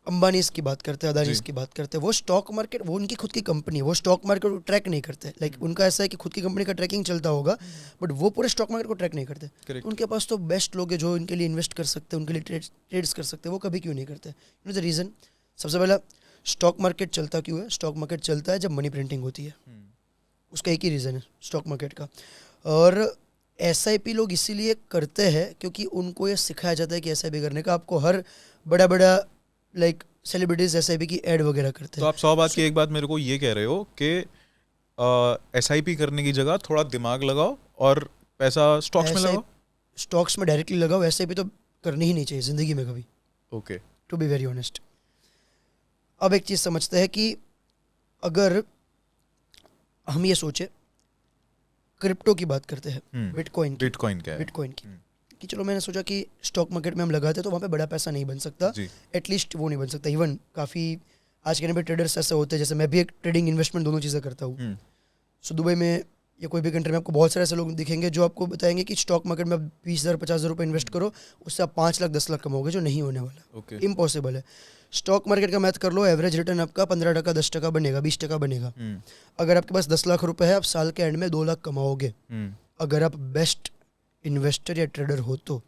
अंबानीज की बात करते हैं, अदानीज जी। की बात करते हैं, वो स्टॉक मार्केट, वो उनकी खुद की कंपनी है, वो स्टॉक मार्केट को ट्रैक नहीं करते। लाइक उनका ऐसा है कि खुद की कंपनी का ट्रैकिंग चलता होगा, बट वो पूरे स्टॉक मार्केट को ट्रैक नहीं करते। Correct. उनके पास तो बेस्ट लोग हैं जो इनके लिए इन्वेस्ट कर सकते हैं, उनके लिए ट्रेड्स कर सकते हैं। वो कभी क्यों नहीं करते? You know the reason? सबसे पहला, स्टॉक मार्केट चलता क्यों है? स्टॉक मार्केट चलता है जब मनी प्रिंटिंग होती है। उसका एक ही रीज़न है स्टॉक मार्केट का। और SIP लोग इसीलिए करते हैं क्योंकि उनको ये सिखाया जाता है कि SIP करने का। आपको हर बड़ा बड़ा लाइक सेलिब्रिटीज SIP की एड वगैरह करते तो हैं। आप 100 बात की एक बात मेरे को ये कह रहे हो कि SIP करने की जगह थोड़ा दिमाग लगाओ और पैसा स्टॉक्स में लगाओ। स्टॉक्स में डायरेक्टली लगाओ, SIP तो करनी ही नहीं चाहिए ज़िंदगी में कभी, okay, to be very honest. अब एक चीज़ समझते हैं कि अगर हम ये सोचे, क्रिप्टो की बात करते हैं, बिटकॉइन की, बिटकॉइन क्या है? बिटकॉइन की, कि चलो मैंने सोचा कि स्टॉक मार्केट में हम लगाते तो वहाँ पे बड़ा पैसा नहीं बन सकता, जी। एटलीस्ट वो नहीं बन सकता। इवन काफ़ी आज के टाइम पे ट्रेडर्स ऐसे होते हैं, जैसे मैं भी एक ट्रेडिंग इन्वेस्टमेंट दोनों चीज़ें करता हूँ। सो दुबई में या कोई भी कंट्री में आपको बहुत सारे ऐसे लोग दिखेंगे जो आपको बताएंगे कि स्टॉक मार्केट में 20,000-50,000 रुपये इन्वेस्ट करो, उससे आप 5 लाख 10 लाख कमाओगे, जो नहीं होने वाला, ओके, इम्पॉसिबल है। स्टॉक मार्केट का मैथ कर लो, एवरेज रिटर्न आपका 15%, 10% बनेगा, 20% बनेगा। अगर आपके पास 10 लाख रुपए है, आप साल के एंड में 2 लाख कमाओगे। अगर आप बेस्ट इन्वेस्टर या ट्रेडर हो तो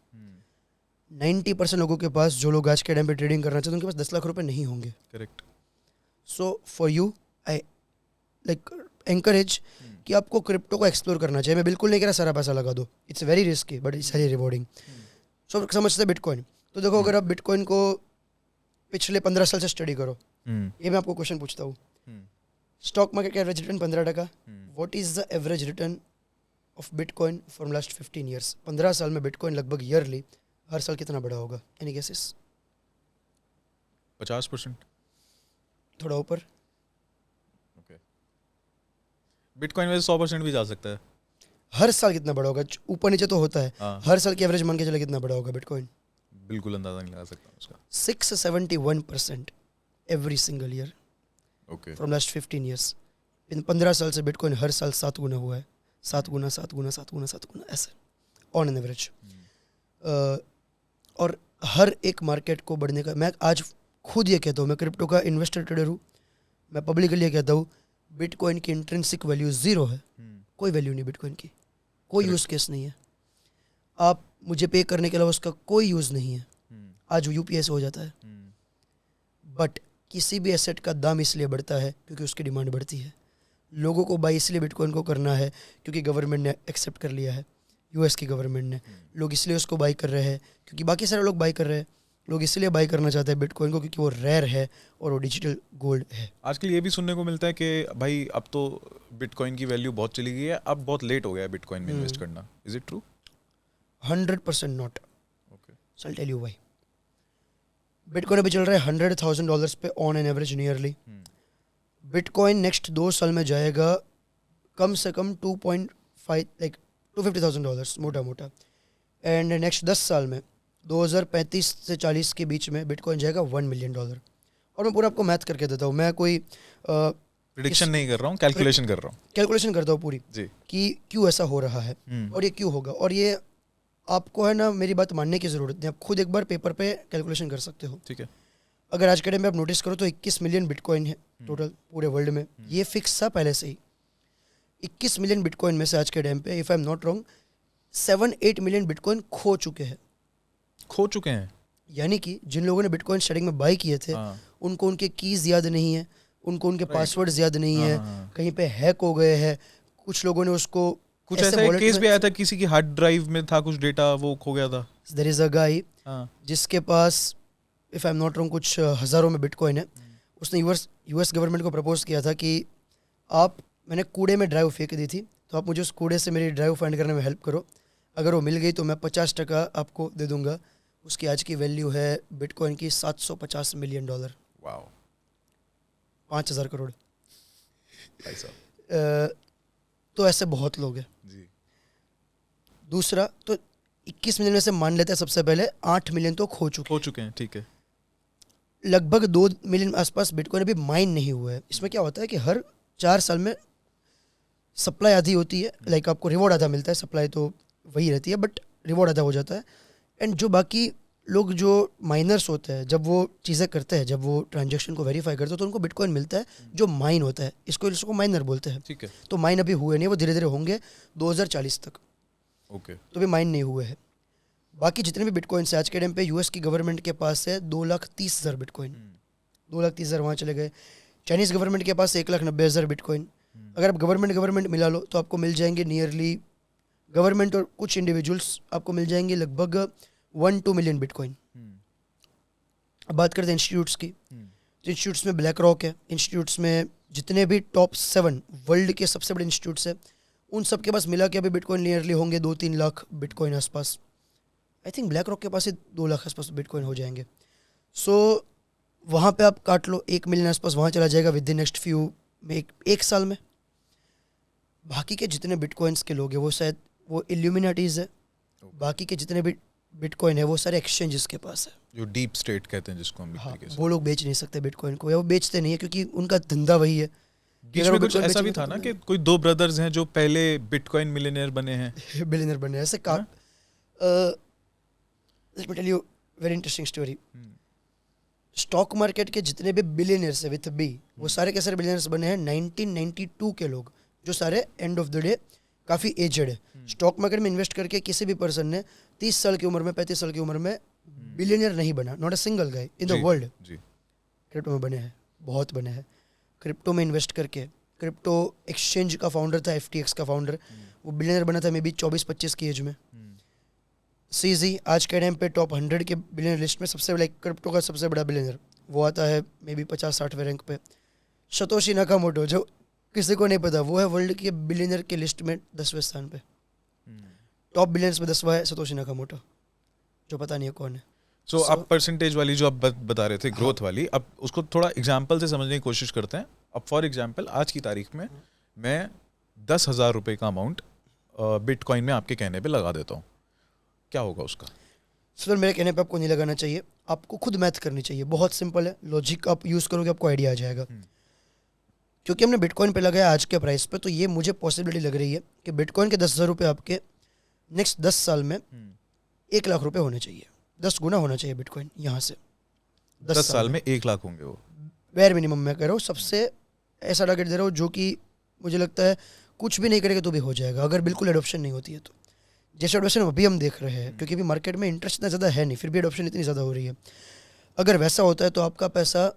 90% लोगों के पास, जो लोग आज के टाइम पे ट्रेडिंग करना चाहते हैं, उनके पास 10 लाख रुपए नहीं होंगे। Correct. So for you I like encourage कि आपको क्रिप्टो को एक्सप्लोर करना चाहिए। मैं बिल्कुल नहीं कह रहा सारा पैसा लगा दो, it's very risky but it's very rewarding. So समझते बिटकॉइन, तो देखो अगर आप बिटकॉइन को पिछले 15 साल से स्टडी करो, ये मैं आपको क्वेश्चन पूछता हूँ, स्टॉक मार्केट का average return 15%, what is the average return of bitcoin from last 15 years? 15 साल में बिटकॉइन लगभग ईयरली हर साल कितना बड़ा होगा? Any guesses? 50%। थोड़ा ऊपर। ओके, बिटकॉइन में 100% भी जा सकता है। हर साल कितना बड़ा होगा? ऊपर नीचे तो होता है, हाँ, हर साल की एवरेज मान के चले कितना बड़ा होगा बिटकॉइन? बिल्कुल अंदाजा नहीं लगा सकता उसका। 671% every single year okay, from last 15 years. इन 15 साल से बिटकॉइन हर साल 7 गुना हुआ है, 7 गुना, 7 गुना, 7 गुना, 7 गुना, ऐसे ऑन एन एवरेज। और हर एक मार्केट को बढ़ने का, मैं आज खुद ये कहता हूँ, मैं क्रिप्टो का इन्वेस्टर ट्रेडर हूँ, मैं पब्लिकली ये कहता हूँ, बिटकॉइन की इंट्रिंसिक वैल्यू 0 है। कोई वैल्यू नहीं बिटकॉइन की, कोई यूज़ केस नहीं है। आप मुझे पे करने के अलावा उसका कोई यूज़ नहीं है। आज UPI से हो जाता है, बट किसी भी एसेट का दाम इसलिए बढ़ता है क्योंकि उसकी डिमांड बढ़ती है। लोगों को बाई इसलिए बिटकॉइन को करना है क्योंकि गवर्नमेंट ने एक्सेप्ट कर लिया है, यूएस की गवर्नमेंट ने। लोग इसलिए उसको बाई कर रहे हैं क्योंकि बाकी सारे लोग बाई कर रहे हैं। लोग इसलिए बाई करना चाहते हैं बिटकॉइन को क्योंकि वो रेयर है और वो डिजिटल गोल्ड है। आजकल ये भी सुनने को मिलता है कि भाई अब तो बिटकॉइन की वैल्यू बहुत चली गई है, अब बहुत लेट हो गया है बिटकॉइन में इन्वेस्ट करना। Is it true? 100% not. Okay. So I tell you why. Bitcoin अभी चल रहा है $100,000 पे on an average nearly. Bitcoin next 2 साल में जाएगा कम से कम 2.5 लाइक $250,000 मोटा मोटा। एंड नेक्स्ट 10 साल में 2035 से 40 के बीच में बिटकॉइन जाएगा $1 मिलियन। और मैं पूरा आपको मैथ करके देता हूँ। मैं कोई प्रिडिक्शन नहीं कर रहा हूँ, कैलकुलेशन कर रहा हूँ। कैलकुलेशन करता हूँ पूरी जी। कि क्यों ऐसा हो रहा है और ये क्यों होगा। और ये आपको है ना मेरी बात मानने की ज़रूरत नहीं, आप खुद एक बार पेपर पे कैलकुलेशन कर सकते हो। ठीक है। अगर आज के टाइम में आप नोटिस करो तो 21 मिलियन बिटकॉइन है टोटल पूरे वर्ल्ड में। ये फिक्स था पहले से ही। 21 मिलियन बिटकॉइन में से आज के टाइम पे if I am not wrong 7-8 million bitcoin खो चुके हैं। खो चुके हैं यानी कि जिन लोगों ने बिटकॉइन स्टार्टिंग में बाई किए थे उनको उनके कीज़ याद नहीं है, उनको उनके पासवर्ड्स याद नहीं है, कहीं पे हैक हो गए हैं। कुछ लोगों ने उसको कुछ ऐसा एक केस भी आया था, किसी की हार्ड ड्राइव में था कुछ डेटा, वो खो गया था। देयर इज अ गाय जिसके पास if I am not wrong कुछ हज़ारों में बिटकॉइन है। उसने यूएस गवर्नमेंट को प्रपोज किया था कि मैंने कूड़े में ड्राइव फेंक दी थी तो आप मुझे उस कूड़े से मेरी ड्राइव फाइंड करने में हेल्प करो। अगर वो मिल गई तो मैं 50% आपको दे दूंगा। उसकी आज की वैल्यू है बिटकॉइन की $750 मिलियन। वाओ। 5,000 करोड़ भाई साहब। तो ऐसे बहुत लोग हैं जी। दूसरा तो 21 मिलियन में से मान लेते हैं सबसे पहले 8 मिलियन तो खो चुके हैं। ठीक है। लगभग 2 मिलियन आसपास बिटकॉइन अभी माइन नहीं हुआ है। इसमें क्या होता है कि हर 4 साल में सप्लाई आधी होती है, लाइक आपको रिवॉर्ड आधा मिलता है। सप्लाई तो वही रहती है बट रिवॉर्ड आधा हो जाता है। एंड जो बाकी लोग जो माइनर्स होते हैं जब वो चीज़ें करते हैं, जब वो ट्रांजेक्शन को वेरीफाई करते हैं तो उनको बिटकॉइन मिलता है जो माइन होता है। इसको माइनर बोलते हैं। ठीक है। तो माइन अभी हुए नहीं, वो धीरे धीरे होंगे 2040 तक। ओके। तो भी माइन नहीं हुए हैं। बाकी जितने भी बिटकॉइन से आज के टाइम पे यूएस की गवर्नमेंट के पास है 2,30,000 बिटकॉइन। 2,30,000 वहाँ चले गए। चाइनीज़ गवर्नमेंट के पास 1,90,000 बिटकॉइन। अगर आप गवर्नमेंट मिला लो तो आपको मिल जाएंगे नियरली, गवर्नमेंट और कुछ इंडिविजुअल्स आपको मिल जाएंगे लगभग 1-2 मिलियन बिटकॉइन। अब बात करते हैं इंस्टीट्यूट्स की। तो इंस्टीट्यूट्स में ब्लैक रॉक है। इंस्टीट्यूट्स में जितने भी टॉप 7 वर्ल्ड के सबसे बड़े इंस्टीट्यूट्स है उन सब के पास मिला के अभी बिटकॉइन नियरली होंगे 2-3 लाख बिटकॉइन आसपास। आई थिंक ब्लैक रॉक के पास ही 2 लाख आसपास बिटकॉइन हो जाएंगे। सो वहाँ पे आप काट लो 1 मिलियन आसपास वहाँ चला जाएगा विद इन नेक्स्ट फ्यू में, एक साल में। बाकी के जितने बिटकॉइंस के लोग हैं वो शायद वो इल्यूमिनाटीज है। बाकी के जितने भी बिटकॉइन है वो सारे एक्सचेंजेस के पास है, जो डीप स्टेट कहते हैं जिसको हम। हाँ, वो लोग बेच नहीं सकते बिटकॉइन को, या वो बेचते नहीं है क्योंकि उनका धंधा वही है। बीच में कुछ ऐसा भी था ना कि कोई 2 ब्रदर्स हैं जो पहले बिटकॉइन मिलियनेयर बने हैं। बिलियनर बने ऐसे का। Let me tell you very interesting story. Stock market के जितने भी बिलियनर्स है विथ बी, वो सारे के सारे बिलियनर्स बने हैं 1992 के लोग, जो सारे एंड ऑफ द डे काफ़ी एजड है। स्टॉक मार्केट में इन्वेस्ट करके किसी भी पर्सन ने 30 साल की उम्र में 35 साल की उम्र में बिलियनियर नहीं बना। Not a single guy in the world. Crypto में बने हैं, बहुत बने हैं। क्रिप्टो में इन्वेस्ट करके, क्रिप्टो एक्सचेंज का फाउंडर था FTX का फाउंडर, वो बिलियनियर बना था मे बी 24-25 की एज में। सीजी आज के टाइम पे टॉप 100 के बिलियनर लिस्ट में सबसे लाइक क्रिप्टो का सबसे बड़ा बिलियनर वो आता है मे बी 50-60वें रैंक पे। सतोशी नाकामोटो, जो किसी को नहीं पता, वो है वर्ल्ड के बिलियनर के लिस्ट में 10वें स्थान पे। टॉप बिलियनर्स में 10वां है सतोशी नाकामोटो, जो पता नहीं है कौन है। सो अब परसेंटेज वाली जो आप बता रहे थे, ग्रोथ वाली, अब उसको थोड़ा एग्जाम्पल से समझने की कोशिश करते हैं। अब फॉर एग्जाम्पल आज की तारीख में मैं 10,000 रुपये का अमाउंट बिटकॉइन में आपके कहने पे लगा देता हूँ, क्या होगा उसका? सर मेरे कहने पे आपको नहीं लगाना चाहिए, आपको खुद मैथ करनी चाहिए। बहुत सिंपल है, लॉजिक आप यूज़ करोगे आपको आइडिया आ जाएगा। क्योंकि हमने बिटकॉइन पे लगाया आज के प्राइस पे, तो ये मुझे पॉसिबिलिटी लग रही है कि बिटकॉइन के 10,000 रुपये आपके नेक्स्ट 10 साल में 1 लाख रुपये होने चाहिए। 10 गुना होना चाहिए बिटकॉइन यहाँ से। 10 साल में 1 लाख होंगे वो वेयर मिनिमम मैं कह रहा हूँ। सबसे ऐसा टारगेट दे रहा हूँ जो कि मुझे लगता है कुछ भी नहीं करेगा तो भी हो जाएगा, अगर बिल्कुल एडॉप्शन नहीं होती है तो। जैसे एडॉप्शन अभी हम देख रहे हैं, क्योंकि अभी मार्केट में इंटरेस्ट इतना ज़्यादा है नहीं, फिर भी एडॉप्शन इतनी ज़्यादा हो रही है। अगर वैसा होता है तो आपका पैसा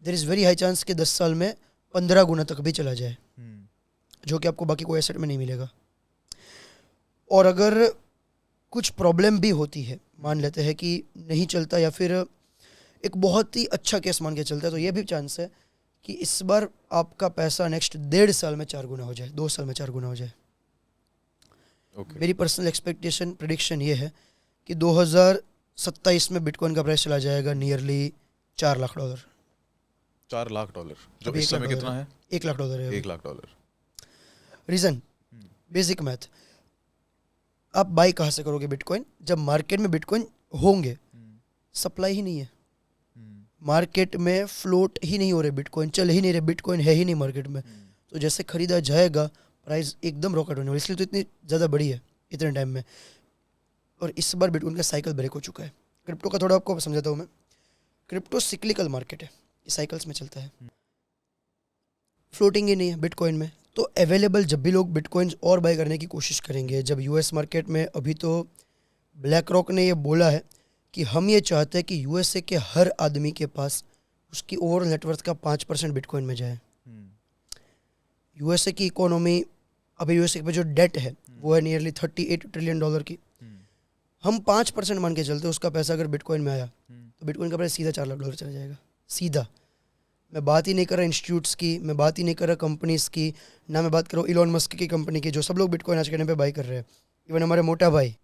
there is very high chance कि 10 साल में 15 गुना तक भी चला जाए, जो कि आपको बाकी कोई एसेट में नहीं मिलेगा। और अगर कुछ प्रॉब्लम भी होती है, मान लेते हैं कि नहीं चलता या फिर एक बहुत ही अच्छा केस मान के चलता है, तो ये भी चांस है कि इस बार आपका पैसा नेक्स्ट 1.5 साल में 4 गुना हो जाए, 2 साल में 4 गुना हो जाए। मेरी पर्सनल एक्सपेक्टेशन प्रेडिक्शन ये है कि 2027 में बिटकॉइन का प्राइस चला जाएगा नियरली $4 लाख। $4 लाख जो अभी इस 1 लाख समय डॉलर कितना है? $1 लाख है। $1 लाख। रीज़न, बेसिक मैथ, आप बाई कहाँ से करोगे बिटकॉइन जब मार्केट में बिटकॉइन होंगे? सप्लाई ही नहीं है, मार्केट में फ्लोट ही नहीं हो रहे, बिटकॉइन चल ही नहीं रहे, बिटकॉइन है ही नहीं मार्केट में। तो जैसे खरीदा जाएगा प्राइस एकदम रॉकेट होने वाली, इसलिए तो इतनी ज़्यादा बढ़ी है इतने टाइम में। और इस बार बिटकॉइन का साइकिल ब्रेक हो चुका है। क्रिप्टो का थोड़ा आपको समझाता हूँ मैं। क्रिप्टो सिक्लिकल मार्केट है, ये साइकिल्स में चलता है, फ्लोटिंग ही नहीं है बिटकॉइन में। तो अवेलेबल जब भी लोग बिटकॉइंस और बाय करने की कोशिश करेंगे, जब यूएस मार्केट में अभी तो ब्लैक रॉक ने ये बोला है कि हम ये चाहते हैं कि यूएसए के हर आदमी के पास उसकी ओवरऑल नेटवर्थ का 5% बिटकॉइन में जाए। यूएसए की इकोनॉमी, अभी यूएसए पे जो डेट है वो है नियरली $38 ट्रिलियन की। हम 5% मान के चलते, उसका पैसा अगर बिटकॉइन में आया तो बिटकॉइन का प्राइस सीधा $4 लाख चला जाएगा, सीधा। मैं बात ही नहीं कर रहा इंस्टीट्यूट्स की, मैं बात ही नहीं कर रहा कंपनीज की, ना मैं बात कर रहा हूँ इलॉन मस्क की कंपनी की, जो सब लोग बिटकॉइन आज के टाइम पे बाई कर रहे हैं। इवन हमारे मोटा भाई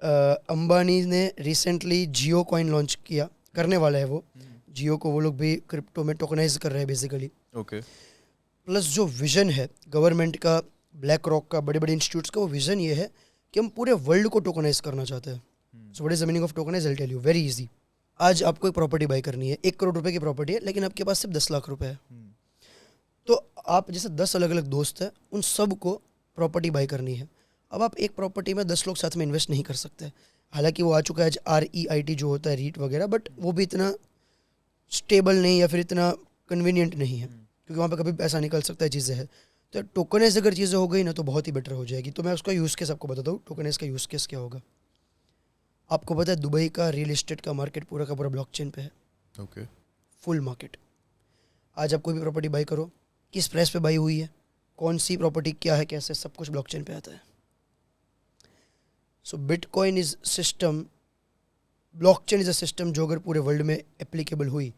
अंबानी ने रिसेंटली जियो कॉइन लॉन्च किया, करने वाला है वो जियो को, वो लोग भी क्रिप्टो में टोकनाइज कर रहे हैं बेसिकली। ओके। प्लस जो विजन है गवर्नमेंट का, ब्लैक रॉक का, बड़े बड़े इंस्टीट्यूट्स का, वो विजन ये है कि हम पूरे वर्ल्ड को टोकनाइज करना चाहते हैं। So what is the meaning of tokenise? I will tell you, very easy. आज आपको एक प्रॉपर्टी बाई करनी है, 1 करोड़ रुपए की प्रॉपर्टी है, लेकिन आपके पास सिर्फ 10 लाख रुपए है। तो आप जैसे 10 अलग अलग दोस्त हैं, उन सब को प्रॉपर्टी बाई करनी है। अब आप एक प्रॉपर्टी में 10 लोग साथ में इन्वेस्ट नहीं कर सकते। हालांकि वो आ चुका है REIT जो होता है, रीट वगैरह, बट वो भी इतना स्टेबल नहीं या फिर इतना कन्वीनियंट नहीं है, क्योंकि वहाँ पे कभी पैसा निकल सकता है, चीज़ें हैं। तो टोकनाइज अगर चीज़ें हो गई ना तो बहुत ही बेटर हो जाएगी। तो मैं उसका यूज़ केस आपको बताता हूँ, टोकनाइज का यूज़ केस क्या होगा। आपको पता है दुबई का रियल एस्टेट का मार्केट पूरा का पूरा ब्लॉकचेन पे है। ओके। Full market. आज आप कोई भी प्रॉपर्टी बाई करो, किस प्राइस पे बाई हुई है, कौन सी प्रॉपर्टी क्या है, कैसे, सब कुछ ब्लॉकचेन पे आता है। So bitcoin is system, blockchain is a system जो अगर पूरे वर्ल्ड में एप्लीकेबल हुई,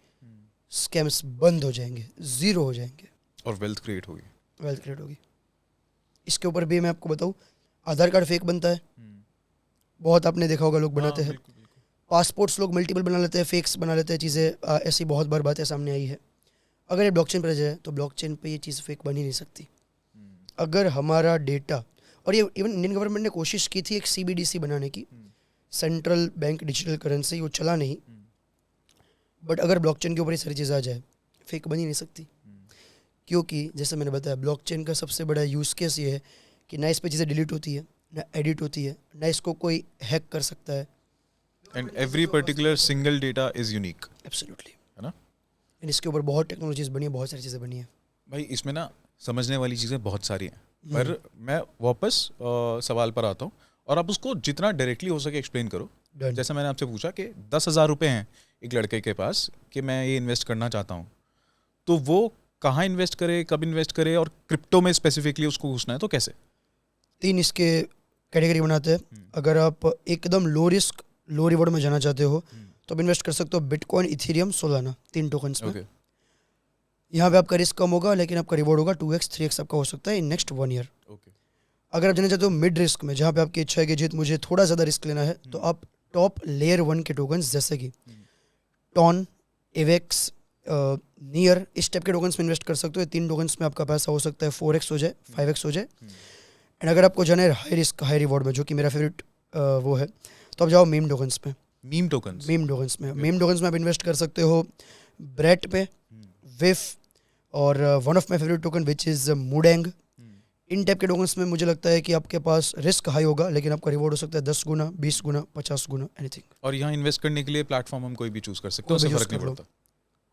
स्कैम्स बंद हो जाएंगे, ज़ीरो हो जाएंगे, और वेल्थ क्रिएट होगी। वेल्थ क्रिएट होगी। इसके ऊपर भी मैं आपको बताऊँ, आधार कार्ड फेक बनता है, बहुत आपने देखा होगा लोग बनाते हैं। पासपोर्ट्स लोग मल्टीपल बना लेते हैं, फेक्स बना लेते हैं चीज़ें, ऐसी बहुत बार बातें सामने आई है। अगर ये ब्लॉकचेन पर जाए तो ब्लॉकचेन पे ये चीज़ फेक बन ही नहीं सकती। अगर हमारा डेटा, और ये इवन इंडियन गवर्नमेंट ने कोशिश की थी एक CBDC बनाने की, सेंट्रल बैंक डिजिटल करेंसी, वो चला नहीं। बट अगर ब्लॉकचेन के ऊपर ये सारी चीज़ आ जाए, फेक बन ही नहीं सकती। क्योंकि जैसे मैंने बताया, ब्लॉकचेन का सबसे बड़ा यूज़ केस ये है कि ना इस पर चीज़ें डिलीट होती है, ना एडिट होती है, ना इसको कोई हैक कर सकता है। And every particular single data is unique. Absolutely, है ना? एंड इसके ऊपर बहुत टेक्नोलॉजीज बनी है, बहुत सारी चीज़ें बनी है भाई। इसमें ना समझने वाली चीज़ें बहुत सारी हैं, पर मैं वापस सवाल पर आता हूँ, और आप उसको जितना डायरेक्टली हो सके एक्सप्लेन करो। जैसे मैंने आपसे पूछा कि 10,000 रुपये हैं एक लड़के के पास कि मैं ये इन्वेस्ट करना चाहता हूँ, तो वो कहाँ इन्वेस्ट करे, कब इन्वेस्ट करे, और क्रिप्टो में स्पेसिफिकली उसको घुसना है तो कैसे? 3 इसके कैटेगरी बनाते हैं। अगर आप एकदम लो रिस्क लो रिवॉर्ड में जाना चाहते हो तो आप इन्वेस्ट कर सकते हो बिटकॉइन, इथेरियम, सोलाना, 3 टोकन्स में। यहाँ पे आपका रिस्क कम होगा, लेकिन आपका रिवॉर्ड होगा 2x 3x आपका हो सकता है इन नेक्स्ट 1 ईयर। अगर आप जाना चाहते हो मिड रिस्क में, जहाँ पे आपकी इच्छा है कि जीत मुझे थोड़ा ज़्यादा रिस्क लेना है, तो आप टॉप लेयर 1 के टोकन्स जैसे कि टॉन, एवेक्स, नियर, इस टाइप के टोकन्स में इन्वेस्ट कर सकते हो। 3 टोकन्स में आपका पैसा हो सकता है 4x हो जाए, 5x हो जाए। एंड अगर आपको जाना है हाई रिस्क हाई रिवॉर्ड में, जो कि मेरा फेवरेट वो है, तो आप जाओ मीम टोकन्स में। मीम टोकन्स में आप इन्वेस्ट कर सकते हो ब्रेट पे, विफ, और one of my favourite token which is Moodeng. इन टाइप के टोकन्स में मुझे लगता है कि आपके पास रिस्क हाई होगा, लेकिन आपका रिवॉर्ड हो सकता है 10 गुना, 20 गुना, 50 गुना, एनीथिंग। और यहाँ इन्वेस्ट करने के लिए प्लेटफॉर्म हम कोई भी चूज कर सकते हैं, उससे फर्क नहीं पड़ता।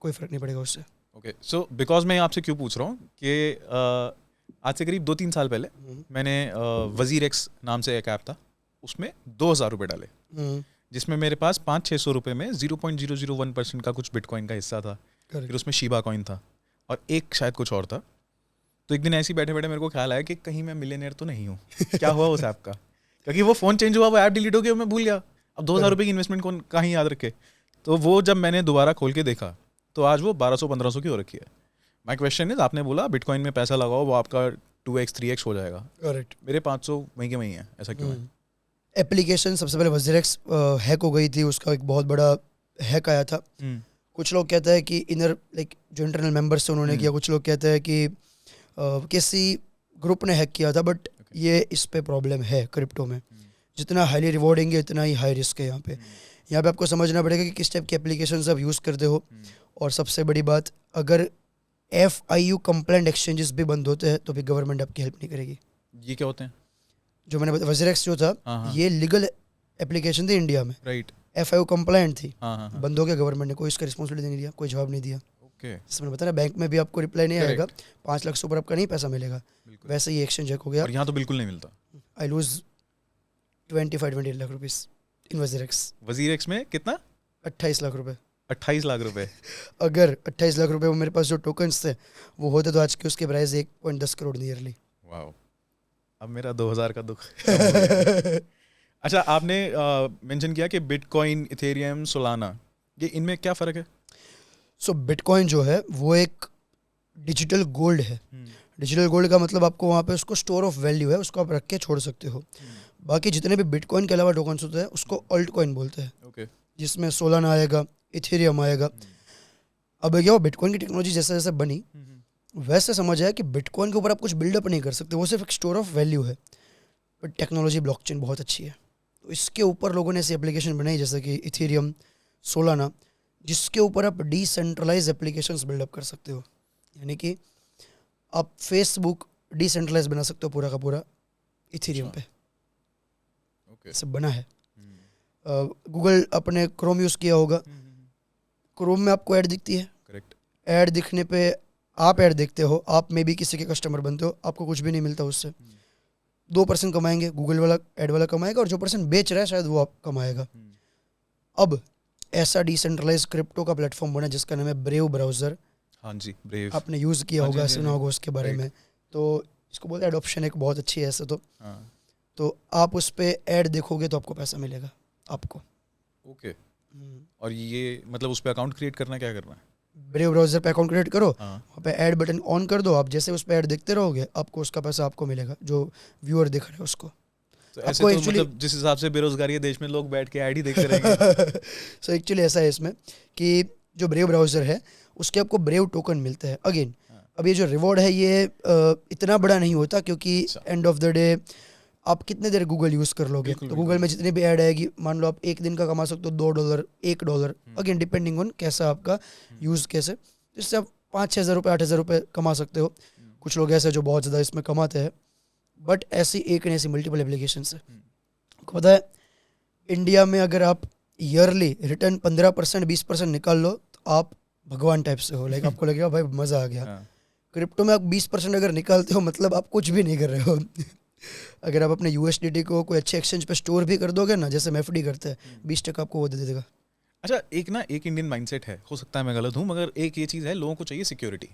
कोई फर्क नहीं पड़ेगा उससे। ओके, सो बिकॉज मैं आपसे क्यों पूछ रहा हूँ कि आज से करीब 2-3 साल पहले मैंने वजीर एक्स नाम से एक ऐप था, उसमें 2,000 रुपये डाले, जिसमें मेरे पास 500-600 रुपये में 0.001% का कुछ बिटकॉइन का हिस्सा था। फिर उसमें शीबा कॉइन था, और एक शायद कुछ और था। तो एक दिन ऐसे ही बैठे बैठे मेरे को ख्याल आया कि कहीं मैं मिलियनेयर तो नहीं हूँ। क्या हुआ उस ऐप का, क्योंकि वो फ़ोन चेंज हुआ, वो ऐप डिलीट हो गया, मैं भूल गया। अब 2,000 रुपये की इन्वेस्टमेंट कौन कहीं याद रखे। तो वो जब मैंने दोबारा खोल के देखा तो आज वो 1200-1500 की हो रखी है। माई क्वेश्चन इज, आपने बोला बिटकॉइन में पैसा लगाओ वो आपका 2x 3x हो जाएगा। करेक्ट। मेरे 500 वहीं के वहीं है, ऐसा क्यों है? एप्लीकेशन सबसे पहले वजीरेक्स हैक हो गई थी, उसका एक बहुत बड़ा हैक आया था। कुछ लोग कहते हैं कि इनर लाइक जो इंटरनल मेंबर्स थे उन्होंने किया, कुछ लोग कहते हैं कि किसी ग्रुप ने हैक किया था, बट ये इस पे प्रॉब्लम है क्रिप्टो में। जितना हाईली रिवॉर्डिंग है उतना ही हाई रिस्क है यहाँ पे। यहाँ पे आपको समझना पड़ेगा कि किस टाइप की एप्लीकेशन आप यूज़ करते हो। और सबसे बड़ी बात, अगर FIU कंप्लाइंट एक्सचेंजेस भी बंद होते हैं तो भी गवर्नमेंट आपकी हेल्प नहीं करेगी। ये क्या होते हैं? जो मैंने बताया वजीरेक्स जो था, ये लीगल एप्लीकेशन थी इंडिया में, राइट। FIU कंप्लाइंट थी, हाँ। बंद हो गया। गवर्नमेंट ने कोई इसका रिस्पॉन्सिबिलिटी नहीं लिया, कोई जवाब नहीं दिया। ओके। जैसे मैंने बताया, बैंक में भी आपको रिप्लाई नहीं आएगा, 5 लाख से ऊपर आपका नहीं पैसा मिलेगा। वैसे ही एक्सचेंज हैक हो गया। और यहाँ तो बिल्कुल नहीं मिलता। I lose 25-28 lakh rupees in WazirX. WazirX में कितना? 28 लाख रुपए। 28 लाख रुपए। अगर 28 लाख रुपए वो मेरे पास जो टोकन्स थे वो होते तो आज के उसके प्राइस 1.10 करोड़ नियरली। वाओ, अब मेरा 2000 का दुख कम हो गया। अच्छा, आपने मेंशन किया कि बिटकॉइन, इथेरियम, सोलाना, ये इनमें क्या फ़र्क है? सो बिटकॉइन जो है वो एक डिजिटल गोल्ड है। डिजिटल गोल्ड का मतलब आपको वहाँ पे उसको स्टोर ऑफ वैल्यू है, उसको आप रख के छोड़ सकते हो। बाकी जितने भी बिटकॉइन के अलावा टोकन्स होते हैं उसको ऑल्ट कॉइन बोलते हैं। ओके। जिसमें सोलाना आएगा, इथेरियम आएगा। अब क्या, वो बिटकॉइन की टेक्नोलॉजी जैसे जैसे बनी वैसे समझ आया कि बिटकॉइन के ऊपर आप कुछ बिल्डअप नहीं कर सकते, वो सिर्फ एक स्टोर ऑफ वैल्यू है। बट टेक्नोलॉजी ब्लॉकचेन बहुत अच्छी है, तो इसके ऊपर लोगों ने ऐसी एप्लीकेशन बनाई जैसे कि इथेरियम, सोलाना, जिसके ऊपर आप डिसेंट्रलाइज एप्लीकेशंस बिल्डअप कर सकते हो। यानी कि आप फेसबुक डिसेंट्रलाइज बना सकते हो पूरा का पूरा इथेरियम पे। सब बना है। गूगल अपने क्रोम यूज़ किया होगा, क्रोम में आपको ऐड दिखती है। करेक्ट। ऐड दिखने पे आप ऐड देखते हो, आप में भी किसी के कस्टमर बनते हो, आपको कुछ भी नहीं मिलता उससे। 2% कमाएंगे, गूगल वाला ऐड वाला कमाएगा, और जो पर्सन बेच रहा है शायद वो आप कमाएगा। अब ऐसा डिसेंट्रलाइज क्रिप्टो का प्लेटफॉर्म बना जिसका नाम है ब्रेव ब्राउज़र। हाँ जी, ब्रेव। आपने यूज़ किया होगा, सुना होगा उसके बारे में। तो इसको बोलते हैं एडॉप्शन, एक बहुत अच्छी है ऐसे तो। तो आप उस पर ऐड देखोगे तो आपको पैसा मिलेगा आपको। ओके। और ये मतलब उस पर अकाउंट क्रिएट करना, क्या करना है? ब्रेव ब्राउज़र पे अकाउंट क्रिएट करो, वहाँ पे ऐड बटन ऑन कर दो। आप जैसे उस पर ऐड देखते रहोगे आपको उसका पैसा आपको मिलेगा, जो व्यूअर दिख रहा है उसको। तो ऐसे तो मतलब जिस हिसाब से बेरोजगारी है देश में, लोग बैठ के ऐड ही देखते रहेंगे। सो एक्चुअली ऐसा है इसमें कि जो ब्रेव ब्राउज़र है उसके आपको ब्रेव टोकन मिलते हैं। अगेन अब ये जो रिवॉर्ड है ये इतना बड़ा नहीं होता, क्योंकि एंड ऑफ द डे आप कितने देर गूगल यूज़ कर लोगे। तो गूगल में जितनी भी ऐड आएगी, मान लो आप एक दिन का कमा सकते हो $2, $1, अगेन डिपेंडिंग ऑन कैसा आपका यूज़ कैसे। इससे आप 5-6 हज़ार रुपये, 8 हज़ार रुपये कमा सकते हो। कुछ लोग ऐसे जो बहुत ज़्यादा इसमें कमाते हैं। बट ऐसी एक नहीं, ऐसी मल्टीपल एप्लीकेशंस है। आपको पता है इंडिया में अगर आप ईयरली रिटर्न 15%, 20% निकाल लो तो आप भगवान टाइप से हो। लाइक आपको लगेगा भाई मज़ा आ गया। क्रिप्टो में आप 20% अगर निकालते हो मतलब आप कुछ भी नहीं कर रहे हो। अगर आप अपने USDT को कोई अच्छे एक्सचेंज पे स्टोर भी कर दोगे ना, जैसे FD करते हैं, 20% आपको वो दे देगा। अच्छा, एक इंडियन माइंडसेट है, हो सकता है मैं गलत हूँ, मगर एक ये चीज़ है, लोगों को चाहिए सिक्योरिटी।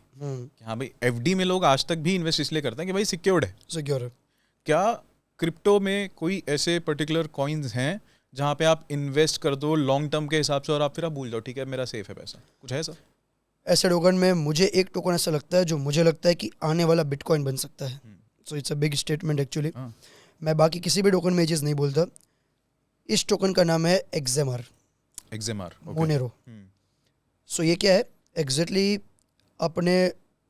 हाँ भाई, FD में लोग आज तक भी इन्वेस्ट इसलिए करते हैं कि भाई सिक्योर्ड है। सिक्योर है। क्या क्रिप्टो में कोई ऐसे पर्टिकुलर कॉइन्स हैं जहाँ पे आप इन्वेस्ट कर दो लॉन्ग टर्म के हिसाब से और आप फिर आप भूल जाओ, ठीक है मेरा सेफ है पैसा, कुछ है ऐसा? ऐसे टोकन में मुझे एक टोकन ऐसा लगता है जो मुझे लगता है कि आने वाला बिटकॉइन बन सकता है। So it's a big statement actually. मैं बाकी किसी भी टोकन में ये चीज़ नहीं बोलता। इस टोकन का नाम है एक्सेमार मोनेरो। सो ये क्या है एग्जैक्टली? अपने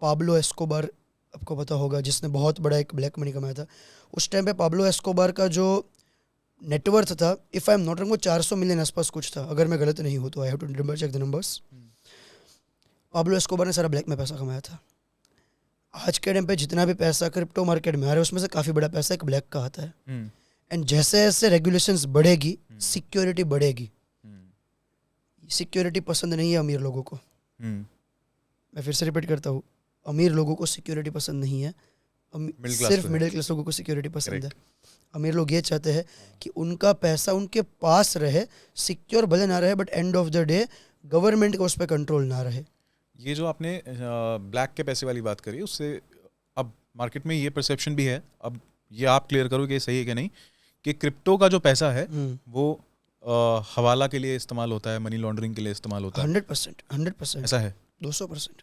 पाब्लो एस्कोबार, आपको पता होगा, जिसने बहुत बड़ा एक ब्लैक मनी कमाया था। उस टाइम पे पाब्लो एस्कोबार का जो नेटवर्थ था, if I am not wrong, वो 400 मिलियन आसपास कुछ था। अगर मैं गलत नहीं हूँ तो I have to remember, check the numbers. Pablo Escobar ने सारा ब्लैक में पैसा कमाया था। आज के टाइम पे जितना भी पैसा क्रिप्टो मार्केट में आ रहा है उसमें से काफ़ी बड़ा पैसा एक ब्लैक का आता है। एंड जैसे जैसे रेगुलेशंस बढ़ेगी, सिक्योरिटी बढ़ेगी। सिक्योरिटी पसंद नहीं है अमीर लोगों को। मैं फिर से रिपीट करता हूँ, अमीर लोगों को सिक्योरिटी पसंद नहीं है, सिर्फ मिडिल क्लास लोगों को सिक्योरिटी पसंद है। अमीर लोग ये चाहते हैं कि उनका पैसा उनके पास रहे, सिक्योर भले ना रहे, but end of the day government का उस पर कंट्रोल ना रहे। ये जो आपने ब्लैक के पैसे वाली बात करी, उससे अब मार्केट में ये परसेप्शन भी है, अब ये आप क्लियर करो कि सही है कि नहीं, कि क्रिप्टो का जो पैसा है वो हवाला के लिए इस्तेमाल होता है, मनी लॉन्ड्रिंग के लिए इस्तेमाल होता है। 100%। ऐसा है? 200%।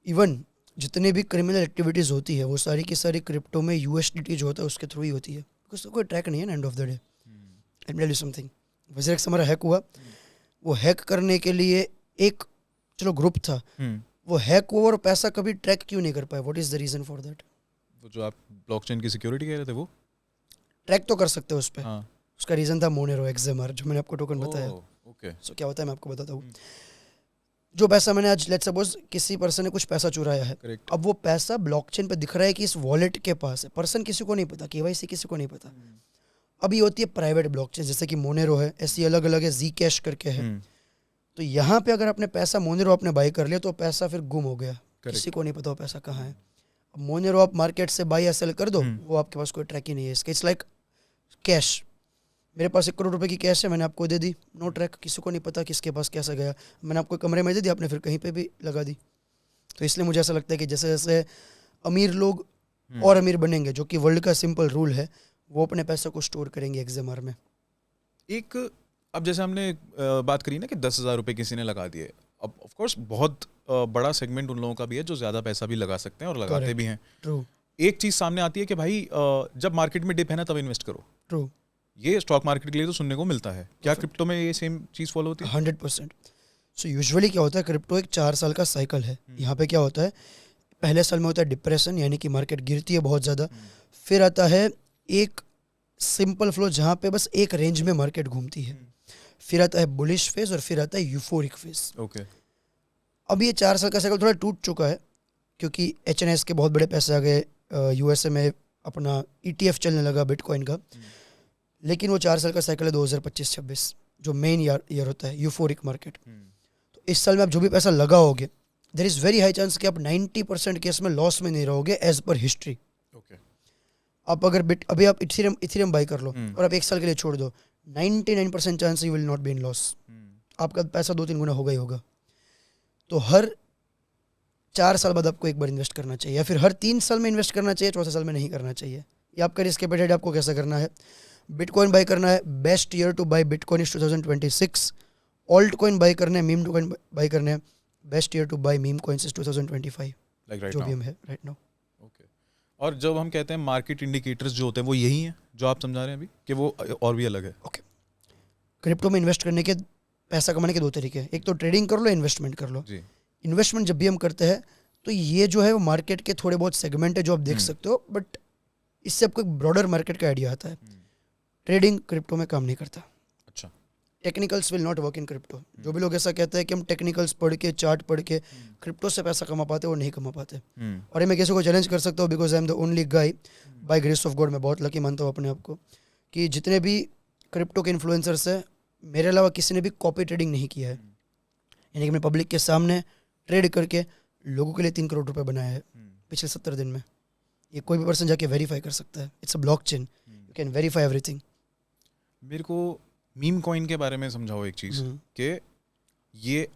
इवन जितने भी क्रिमिनल एक्टिविटीज़ होती है वो सारी की सारी क्रिप्टो में USDT जो होता है उसके थ्रू ही होती है, बिकॉज तो कोई ट्रैक नहीं है end of the day. Let me tell you something, WazirX हमारा हैक हुआ, वो हैक करने के लिए एक चलो ग्रुप था, वो हैक हुआ और पैसा कभी ट्रैक क्यों नहीं कर पाया? What is the reason for that? वो जो आप ब्लॉकचेन की सिक्योरिटी कह रहे थे, वो ट्रैक तो कर सकते हो उस पर। हाँ। उसका रीज़न था मोनेरो XMR, जो मैंने आपको टोकन बताया। ओके। सो क्या होता है मैं आपको बताता हूँ। जो पैसा मैंने आज लेट्स सपोज किसी पर्सन ने कुछ पैसा चुराया है, करेक्ट। अब वो पैसा ब्लॉकचेन पे दिख रहा है कि इस वॉलेट के पास है, पर्सन किसी को नहीं पता, KYC किसी को नहीं पता। अब ये होती है प्राइवेट ब्लॉकचेन, जैसे कि मोनेरो है, ऐसी अलग अलग है, Zcash करके है। तो यहाँ पे अगर आपने पैसा मोनेरो आपने बाई कर लिया तो पैसा फिर गुम हो गया, किसी को नहीं पता वो पैसा कहाँ है। अब मोनेरो आप मार्केट से बाई या सेल कर दो, वो आपके पास कोई ट्रैक ही नहीं है इसका। इट्स लाइक कैश, मेरे पास 1 करोड़ रुपए की कैश है, मैंने आपको दे दी, नो ट्रैक, किसी को नहीं पता किसके पास कैसा गया। मैंने आपको कमरे में दे दी, आपने फिर कहीं पे भी लगा दी। तो इसलिए मुझे ऐसा लगता है कि जैसे जैसे अमीर लोग और अमीर बनेंगे, जो कि वर्ल्ड का सिंपल रूल है, वो अपने पैसे को स्टोर करेंगे XMR में। एक अब जैसे हमने बात करी ना कि 10,000 रुपये किसी ने लगा दिए, अब ऑफ कोर्स बहुत बड़ा सेगमेंट उन लोगों का भी है जो ज़्यादा पैसा भी लगा सकते हैं और लगाते भी हैं। ट्रू। एक चीज़ सामने आती है कि भाई जब मार्केट में डिप है ना तब इन्वेस्ट करो। ट्रू। ये स्टॉक मार्केट के लिए तो सुनने को मिलता है, क्या क्रिप्टो में ये सेम चीज़ फॉलो होती है? 100%। सो यूजुअली क्या होता है, क्रिप्टो एक 4 साल का साइकिल है। यहाँ पे क्या होता है, पहले साल में होता है डिप्रेशन, यानी कि मार्केट गिरती है बहुत ज़्यादा। फिर आता है एक सिंपल फ्लो जहाँ पे बस एक रेंज में मार्केट घूमती है। फिर आता है बुलिश फेज और फिर आता है यूफोरिक फेज। ओके। अब ये 4 साल का साइकिल थोड़ा टूट चुका है, क्योंकि HNS के बहुत बड़े पैसे आ गए, USA में अपना ETF चलने लगा बिटकॉइन का। लेकिन वो 4 साल का साइकिल है 2025-26, जो मेन ईयर होता है यूफोरिक मार्केट। तो इस साल में आप जो भी पैसा लगाओगे, there is very high chance कि आप 90% केस में लॉस में नहीं रहोगे एज पर हिस्ट्री। ओके। आप अगर अभी आप इथेरियम बाई कर लो और आप 1 साल के लिए छोड़ दो, 99% chance you will not be in loss. आपका पैसा 2-3 गुना होगा ही होगा। तो हर 4 साल बाद आपको एक बार इन्वेस्ट करना चाहिए, या फिर हर 3 साल में इन्वेस्ट करना चाहिए, चौथे साल में नहीं करना चाहिए। ये आपका रिस्क एपेटाइट आपको कैसा करना है। बिटकॉइन बाई करना है, best year two by bitcoin is 2026। Alt coin by करने हैं, मीम कॉइन बाई करने हैं, best year two by meme coins is 2025, जो भी हम है राइट नाउ। ओके। और जब हम कहते हैं मार्केट इंडिकेटर्स जो होते हैं वो यही हैं जो आप समझा रहे हैं अभी, कि वो और भी अलग है? ओके। क्रिप्टो में इन्वेस्ट करने के, पैसा कमाने के 2 तरीके हैं, एक तो ट्रेडिंग कर लो, इन्वेस्टमेंट कर लो। जी। इन्वेस्टमेंट जब भी हम करते हैं तो ये जो है वो मार्केट के थोड़े बहुत सेगमेंट है जो आप देख सकते हो, बट इससे आपको एक ब्रॉडर मार्केट का आइडिया आता है। ट्रेडिंग क्रिप्टो में काम नहीं करता। अच्छा। Technicals will not work in crypto. जो भी लोग ऐसा कहते हैं कि हम टेक्निकल्स पढ़ के, चार्ट पढ़ के क्रिप्टो से पैसा कमा पाते, वो नहीं कमा पाते। और ये मैं किसी को चैलेंज कर सकता हूँ, because I am the only guy, by grace of God, मैं बहुत लकी मानता हूँ अपने आप को, कि जितने भी क्रिप्टो के इन्फ्लुएंसर्स हैं, मेरे अलावा किसी ने भी कॉपी ट्रेडिंग नहीं किया है। यानी कि मैं पब्लिक के सामने ट्रेड करके लोगों के लिए 3 करोड़ रुपए बनाया है पिछले 70 दिन में। ये कोई भी पर्सन जाके वेरीफाई कर सकता है। It's a blockchain, you can verify everything. मेरे को मीम कॉइन के बारे में समझाओ एक चीज़, कि ये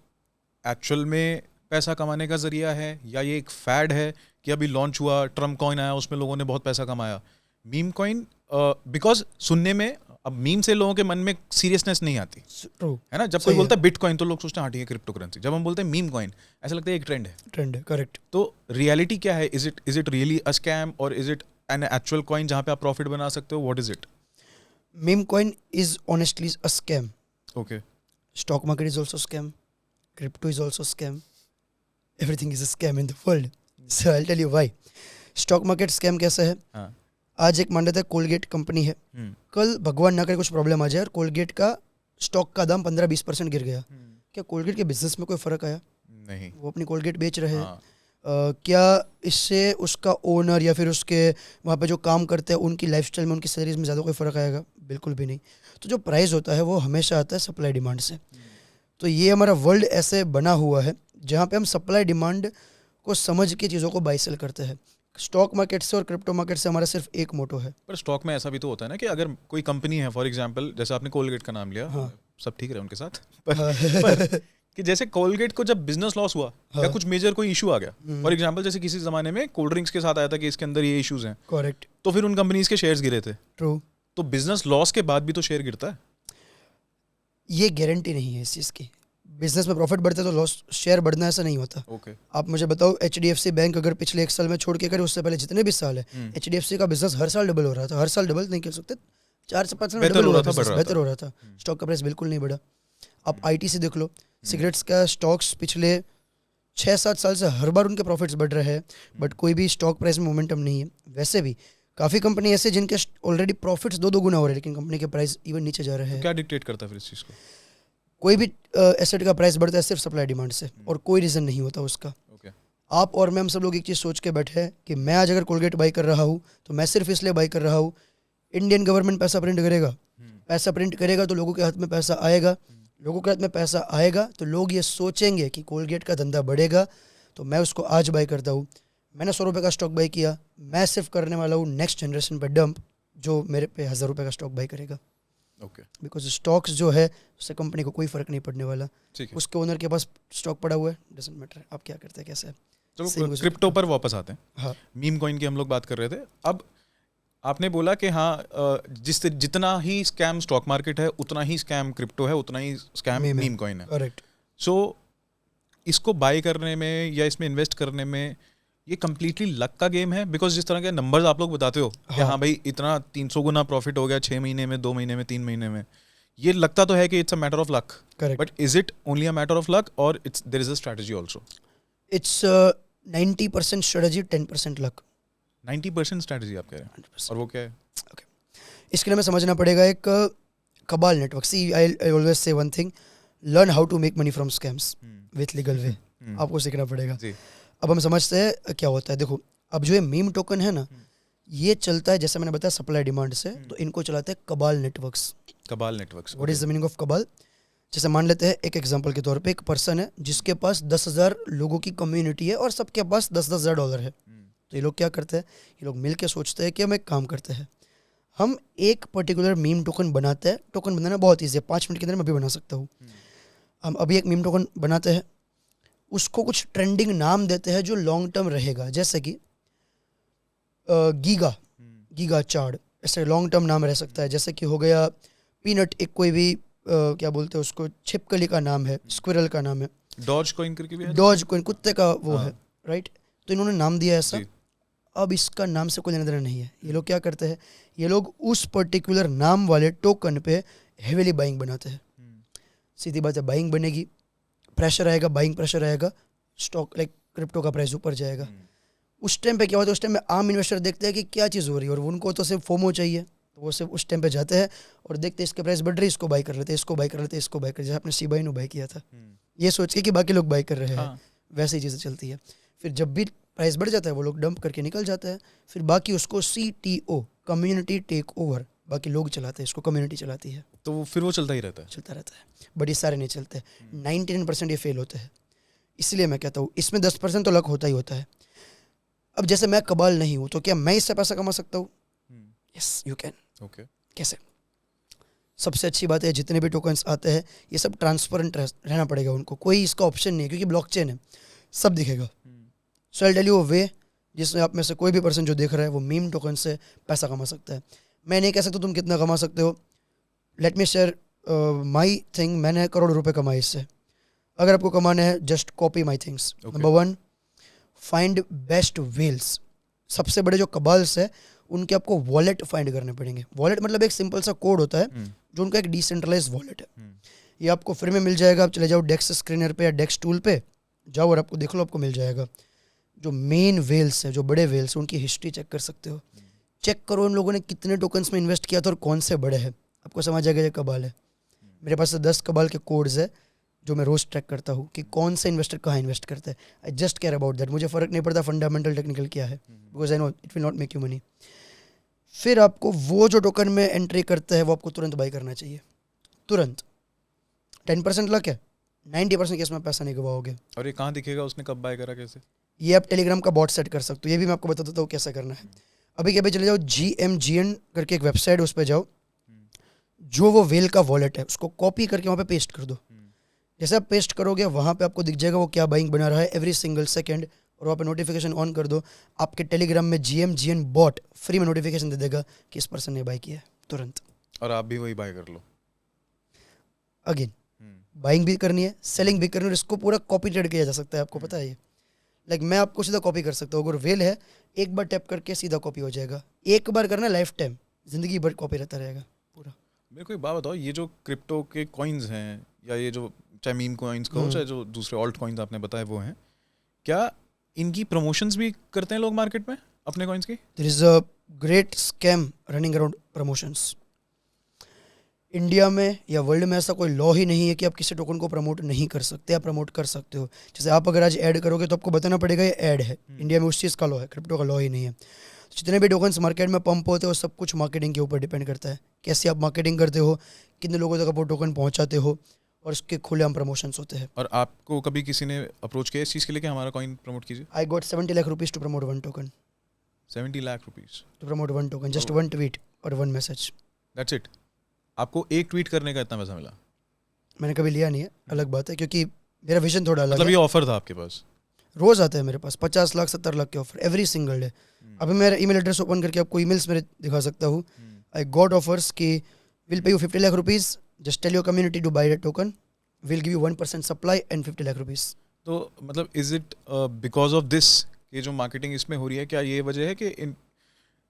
एक्चुअल में पैसा कमाने का जरिया है या ये एक फैड है कि अभी लॉन्च हुआ, ट्रम्प कॉइन आया, उसमें लोगों ने बहुत पैसा कमाया। मीम कॉइन बिकॉज सुनने में, अब मीम से लोगों के मन में सीरियसनेस नहीं आती है ना। जब कोई बोलता है बिटकॉइन तो लोग सोचते हैं हाँ ठीक है क्रिप्टो करेंसी। जब हम बोलते हैं मीम कॉइन, ऐसा लगता है एक ट्रेंड है। ट्रेंड है, करेक्ट। तो रियलिटी क्या है? Is it really a scam और is it an actual coin जहाँ पे आप प्रॉफिट बना सकते हो? What is it? Meme coin is honestly a scam. Okay. Stock market is also scam. Crypto is also scam. Everything is a scam in the world. So I'll tell you why. Stock market scam कैसा है? हाँ. आज एक मान लेते हैं Colgate company है, कल भगवान ना करे कुछ प्रॉब्लम आ जाए और कोलगेट का स्टॉक का दाम 15-20% गिर गया, क्या कोलगेट के बिजनेस में कोई फर्क आया? नहीं। वो अपनी कोलगेट बेच रहे हैं। क्या इससे उसका ओनर या फिर उसके वहाँ पे जो काम करते हैं उनकी लाइफस्टाइल में, उनकी सैलरीज में ज़्यादा कोई फ़र्क आएगा? बिल्कुल भी नहीं। तो जो प्राइस होता है वो हमेशा आता है सप्लाई डिमांड से। तो ये हमारा वर्ल्ड ऐसे बना हुआ है जहाँ पे हम सप्लाई डिमांड को समझ के चीज़ों को बाई सेल करते हैं। स्टॉक मार्केट से और क्रिप्टो मार्केट से हमारा सिर्फ एक मोटो है। पर स्टॉक में ऐसा भी तो होता है ना कि अगर कोई कंपनी है, फॉर एग्जांपल जैसे आपने कोलगेट का नाम लिया, हाँ, सब ठीक रहे उनके साथ, पर कि जैसे कोलगेट को जब बिजनेस लॉस हुआ हाँ। या कुछ मेजर कोई इशू आ गया, फॉर एग्जांपल जैसे किसी ज़माने में कोल्ड ड्रिंक्स के साथ आया था कि इसके अंदर ये इश्यूज हैं, करेक्ट, तो फिर उन कंपनीज के शेयर्स गिरे थे। ट्रू। तो बिजनेस लॉस के बाद भी तो शेयर गिरता है। ये गारंटी नहीं है इस चीज़ की। बिजनेस में प्रॉफिट बढ़ता है तो लॉस शेयर बढ़ना ऐसा नहीं होता। ओके। आप मुझे बताओ, HDFC बैंक अगर पिछले 1 साल में छोड़ के करे, उससे पहले जितने भी साल है, HDFC का बिजनेस हर साल डबल हो रहा था। हर साल डबल नहीं कह सकते, 4 से 5 साल बेहतर डबल हो हो रहा रहा था, था, बढ़ रहा बेहतर था। हो रहा था। स्टॉक का प्राइस बिल्कुल नहीं बढ़ा। आप ITC देख लो, सिगरेट्स का स्टॉक्स पिछले 6-7 साल से हर बार उनके प्रॉफिट्स बढ़ रहे हैं, बट कोई भी स्टॉक प्राइस में मोमेंटम नहीं है। वैसे भी काफ़ी कंपनी ऐसे जिनके ऑलरेडी प्रॉफिट्स 2 गुना हो रहे हैं, लेकिन कंपनी के प्राइस इवन नीचे जा रहे हैं। क्या डिक्टेट करता है फिर इस चीज़ को? कोई भी एसेट का प्राइस बढ़ता है सिर्फ सप्लाई डिमांड से, और कोई रीज़न नहीं होता उसका। ओके। आप और मैं, हम सब लोग एक चीज़ सोच के बैठे हैं कि मैं आज अगर कोलगेट बाई कर रहा हूँ तो मैं सिर्फ इसलिए बाई कर रहा हूँ, इंडियन गवर्नमेंट पैसा प्रिंट करेगा, पैसा प्रिंट करेगा तो लोगों के हाथ में पैसा आएगा, लोगों के हाथ में पैसा आएगा तो लोग ये सोचेंगे कि कोलगेट का धंधा बढ़ेगा, तो मैं उसको आज बाई करता हूँ। मैंने 100 रुपये का स्टॉक बाई किया, मैं सिर्फ करने वाला हूँ नेक्स्ट जनरेशन पे डंप, जो मेरे पे 1000 रुपये का स्टॉक बाई करेगा। ओके। बिकॉज स्टॉक्स जो है उससे कंपनी को कोई फ़र्क नहीं पड़ने वाला। ठीक है। उसके ओनर के पास स्टॉक पड़ा हुआ है, डजंट मैटर आप क्या करते हैं, कैसे है। चलो Same goes क्रिप्टो पर वापस आते हैं। हाँ, मीम कॉइन की हम लोग बात कर रहे थे। अब आपने बोला कि हाँ, जितना ही स्कैम स्टॉक मार्केट है उतना ही स्कैम क्रिप्टो है, उतना ही स्कैम Meme है। मीम कॉइन है। करेक्ट। सो इसको बाय करने में या इसमें इन्वेस्ट करने में ये कम्प्लीटली लक का गेम है? बिकॉज जिस तरह के नंबर्स आप लोग बताते हो कि हाँ। हाँ भाई इतना 300 गुना प्रॉफिट हो गया 6 महीने में, 2 महीने में, 3 महीने में, ये लगता तो है कि it's a matter of luck, correct. But is it only a matter of luck और it's there is a strategy also? It's 90% strategy, 10% luck. 90% strategy आप कह रहे हैं, 100%। और वो क्या है? इसके लिए हमें समझना पड़ेगा एक cabal network. See I always say one thing, learn how to make money from scams with legal way. आपको सीखना पड़ेगा। जी। अब हम समझते हैं क्या होता है। देखो, अब जो ये मीम टोकन है ना, ये चलता है जैसे मैंने बताया सप्लाई डिमांड से, तो इनको चलाते हैं cabal networks. Cabal networks. What is the meaning of cabal? जैसे मान लेते हैं एक एग्जांपल के तौर पे, एक पर्सन है जिसके पास 10,000 लोगों की कम्युनिटी है और सबके पास $10,000 है। तो ये लोग क्या करते हैं, ये लोग मिल के सोचते हैं कि हम एक काम करते हैं, हम एक पर्टिकुलर मीम टोकन बनाते हैं। टोकन बनाना बहुत ईजी है, 5 मिनट के अंदर मैं भी बना सकता हूँ। हम अभी एक मीम टोकन बनाते हैं, उसको कुछ ट्रेंडिंग नाम देते हैं जो लॉन्ग टर्म रहेगा, जैसे कि गीगा, गीगा चार्ड, ऐसे लॉन्ग टर्म नाम रह सकता है। जैसे कि हो गया पीनट, एक कोई भी क्या बोलते हैं उसको, छिपकली का नाम है, स्क्विरल का नाम है, डॉज कॉइन करके भी है। डॉज कोइन कुत्ते का वो हाँ। है, राइट। तो इन्होंने नाम दिया ऐसा। जी। अब इसका नाम से कोई लेना देना नहीं है। ये लोग क्या करते हैं, ये लोग उस पर्टिकुलर नाम वाले टोकन पे हेवीली बाइंग बनाते हैं। सीधी बात है, बाइंग बनेगी, प्रेशर आएगा, बाइंग प्रेशर आएगा, स्टॉक लाइक क्रिप्टो का प्राइस ऊपर जाएगा। उस टाइम पे क्या होता है, उस टाइम में आम इन्वेस्टर देखते हैं कि क्या चीज़ हो रही है, और उनको तो सिर्फ फोमो चाहिए, तो वो सिर्फ उस टाइम पे जाते हैं और देखते हैं इसके प्राइस बढ़ रही है, इसको बाई कर लेते हैं, इसको बाई कर लेते हैं, इसको बाई कर, जैसे आपने सीबाई ने बाई किया था, ये सोच के कि बाकी लोग बाई कर रहे हैं। हाँ। वैसे ही चीज़ें चलती है। फिर जब भी प्राइस बढ़ जाता है वो लोग डंप करके निकल जाते हैं। फिर बाकी उसको CTO, कम्युनिटी टेक ओवर, बाकी लोग चलाते हैं, इसको कम्युनिटी चलाती है, तो फिर वो चलता ही रहता है। चलता रहता है। बट ये सारे नहीं चलते, 99% ये फेल होते हैं। इसलिए मैं कहता हूँ इसमें 10% तो लक होता ही होता है। अब जैसे मैं कबाल नहीं हूँ, तो क्या मैं इससे पैसा कमा सकता हूँ? Yes, you can. ओके। कैसे? सबसे अच्छी बात है, जितने भी टोकन्स आते हैं ये सब ट्रांसपेरेंट रहना पड़ेगा उनको, कोई इसका ऑप्शन नहीं है, क्योंकि ब्लॉकचेन है, सब दिखेगा। सो आई टेल यू अ वे जिसमें आप में से कोई भी पर्सन जो देख रहा है वो मीम टोकन से पैसा कमा सकता है। मैं नहीं कह सकता तुम कितना कमा सकते हो। Let me share my thing. मैंने करोड़ रुपए कमाए इससे। अगर आपको कमाने हैं, just copy my things. Number 1, find best whales. सबसे बड़े जो कबाल्स है उनके आपको वॉलेट फाइंड करने पड़ेंगे। वॉलेट मतलब एक सिंपल सा कोड होता है जो उनका एक डिसेंट्रलाइज वॉलेट है। ये आपको फ्री में मिल जाएगा। आप चले जाओ डेक्स स्क्रीनर पे या डेक्स टूल पे जाओ और आपको देख लो, आपको मिल जाएगा। जो मेन वेल्स है, जो बड़े वेल्स हैं, उनकी हिस्ट्री चेक कर सकते हो। चेक करो इन लोगों ने कितने टोकन्स में इन्वेस्ट किया था और कौन से बड़े हैं, आपको समझ जाएगा ये कबाल है। मेरे पास 10 कबाल के कोड्स है जो मैं रोज ट्रैक करता हूँ कि कौन से इन्वेस्टर कहाँ इन्वेस्ट करते हैं। I just care about that. मुझे फ़र्क नहीं पड़ता फंडामेंटल टेक्निकल क्या है, because I know it will not make you money. फिर आपको वो जो टोकन में एंट्री करते हैं वो आपको तुरंत बाई करना चाहिए, तुरंत। 10% लक है, 90% केस में पैसा नहीं गवाओगे। और ये कहाँ दिखेगा उसने कब बाय करा, कैसे? ये आप टेलीग्राम का बॉट सेट कर सकते हो, ये भी मैं आपको बता देता हूँ कैसे करना है। अभी के अभी चले जाओ, GMGN करके एक वेबसाइट है, उस पर जाओ। जो वो वेल का वॉलेट है उसको कॉपी करके वहाँ पे पेस्ट कर दो। जैसे आप पेस्ट करोगे वहाँ पे आपको दिख जाएगा वो क्या बाइंग बना रहा है एवरी सिंगल सेकंड, और वहाँ पे नोटिफिकेशन ऑन कर दो, आपके टेलीग्राम में GN बॉट फ्री में नोटिफिकेशन दे देगा कि इस पर्सन ने बाई किया है तुरंत। और आप भी वही बाय कर लो। अगेन बाइंग भी करनी है, सेलिंग भी करनी है, और इसको पूरा कॉपी ट्रेड किया जा सकता है, आपको पता है ये। लाइक मैं आपको सीधा कॉपी कर सकता हूँ, अगर वेल है एक बार टैप करके सीधा कॉपी हो जाएगा, एक बार करना लाइफ टाइम, जिंदगी भर कॉपी रहता रहेगा पूरा। मेरे को एक बात बताओ, ये जो क्रिप्टो के कॉइन्स हैं या ये जो चाहे मीम कॉइन्स कहो चाहे जो दूसरे ऑल्ट कॉइन्स आपने बताए वो हैं, क्या इनकी प्रमोशंस भी करते हैं लोग मार्केट में अपने कॉइन्स की? There is a great scam running around promotions. India में या वर्ल्ड में ऐसा कोई लॉ ही नहीं है कि आप किसी टोकन को प्रमोट नहीं कर सकते, आप प्रमोट कर सकते हो। जैसे आप अगर आज ऐड करोगे तो आपको बताना पड़ेगा ये ऐड है, इंडिया में उस चीज़ का लॉ है, क्रिप्टो का लॉ ही नहीं है। जितने भी टोकन्स मार्केट में पंप होते हैं वो सब कुछ मार्केटिंग के ऊपर डिपेंड करता है, कैसे आप मार्केटिंग करते हो, कितने लोगों तक आप वो टोकन पहुंचाते हो, और उसके खुलेआम प्रमोशंस होते हैं। और आपको कभी किसी ने अप्रोच किया इस चीज़ के लिए कि हमारा कॉइन प्रमोट कीजिए? I got 70 lakh rupees to promote one token. 70 lakh rupees to promote one token, just one tweet और वन मैसेज। That's it? आपको एक ट्वीट करने का इतना पैसा मिला? मैंने कभी लिया नहीं है, अलग बात है, क्योंकि मेरा विजन थोड़ा अलग मतलब है। ये ऑफर था आपके पास? रोज आते हैं मेरे पास 50 लाख 70 लाख के ऑफर एवरी सिंगल डे। अभी मेरा ईमेल एड्रेस ओपन करके आपको ईमेल्स मेरे दिखा सकता हूँ। आई गॉट ऑफर्स कि will pay you 50 lakh rupees, just tell your community to buy that token, will give you 1% supply and 50 lakh rupees. तो मतलब is it because of this, ये जो मार्केटिंग इसमें हो रही है, क्या ये वजह है कि इन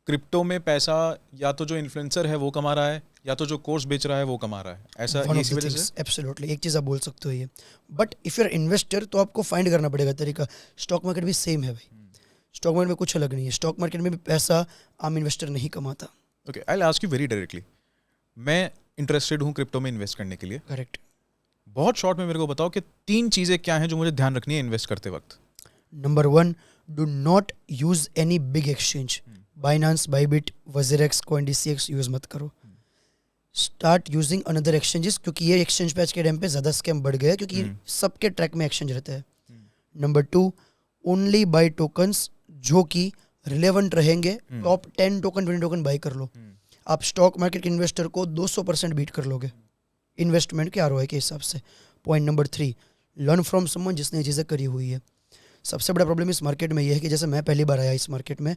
क्रिप्टो में पैसा या तो जो इन्फ्लुएंसर है वो कमा रहा है या तो जो कोर्स बेच रहा है वो कमा रहा है, ऐसा इसी वजह से? एब्सोल्युटली, एक चीज़ आप बोल सकते हो ये। But if you are investor तो आपको फाइंड करना पड़ेगा तरीका। स्टॉक मार्केट भी सेम है भाई, स्टॉक मार्केट में कुछ अलग नहीं है, स्टॉक मार्केट में भी पैसा आम इन्वेस्टर नहीं कमाता। Okay, I will ask you very directly, मैं इंटरेस्टेड हूँ क्रिप्टो में इन्वेस्ट करने के लिए। करेक्ट। बहुत शॉर्ट में मेरे को बताओ कि 3 चीज़ें क्या हैं जो मुझे ध्यान रखनी है इन्वेस्ट करते वक्त। Number 1, do not use any big exchange. Binance, Bybit, WazirX, CoinDCX use मत करो। स्टार्ट यूजिंग अनदर एक्सचेंजेस, क्योंकि ये एक्सचेंज पे आज के टाइम पे ज़्यादा स्कैम बढ़ गया है, क्योंकि सबके ट्रैक में एक्सचेंज रहता है। नंबर 2, ओनली बाय टोकन्स जो कि रिलेवेंट रहेंगे। टॉप 10 टोकन 20 टोकन बाय कर लो। आप स्टॉक मार्केट के इन्वेस्टर को 200% बीट कर लोगे इन्वेस्टमेंट के ROI के हिसाब से। Point number 3, learn from someone जिसने ये चीज़ें करी हुई है। सबसे बड़ा प्रॉब्लम इस मार्केट में ये है कि जैसे मैं पहली बार आया इस मार्केट में,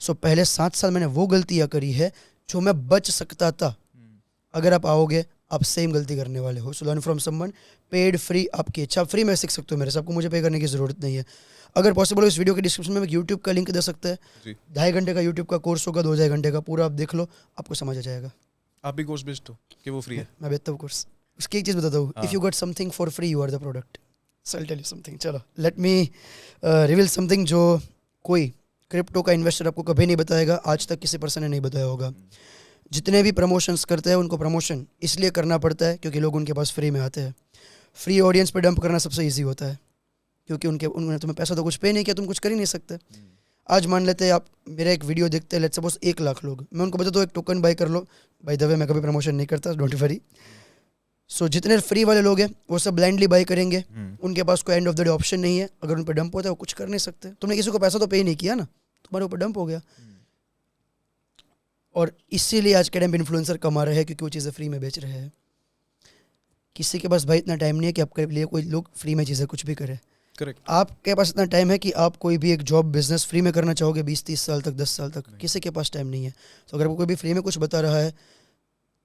सो पहले 7 साल मैंने वो गलतियाँ करी है जो मैं बच सकता था। अगर आप आओगे आप सेम गलती करने वाले हो। So learn from someone, paid free आपकी इच्छा, फ्री में सीख सकते हो मेरे से, आपको मुझे पे करने की ज़रूरत नहीं है। अगर पॉसिबल हो इस वीडियो के डिस्क्रिप्शन में यूट्यूब का लिंक दे सकते हैं, 2.5 घंटे का यूट्यूब का कोर्स होगा, 2-2.5 घंटे का, पूरा आप देख लो, आपको समझ आ जाएगा। आप भी कोर्स बेचते हो कि वो फ्री है? मैं बेचता हूँ कोर्स। उसकी एक चीज़ बताता हूँ, if you got something for free you are the product. So I tell you something, चलो लेट मी रिवील समथिंग जो कोई क्रिप्टो का इन्वेस्टर आपको कभी नहीं बताएगा, आज तक किसी पर्सन ने नहीं बताया होगा। जितने भी प्रमोशंस करते हैं उनको प्रमोशन इसलिए करना पड़ता है क्योंकि लोग उनके पास फ्री में आते हैं। फ्री ऑडियंस पे डंप करना सबसे ईजी होता है, क्योंकि उन्होंने तुम्हें पैसा तो कुछ पे नहीं किया, तुम कुछ कर ही नहीं सकते। आज मान लेते हैं आप मेरा एक वीडियो देखते हैं, लेट्स सपोज 1 लाख लोग, मैं उनको बताता हूँ एक टोकन बाय कर लो। बाय द वे मैं कभी प्रमोशन नहीं करता, डोंट वरी। सो जितने फ्री वाले लोग हैं वो सब ब्लाइंडली बाय करेंगे, उनके पास कोई and of the day option नहीं है। अगर उन पर डंप होता है वो कुछ कर नहीं सकते। तुमने किसी को पैसा तो पे नहीं किया ना, तुम्हारे ऊपर डंप हो गया। और इसीलिए आज के टाइम पे इन्फ्लुएंसर कमा रहे हैं, क्योंकि वो चीज़ें फ्री में बेच रहे हैं। किसी के पास भाई इतना टाइम नहीं है कि आपके लिए कोई लोग फ्री में चीज़ें कुछ भी करे। करेक्ट। आपके पास इतना टाइम है कि आप कोई भी एक जॉब बिजनेस फ्री में करना चाहोगे 20-30 साल तक, 10 साल तक, किसी के पास टाइम नहीं है। तो अगर कोई भी फ्री में कुछ बता रहा है,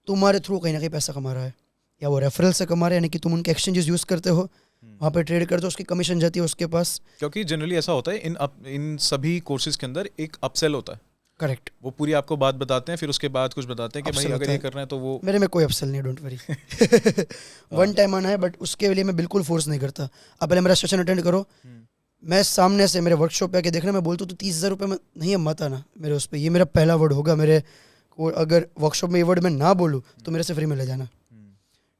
तुम्हारे थ्रू कहीं ना कहीं पैसा कमा रहा है, या वो रेफरल से कमा रहा है, यानी कि तुम उनके एक्सचेंजेस यूज़ करते हो, वहाँ पे ट्रेड करते हो, उसकी कमीशन जाती है उसके पास। क्योंकि जनरली ऐसा होता है इन सभी कोर्सेज के अंदर एक अपसेल होता है। करेक्ट। वो पूरी आपको बात बताते हैं, फिर उसके बाद कुछ बताते हैं कि भाई अगर ये करना है तो वो। मेरे में कोई अपसेल नहीं, डोंट वरी। वन टाइम आना है, बट उसके लिए मैं बिल्कुल फोर्स नहीं करता। आप पहले मेरा सेशन अटेंड करो, मैं सामने से मेरे वर्कशॉप पे आके देखना, मैं बोलता हूँ तो 30,000 रुपये में नहीं, मत आना मेरे उस पर। ये मेरा पहला वर्ड होगा मेरे को, अगर वर्कशॉप में ये वर्ड मैं ना बोलूँ तो मेरे से फ्री में ले जाना,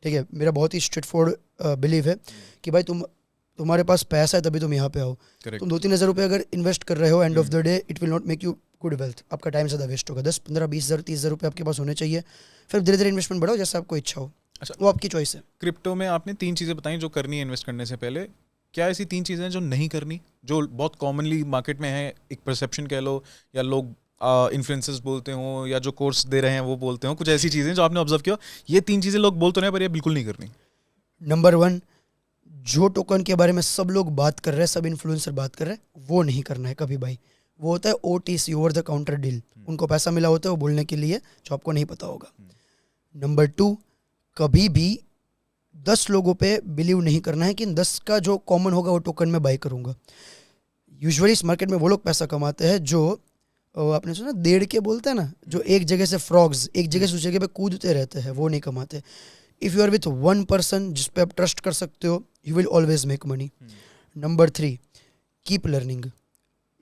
ठीक है। मेरा बहुत ही स्ट्रेट फॉरवर्ड बिलीव है कि भाई तुम्हारे पास पैसा है तभी तुम यहाँ पे आओ। तुम 2-3 हज़ार रुपये अगर इन्वेस्ट कर रहे हो, and of the day it will not make you good wealth. आपका टाइम ज़्यादा वेस्ट होगा। 10, 15, 20 हज़ार, 30 हज़ार रुपये आपके पास होने चाहिए। फिर धीरे धीरे इन्वेस्टमेंट बढ़ाओ जैसे आपको इच्छा हो। अच्छा, वो आपकी चॉइस है। क्रिप्टो में आपने 3 चीज़ें बताई जो करनी है इन्वेस्ट करने से पहले। क्या ऐसी 3 चीज़ें हैं जो नहीं करनी, जो बहुत कॉमनली मार्केट में है, एक परसेप्शन कह लो, या लोग इन्फ्लुएंसर्स बोलते हो, या जो कोर्स दे रहे हैं वो बोलते हो, कुछ ऐसी चीज़ें जो आपने ऑब्जर्व किया ये 3 चीज़ें लोग बोल तो नहीं पर ये बिल्कुल नहीं करनी? नंबर 1, जो टोकन के बारे में सब लोग बात कर रहे हैं, सब इन्फ्लुएंसर बात कर रहे हैं, वो नहीं करना है कभी भाई। वो होता है OTC, over the counter deal. उनको पैसा मिला होता है वो बोलने के लिए, जो आपको नहीं पता होगा। नंबर 2, कभी भी 10 लोगों पे बिलीव नहीं करना है कि 10 का जो कॉमन होगा वो टोकन में बाय करूंगा। यूजुअली इस मार्केट में वो लोग पैसा कमाते हैं जो आपने सुना देड़ के बोलते हैं ना, जो एक जगह से फ्रॉग्स एक जगह से उस जगह पे कूदते रहते हैं, वो नहीं कमाते। If you are with one person जिस पे आप ट्रस्ट कर सकते हो, you will always make money. Number 3, keep learning.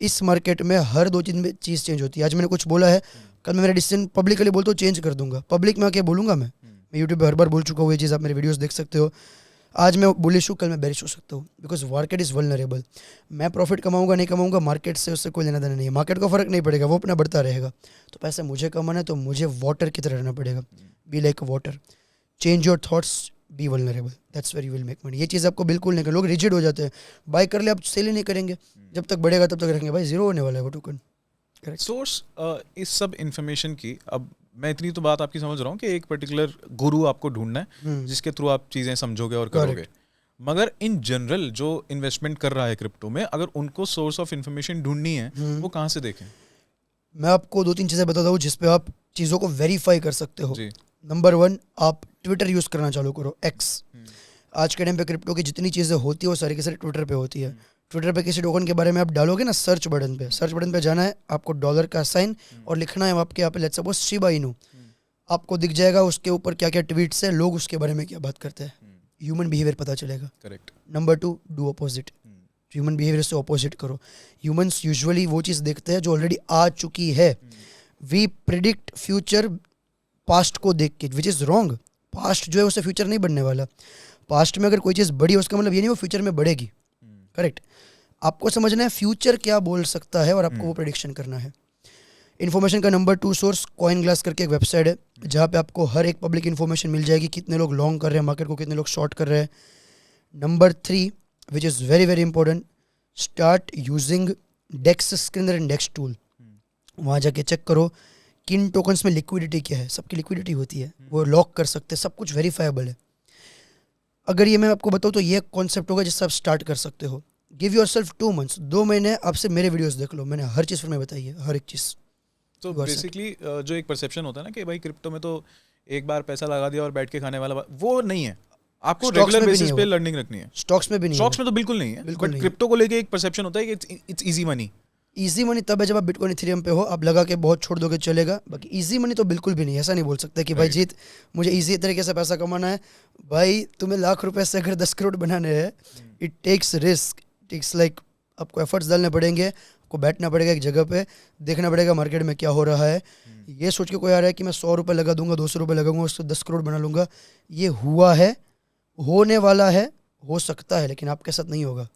इस मार्केट में हर 2 दिन में चीज़ चेंज होती है। आज मैंने कुछ बोला है, कल मैं मेरा डिसीजन पब्लिकली बोलता हूँ चेंज कर दूंगा। पब्लिक में आके बोलूंगा मैं यूट्यूब पे हर बार बोल चुका हूँ ये चीज़, आप मेरे वीडियोस देख सकते हो। आज मैं बुलिश हूँ, कल मैं बेरिश हो सकता हूँ, बिकॉज मार्केट इज़ वल्नरेबल। मैं प्रॉफिट कमाऊंगा नहीं कमाऊंगा, मार्केट से उससे कोई लेना देना नहीं है। मार्केट को फर्क नहीं पड़ेगा, वो अपना बढ़ता रहेगा। तो पैसा मुझे कमाना है तो मुझे वाटर की तरह रहना पड़ेगा। Be like water, change your thoughts, be vulnerable, that's where you will make money. ये चीज़ आपको बिल्कुल नहीं कर, लोग रिजिड हो जाते हैं, बाय कर ले आप सेल ही नहीं करेंगे, जब तक बढ़ेगा तब तक रखेंगे, भाई जीरो होने वाला है वो टोकन। सोर्स इस सब इंफॉर्मेशन की, अब मैं इतनी तो बात आपकी समझ रहा हूँ कि एक पर्टिकुलर गुरु आपको ढूंढना है जिसके थ्रू आप चीज़ें समझोगे और करोगे। मगर इन जनरल जो इन्वेस्टमेंट कर रहा है क्रिप्टो में, अगर उनको सोर्स ऑफ इंफॉर्मेशन ढूंढनी है वो कहाँ से देखें? मैं आपको 2-3 चीज़ें बताता हूँ जिस पे आप चीज़ों को वेरीफाई कर सकते हो। नंबर 1, आप ट्विटर यूज़ करना चालू करो, एक्स। आज के टाइम पे क्रिप्टो की जितनी चीज़ें होती है वो सारी की सारी ट्विटर पे होती है। ट्विटर पे किसी टोकन के बारे में आप डालोगे ना, सर्च बटन पे जाना है, आपको डॉलर का साइन और लिखना है आपके यहाँ पे लेट्स सपोज शिबा इनू, आपको दिख जाएगा उसके ऊपर क्या क्या ट्वीट्स है, लोग उसके बारे में क्या बात करते हैं, ह्यूमन बिहेवियर पता चलेगा। Correct. Number 2, do opposite. Human behaviour से अपोजिट करो। ह्यूमंस यूजुअली वो चीज़ देखते हैं जो ऑलरेडी आ चुकी है। वी प्रिडिक्ट फ्यूचर पास्ट को देख के, विच इज़ रॉन्ग। पास्ट जो है उससे फ्यूचर नहीं बनने वाला। पास्ट में अगर कोई चीज़ बढ़ी उसका मतलब ये नहीं वो फ्यूचर में बढ़ेगी। करेक्ट। आपको समझना है फ्यूचर क्या बोल सकता है और आपको वो प्रेडिक्शन करना है। इन्फॉर्मेशन का नंबर 2 सोर्स कॉइन ग्लास करके एक वेबसाइट है जहाँ पे आपको हर एक पब्लिक इन्फॉर्मेशन मिल जाएगी, कितने लोग लॉन्ग कर रहे हैं मार्केट को, कितने लोग शॉर्ट कर रहे हैं। Number 3 which is very very important, start using DEX screener and DEX tool. वहाँ जाके चेक करो किन टोकन्स में लिक्विडिटी क्या है। सबकी लिक्विडिटी होती है, वो लॉक कर सकते हैं, सब कुछ वेरीफाइबल है। अगर ये मैं आपको बताऊँ तो ये कॉन्सेप्ट होगा जिससे आप स्टार्ट कर सकते हो। गिव योर सेल्फ 2 months, 2 महीने आपसे मेरे वीडियोस देख लो, मैंने हर चीज़ में बताई है, हर एक चीज़। तो बेसिकली जो एक परसेप्शन होता है ना कि भाई क्रिप्टो में तो एक बार पैसा लगा दिया और बैठ के खाने वाला, वो नहीं है। आपको रेगुलर बेसिस पे लर्निंग रखनी है। स्टॉक्स में भी नहीं, स्टॉक्स में तो बिल्कुल नहीं है, बट क्रिप्टो को लेके एक परसेप्शन होता है कि it's easy money. Easy money तब है जब आप बिटकॉइन इथेरियम पे हो, आप लगा के बहुत छोड़ दोगे चलेगा। बाकी इजी मनी तो बिल्कुल भी नहीं। ऐसा नहीं बोल सकते कि भाई जीत मुझे इजी तरीके से पैसा कमाना है। भाई तुम्हें लाख रुपए से अगर 10 करोड़ बनाने हैं, it takes risk, takes like आपको एफर्ट्स डालने पड़ेंगे, आपको बैठना पड़ेगा एक जगह पे, देखना पड़ेगा मार्केट में क्या हो रहा है। ये सोच के कोई आ रहा है कि मैं 100 रुपये लगा दूंगा, 200 रुपये लगाऊंगा, उससे 10 करोड़ बना लूंगा, ये हुआ है, होने वाला है, हो सकता है, लेकिन आपके साथ नहीं होगा।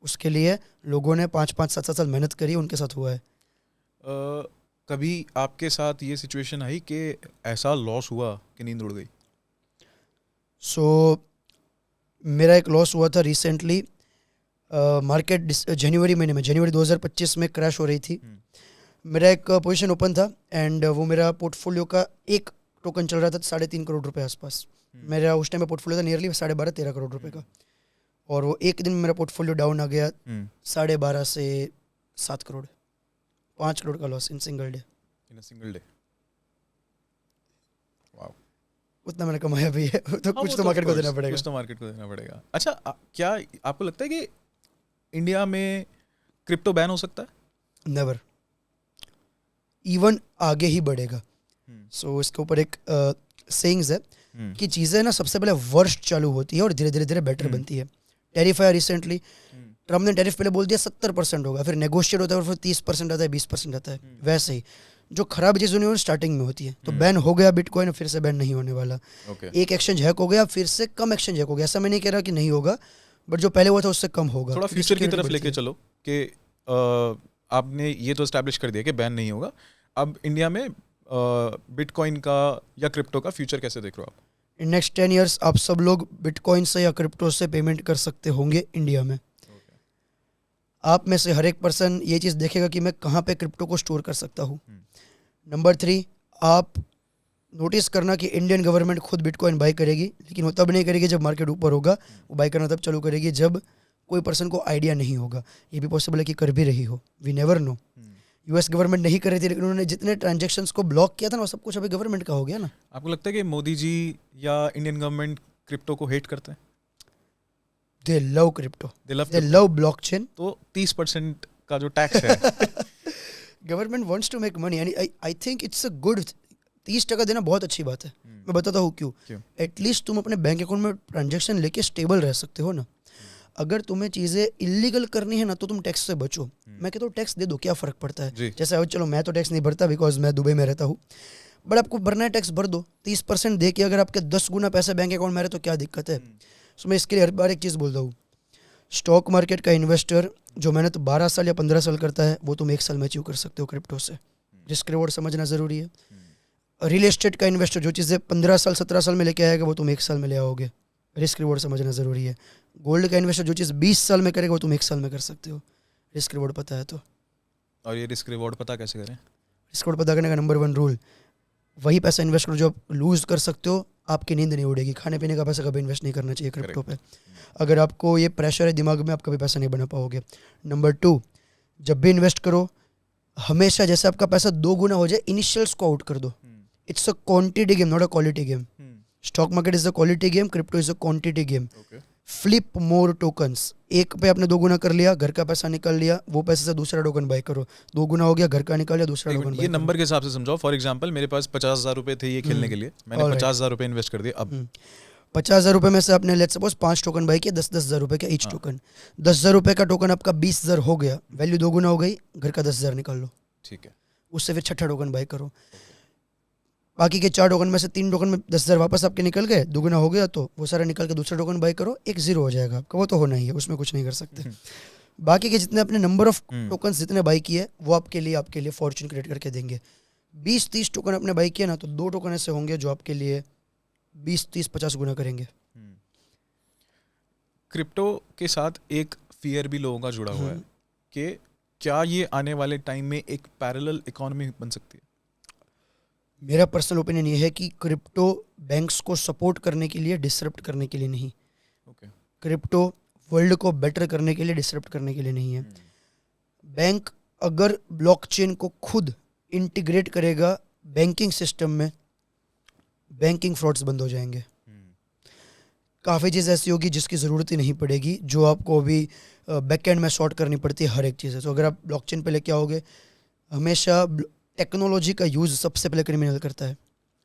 उसके लिए लोगों ने 5-5, 7-7 साल मेहनत करी, उनके साथ हुआ है। कभी आपके साथ ये सिचुएशन आई कि ऐसा लॉस हुआ कि नींद उड़ गई? मेरा एक लॉस हुआ था रिसेंटली। मार्केट जनवरी महीने में, जनवरी 2025 में क्रैश हो रही थी। मेरा एक पोजीशन ओपन था एंड वो मेरा पोर्टफोलियो का एक टोकन चल रहा था 3.5 करोड़ रुपए आसपास। मेरा उस टाइम में पोर्टफोलियो था नियरली 12.5-13 करोड़ रुपए का, और वो एक दिन में मेरा पोर्टफोलियो डाउन आ गया 12.5 से 7 करोड़, 5 करोड़ का loss in single day. Wow, उतना मैंने कमाया भी है तो कुछ तो मार्केट को देना पड़ेगा। कुछ तो मार्केट को देना पड़ेगा। अच्छा, क्या आपको लगता है कि इंडिया में क्रिप्टो बैन हो सकता है? नेवर, इवन आगे ही बढ़ेगा। सो इसके ऊपर एक सेइंग्स है कि चीज़ें ना सबसे पहले वर्स्ट चालू होती है और धीरे धीरे धीरे बेटर बनती है। टैरिफ आया रिसेंटली, ट्रम्प ने टैरिफ पहले बोल दिया 70% होगा, फिर नेगोशिएट होता है और फिर 30% आता है, 20% आता है। वैसे ही जो खराब चीज़ होनी है वो स्टार्टिंग में होती है। तो बैन हो गया बिटकॉइन, फिर से बैन नहीं होने वाला। एक एक्सचेंज हैक हो गया, फिर से कम एक्सचेंज हैक हो गया। ऐसा मैं नहीं कह रहा कि नहीं होगा, बट जो पहले हुआ था उससे कम होगा। थोड़ा फ्यूचर की तरफ लेके चलो कि आपने ये तो एस्टैब्लिश कर दिया कि बैन नहीं होगा। अब इंडिया में बिटकॉइन का या क्रिप्टो का फ्यूचर कैसे देख रहे हो आप? इन नेक्स्ट 10 ईयर्स आप सब लोग बिटकॉइन से या क्रिप्टो से पेमेंट कर सकते होंगे इंडिया में। आप में से हर एक पर्सन ये चीज़ देखेगा कि मैं कहाँ पे क्रिप्टो को स्टोर कर सकता हूँ। नंबर 3, आप नोटिस करना कि इंडियन गवर्नमेंट खुद बिटकॉइन बाई करेगी, लेकिन वो तब नहीं करेगी जब मार्केट ऊपर होगा, वो बाई करना तब चालू करेगी जब कोई पर्सन को आइडिया नहीं होगा। ये भी पॉसिबल है कि कर भी रही हो, we never know. US government नहीं कर रही थी, लेकिन उन्होंने जितने ट्रांजैक्शंस को ब्लॉक किया था ना, वो सब कुछ अभी गवर्नमेंट का हो गया ना। आपको लगता है कि मोदी जी या इंडियन गवर्नमेंट क्रिप्टो को हेट करते हैं? They love crypto, they they love blockchain. तो 30% का जो टैक्स है government wants to make money, यानी I think it's a good. 30% देना बहुत अच्छी बात है। मैं बताता हूँ क्यों। एटलीस्ट तुम अपने बैंक अकाउंट में ट्रांजैक्शन लेके स्टेबल रह सकते हो ना। अगर तुम्हें चीज़ें इलीगल करनी है ना, तो तुम टैक्स से बचो। मैं कहता हूँ टैक्स दे दो, क्या फ़र्क पड़ता है। जैसे अब चलो मैं तो टैक्स नहीं भरता बिकॉज मैं दुबई में रहता हूँ, बट आपको भरना है टैक्स, भर दो। 30% दे के अगर आपके 10 गुना पैसे बैंक अकाउंट में आ रहे तो क्या दिक्कत है। सो मैं इसके लिए हर बार एक चीज़ बोलता हूँ, स्टॉक मार्केट का इन्वेस्टर जो मेहनत 12 साल या 15 साल करता है, वो तुम 1 साल में अचीव कर सकते हो क्रिप्टो से। रिस्क रिवॉर्ड समझना ज़रूरी है। रियल एस्टेट का इन्वेस्टर जो चीज़ें 15 साल 17 साल में लेके आएगा, वो तुम 1 साल में ले आओगे। रिस्क रिवॉर्ड समझना ज़रूरी है। गोल्ड का इन्वेस्टर जो चीज़ 20 साल में करेगा, वो तुम 1 साल में कर सकते हो, रिस्क रिवॉर्ड पता है तो। और ये रिस्क रिवॉर्ड पता कैसे करें? रिस्क रिवॉर्ड पता करने का नंबर 1 रूल, वही पैसा इन्वेस्ट करो जो आप लूज़ कर सकते हो। आपकी नींद नहीं उड़ेगी। खाने पीने का पैसा कभी इन्वेस्ट नहीं करना चाहिए क्रिप्टो पे। अगर आपको ये प्रेशर है दिमाग में, आप कभी पैसा नहीं बना पाओगे। नंबर 2, जब भी इन्वेस्ट करो, हमेशा जैसे आपका पैसा 2 गुना हो जाए, इनिशियल्स को आउट कर दो। It's a quantity game, not a quality game. Stock market is a quality game, crypto is a quantity game. Flip more tokens. एक पे आपने 2 गुना कर लिया, घर का पैसा निकाल लिया, वो पैसे से दूसरा टोकन बाय करो। 2 गुना हो गया, घर का निकाल लिया, दूसरा टोकन बाय। ये नंबर के हिसाब से समझाओ। फॉर एग्जांपल मेरे पास 50,000 रुपए थे ये खेलने के लिए, मैंने 50,000 रुपए इन्वेस्ट कर दिए। अब 50,000 रुपए में से आपने लेट्स सपोज 5 टोकन बाय किया, 10,000 रुपए का ईच टोकन। 10,000 रुपए का टोकन आपका 20,000 हो गया, वैल्यू 2 गुना हो गई, घर का 10,000 निकाल लो। ठीक है। उससे फिर छठा टोकन बाय करो। बाकी के 4 टोकन में से 3 टोकन में 10,000 वापस आपके निकल गए, 2 गुना हो गया, तो वो सारा निकल के दूसरा टोकन बाय करो, एक 0 हो जाएगा आपका। वो तो होना ही है, उसमें कुछ नहीं कर सकते। बाकी के जितने अपने नंबर ऑफ टोकन जितने बाय किए, वो आपके लिए फॉर्च्यून क्रिएट करके देंगे। 20-30 टोकन अपने बाय किए ना, तो 2 टोकन ऐसे होंगे जो आपके लिए 20-30-50 गुना करेंगे। क्रिप्टो के साथ एक फियर भी लोगों का जुड़ा हुआ है कि क्या ये आने वाले टाइम में एक पैरेलल इकोनॉमी बन सकती है? मेरा पर्सनल ओपिनियन ये है कि क्रिप्टो बैंक्स को सपोर्ट करने के लिए, डिसरप्ट करने के लिए नहीं। क्रिप्टो वर्ल्ड को बेटर करने के लिए, डिसरप्ट करने के लिए नहीं है। बैंक अगर ब्लॉकचेन को खुद इंटीग्रेट करेगा बैंकिंग सिस्टम में, बैंकिंग फ्रॉड्स बंद हो जाएंगे। काफ़ी चीज़ ऐसी होगी जिसकी ज़रूरत ही नहीं पड़ेगी, जो आपको अभी बैकएंड में सॉर्ट करनी पड़ती है हर एक चीज़ है। तो अगर आप ब्लॉकचेन पे लेके आओगे, हमेशा टेक्नोलॉजी का यूज़ सबसे पहले क्रिमिनल करता है।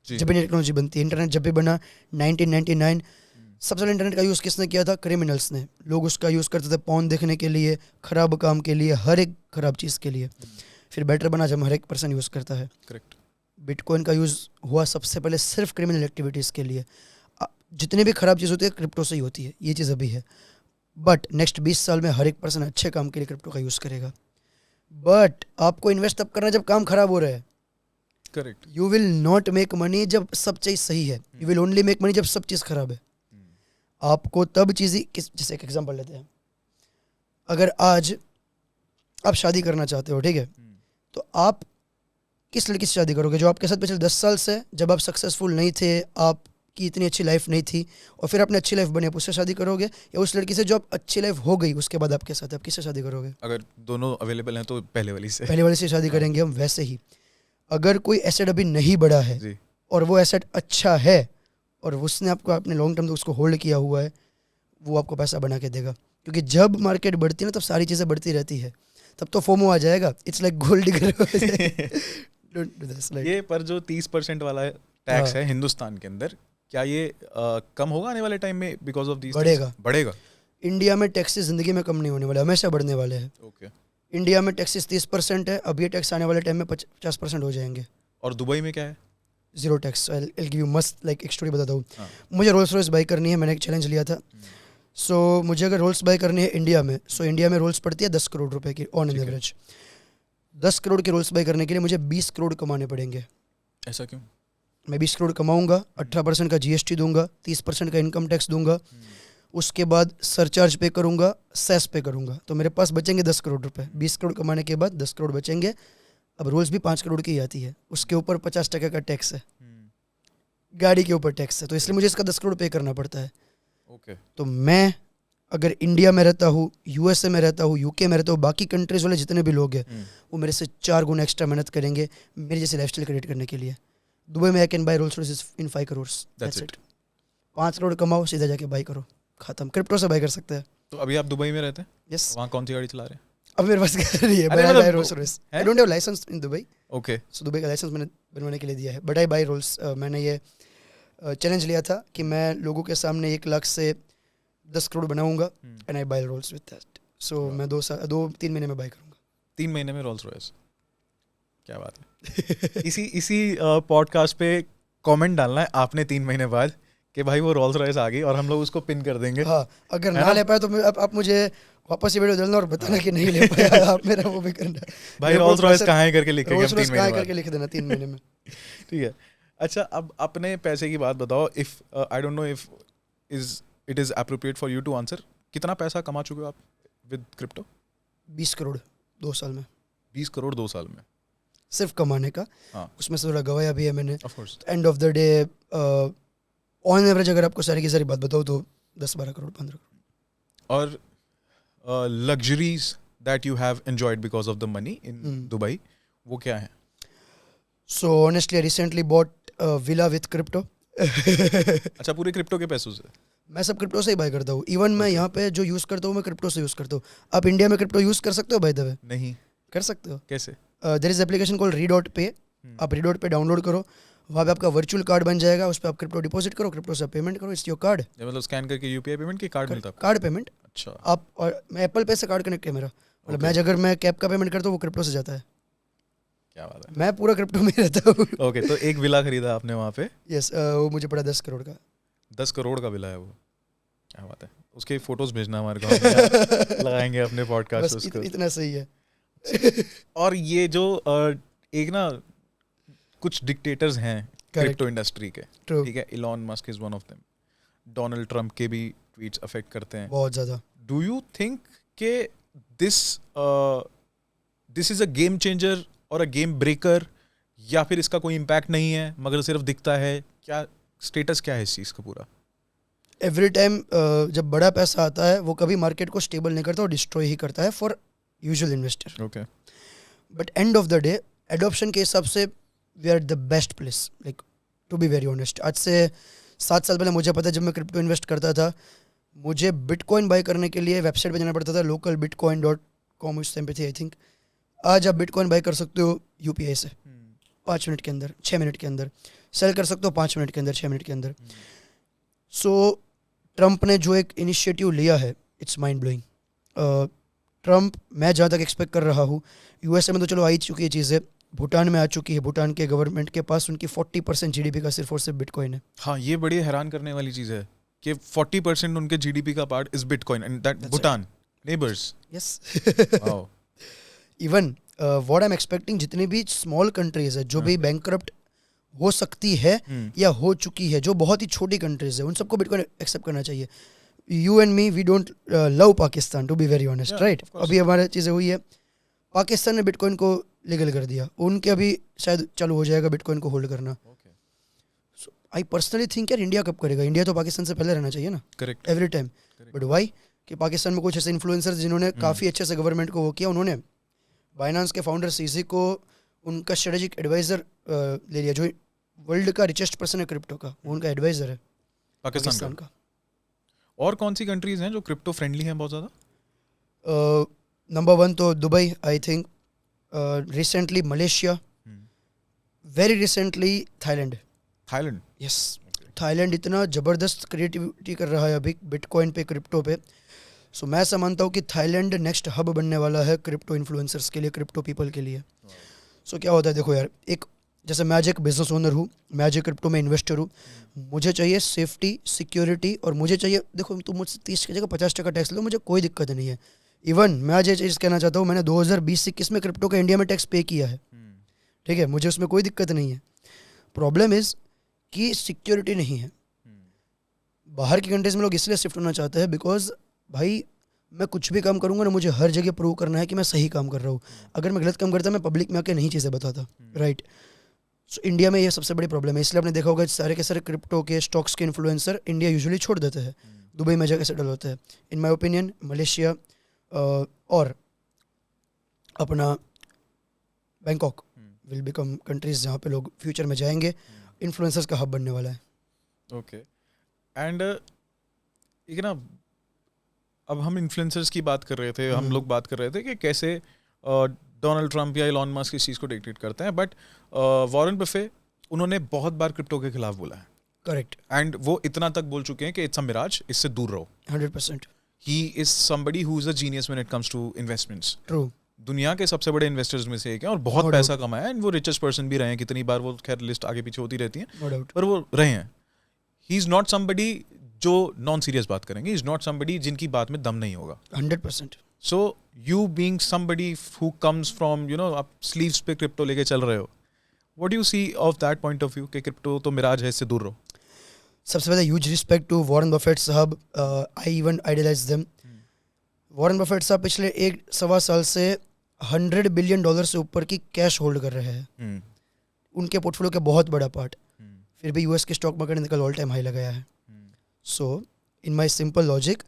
जब भी टेक्नोलॉजी बनती है, इंटरनेट जब भी बना 1999, सबसे पहले इंटरनेट का यूज़ किसने किया था? क्रिमिनल्स ने। लोग उसका यूज़ करते थे पॉर्न देखने के लिए, ख़राब काम के लिए, हर एक ख़राब चीज़ के लिए। फिर बेटर बना जब हर एक पर्सन यूज़ करता है। करेक्ट। बिटकॉइन का यूज़ हुआ सबसे पहले सिर्फ क्रिमिनल एक्टिविटीज़ के लिए। जितनी भी ख़राब चीज़ होती है क्रिप्टो से ही होती है, ये चीज़ अभी है। बट नेक्स्ट 20 साल में हर एक पर्सन अच्छे काम के लिए क्रिप्टो का यूज़ करेगा। बट आपको इन्वेस्ट तब करना जब काम खराब हो रहा है। Correct. You will not make money जब सब चीज़ सही है, you will only make money जब सब चीज़ खराब है। आपको तब चीज़ें जैसे एक एग्जांपल लेते हैं, अगर आज आप शादी करना चाहते हो, ठीक है, तो आप किस लड़की से शादी करोगे? जो आपके साथ पिछले 10 साल से, जब आप सक्सेसफुल नहीं थे, आपकी इतनी अच्छी लाइफ नहीं थी, और फिर आपने अच्छी लाइफ बनी, आप उससे शादी करोगे? या उस लड़की से जो आप अच्छी लाइफ हो गई उसके बाद आपके साथ, आप किससे शादी करोगे? अगर दोनों अवेलेबल हैं तो पहले वाली से शादी करेंगे हम। वैसे ही अगर कोई एसेट अभी नहीं बढ़ा है और वो एसेट अच्छा है और उसने आपको अपने लॉन्ग टर्म तक उसको होल्ड किया हुआ है, वो आपको पैसा बना के देगा। क्योंकि जब मार्केट बढ़ती है ना, तब सारी चीज़ें बढ़ती रहती है, तब तो फोमो आ जाएगा। It's like gold digger. ये पर जो 30% वाला टैक्स है हिंदुस्तान के अंदर, क्या ये कम होगा आने वाले टाइम में बिकॉज ऑफ दिस? बढ़ेगा। इंडिया में टैक्सेस जिंदगी में कम नहीं होने वाले, हमेशा बढ़ने वाले हैं। इंडिया में टैक्सेस 30% है, अब ये टैक्स आने वाले टाइम में 50% हो जाएंगे। और दुबई में क्या है? 0 tax. I will give you मस्त लाइक एक स्टोरी बताता हूँ। मुझे रोल्स रॉयस बाई करनी है, मैंने एक चैलेंज लिया था। सो मुझे अगर रोल्स बाई करनी है इंडिया में, सो इंडिया में रोल्स पड़ती है 10 करोड़ रुपए की ऑन एन एवरेज। 10 करोड़ की रोल्स बाई करने के लिए मुझे 20 करोड़ कमाने पड़ेंगे। ऐसा क्यों? मैं 20 करोड़ कमाऊंगा, 18% का GST दूंगा, 30% का इनकम टैक्स दूंगा, उसके बाद सरचार्ज पे करूंगा, सेस पे करूंगा, तो मेरे पास बचेंगे 10 करोड़ रुपए। 20 करोड़ कमाने के बाद 10 करोड़ बचेंगे। अब रोल्स भी 5 करोड़ की आती है, उसके ऊपर 50% का टैक्स है। गाड़ी के ऊपर टैक्स है, तो इसलिए मुझे इसका 10 करोड़ पे करना पड़ता है। ओके तो मैं अगर इंडिया में रहता हूँ, यूएसए में रहता हूँ, यूके में रहता हूँ, बाकी कंट्रीज वाले जितने भी लोग हैं वो मेरे से 4 गुना एक्स्ट्रा मेहनत करेंगे मेरी जैसे लाइफस्टाइल क्रिएट करने के लिए। दुबई में I can buy Rolls Royce in 5 crore, that's it. 5 crore कमाओ, सीधा जाके बाई करो, खत्म। क्रिप्टो से बाई कर सकते हैं। तो अभी आप दुबई में रहते हैं? यस। वहाँ कौन सी गाड़ी चला रहे हैं? अब मेरे पास गाड़ी है, अरे बट आई मतलब buy Rolls Royce. I don't have licence in Dubai, okay so Dubai का लाइसेंस मैंने बनवाने के लिए दिया है, बट आई बाय रोल्स। मैंने ये चैलेंज लिया था कि मैं लोगों के सामने 1 लाख से 10 करोड़ बनाऊंगा and I buy Rolls with that. So मैं 2-3 महीने में बाय करूंगा। 3 महीने में रोल्स रॉयस, क्या बात है। इसी पॉडकास्ट पे कमेंट डालना है आपने 3 महीने बाद कि भाई वो रोल्स रॉयस आ गई, और हम लोग उसको पिन कर देंगे। हाँ, अगर ना ले पाए तो आप मुझे वापस ये वीडियो डालना और बताना कि नहीं ले पाया। आप मेरा वो भी करना, भाई रोल्स रॉयस कहाँ है करके लिखेंगे हम 3 महीने बाद। करके लिख देना 3 महीने में। ठीक है। अच्छा, अब अपने पैसे की बात बताओ। If I don't know if it is appropriate for you to answer, कितना पैसा कमा चुके हो आप विद क्रिप्टो? 20 करोड़ 2 साल में। 20 करोड़ 2 साल में सिर्फ कमाने का। हाँ। उसमें से थोड़ा गवाया भी है मैंने। Of course. And of the day on average अगर आपको सारी की सारी बात बताऊँ तो 10-12 करोड़ 15 करोड़। और luxuries that you have enjoyed because of the money in Dubai, वो क्या है? So honestly I recently bot villa with crypto. अच्छा, पूरे क्रिप्टो के पैसों से? मैं सब क्रिप्टो से ही बाय करता हूँ। इवन मैं यहाँ पे जो यूज़ करता हूँ मैं क्रिप्टो से यूज़ करता हूँ। आप इंडिया में क्रिप्टो यूज़ कर सकते हो बाय द वे? नहीं। कर सकते हो। कैसे? There is application called Repay. आप री.पे डाउनलोड करो, वहाँ पे आपका वर्चुअल कार्ड बन जाएगा, उस पर आप क्रिप्टो डिपॉजिट करो, क्रिप्टो से पेमेंट करो, इट्स योर कार्ड। मतलब स्कैन करके यूपीआई पेमेंट की कार्ड मिलता है? Card payment. अच्छा। आप और मैं एप्पल पे से कार्ड कनेक्ट है मेरा, मतलब मैं अगर मैं कैब का पेमेंट करता हूँ वो क्रिप्टो से जाता है। क्या बात है। मैं पूरा क्रिप्टो में रहता हूँ। ओके, तो एक विला खरीदा आपने वहाँ पे? यस, वो मुझे पड़ा 10 करोड़ का। 10 करोड़ का विला है वो? क्या बात है। उसके फोटोज भेजना हमारे को, लगाएंगे अपने पॉडकास्ट उसको। इतना सही है। और ये जो एक ना कुछ डिक्टेटर्स हैं क्रिप्टो इंडस्ट्री के, ठीक है, Elon Musk is one of them. Donald Trump के भी ट्वीट्स अफेक्ट करते हैं बहुत ज़्यादा। डू यू थिंक के this is a game changer और अ गेम ब्रेकर, या फिर इसका कोई इम्पैक्ट नहीं है मगर सिर्फ दिखता है? क्या स्टेटस क्या है इस चीज़ का पूरा? एवरी टाइम जब बड़ा पैसा आता है वो कभी मार्केट को स्टेबल नहीं करता और डिस्ट्रॉय ही करता है for usual investor. Okay. But end of the day adoption के हिसाब से we are the best place, like to be very honest. आज से 7 साल पहले मुझे पता है, जब मैं क्रिप्टो इन्वेस्ट करता था मुझे बिटकॉइन बाय करने के लिए वेबसाइट पे जाना पड़ता था, localbitcoin.com उस टाइम पे थी आई थिंक। आज आप बिटकॉइन बाय कर सकते हो यूपीआई से 5 मिनट के अंदर, 6 मिनट के अंदर। सेल कर सकते हो 5 मिनट के अंदर, 6 मिनट के अंदर। सो ट्रम्प ने जो एक इनिशिएटिव लिया है इट्स माइंड ब्लोइंग। ट्रम्प, मैं जहाँ तक एक्सपेक्ट कर रहा हूँ, यूएसए में तो चलो आ ही चुकी है चीज़ें, भूटान में आ चुकी है। भूटान के गवर्नमेंट के पास उनकी 40% जीडीपी का सिर्फ और सिर्फ बिटकॉइन है। हाँ, ये बड़ी हैरान करने वाली चीज़ है कि 40% उनके जीडीपी का part is bitcoin, and that Bhutan neighbours. Yes. Wow. Even what I am expecting, जितनी भी स्मॉल कंट्रीज है जो भी बैंकरप्ट हो सकती है या हो चुकी है, जो बहुत ही छोटी कंट्रीज है, उन सबको बिटकॉइन एक्सेप्ट करना चाहिए। You and me, we don't love Pakistan, to be very honest, right? अभी हमारे चीज़ें हुई है, पाकिस्तान ने बिटकॉइन को लीगल कर दिया, उनके अभी शायद चालू हो जाएगा बिटकॉइन को होल्ड करना। सो आई पर्सनली थिंक यार इंडिया कब करेगा? इंडिया तो पाकिस्तान से पहले रहना चाहिए ना, correct, every time. But why कि पाकिस्तान में कुछ ऐसे इन्फ्लुएंसर्स जिन्होंने काफ़ी अच्छे से गवर्नमेंट को वो किया, उन्होंने बाइनांस के फाउंडर सीसी को उनका स्ट्रेटेजिक एडवाइजर ले लिया, जो वर्ल्ड का रिचेस्ट पर्सन है क्रिप्टो का, वो उनका एडवाइजर है पाकिस्तान का। और कौन सी कंट्रीज हैं जो क्रिप्टो फ्रेंडली हैं बहुत ज़्यादा? नंबर 1 तो Dubai, I think, recently Malaysia, very recently Thailand. Thailand? Yes, Thailand इतना ज़बरदस्त क्रिएटिविटी कर रहा है अभी बिटकॉइन पे, क्रिप्टो पे। सो मैं ऐसा मानता हूँ कि थाईलैंड नेक्स्ट हब बनने वाला है क्रिप्टो इन्फ्लुएंसर्स के लिए, क्रिप्टो पीपल के लिए। सो क्या होता है, देखो यार, एक जैसे मैं आज एक बिजनेस ओनर हूँ, मैं आज एक क्रिप्टो में इन्वेस्टर हूँ, मुझे चाहिए सेफ्टी, सिक्योरिटी, और मुझे चाहिए, देखो तुम मुझसे 30 की जगह 50% टैक्स लो, मुझे कोई दिक्कत नहीं है। इवन मैं आज ये चीज़ कहना चाहता हूँ, मैंने 2020-21 में क्रिप्टो का इंडिया में टैक्स पे किया है, ठीक है, मुझे उसमें कोई दिक्कत नहीं है। प्रॉब्लम इज़ कि सिक्योरिटी नहीं है। बाहर की कंट्रीज में लोग इसलिए शिफ्ट होना चाहते हैं बिकॉज भाई मैं कुछ भी काम करूँगा ना, मुझे हर जगह प्रूव करना है कि मैं सही काम कर रहा हूँ। अगर मैं गलत काम करता मैं पब्लिक में आके नहीं चीज़ें बताता, राइट? सो इंडिया में ये सबसे बड़ी प्रॉब्लम है, इसलिए आपने देखा होगा सारे के सारे क्रिप्टो के स्टॉक्स के इन्फ्लुएंसर इंडिया यूजुअली छोड़ देते हैं, दुबई में जाकर सेटल होते हैं. इन माय ओपिनियन मलेशिया और अपना बैंकॉक विल बिकम कंट्रीज जहाँ पे लोग फ्यूचर में जाएंगे. इन्फ्लुएंसर्स का हब बनने वाला है. ओके. एंड एक ना, अब हम इन्फ्लुएंसर्स की बात कर रहे थे, हम लोग बात कर रहे थे कि कैसे डोनाल्ड ट्रंप या इलॉन मस्क इस चीज़ को डिक्टेट करते हैं, बट वॉरेन बफे उन्होंने बहुत बार क्रिप्टो के खिलाफ बोला है. करेक्ट. एंड वो इतना तक बोल चुके हैं कि इट्स अ मिराज, इससे दूर रहो. 100%. He is somebody who is a genius when it comes to investments. True. दुनिया के सबसे बड़े इन्वेस्टर्स में से एक है और बहुत No पैसा कमाया. एंड वो रिचेस्ट पर्सन भी रहे हैं, कितनी बार वो खैर लिस्ट आगे पीछे होती रहती है, नो डाउट. पर वो रहे हैं. ही इज नॉट समबडी जो नॉन सीरियस बात करेंगे. इज नॉट समबडी जिनकी बात में दम नहीं होगा. 100%. So you being somebody who comes from आप स्लीव्स पे क्रिप्टो लेके चल रहे हो, what do you see of that point of view कि क्रिप्टो तो मिराज है, इससे दूर रहो? सबसे पहले huge respect to Warren Buffett साहब. I even idolise them. Warren Buffett साहब पिछले 1-1.25 साल से $100 बिलियन से ऊपर की कैश होल्ड कर रहे हैं. उनके पोर्टफोलियो का बहुत बड़ा पार्ट. फिर भी यूएस के स्टॉक मार्केट ने कल ऑल टाइम हाई लगाया है. So in my simple logic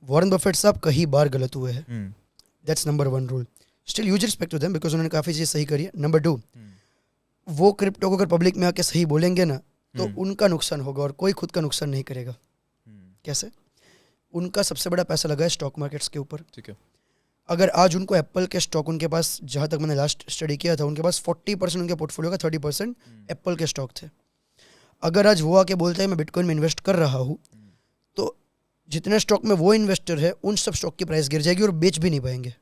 Warren Buffett साहब कई बार गलत हुए हैं. That's number 1 rule. Still huge respect to them because उन्होंने काफ़ी चीज़ सही करी है. नंबर 2, वो क्रिप्टो को अगर पब्लिक में आके सही बोलेंगे ना तो उनका नुकसान होगा और कोई खुद का नुकसान नहीं करेगा. कैसे? उनका सबसे बड़ा पैसा लगा है स्टॉक मार्केट्स के ऊपर. ठीक है. अगर आज उनको एप्पल के स्टॉक, उनके पास जहाँ तक मैंने लास्ट स्टडी किया था, उनके पास 40% उनके पोर्टफोलियो का 30% एप्पल के स्टॉक थे. अगर आज वो आके बोलते हैं मैं बिटकॉइन में इन्वेस्ट कर रहा हूँ, तो जितने स्टॉक में वो इन्वेस्टर है उन सब स्टॉक की प्राइस गिर जाएगी और बेच भी नहीं पाएंगे.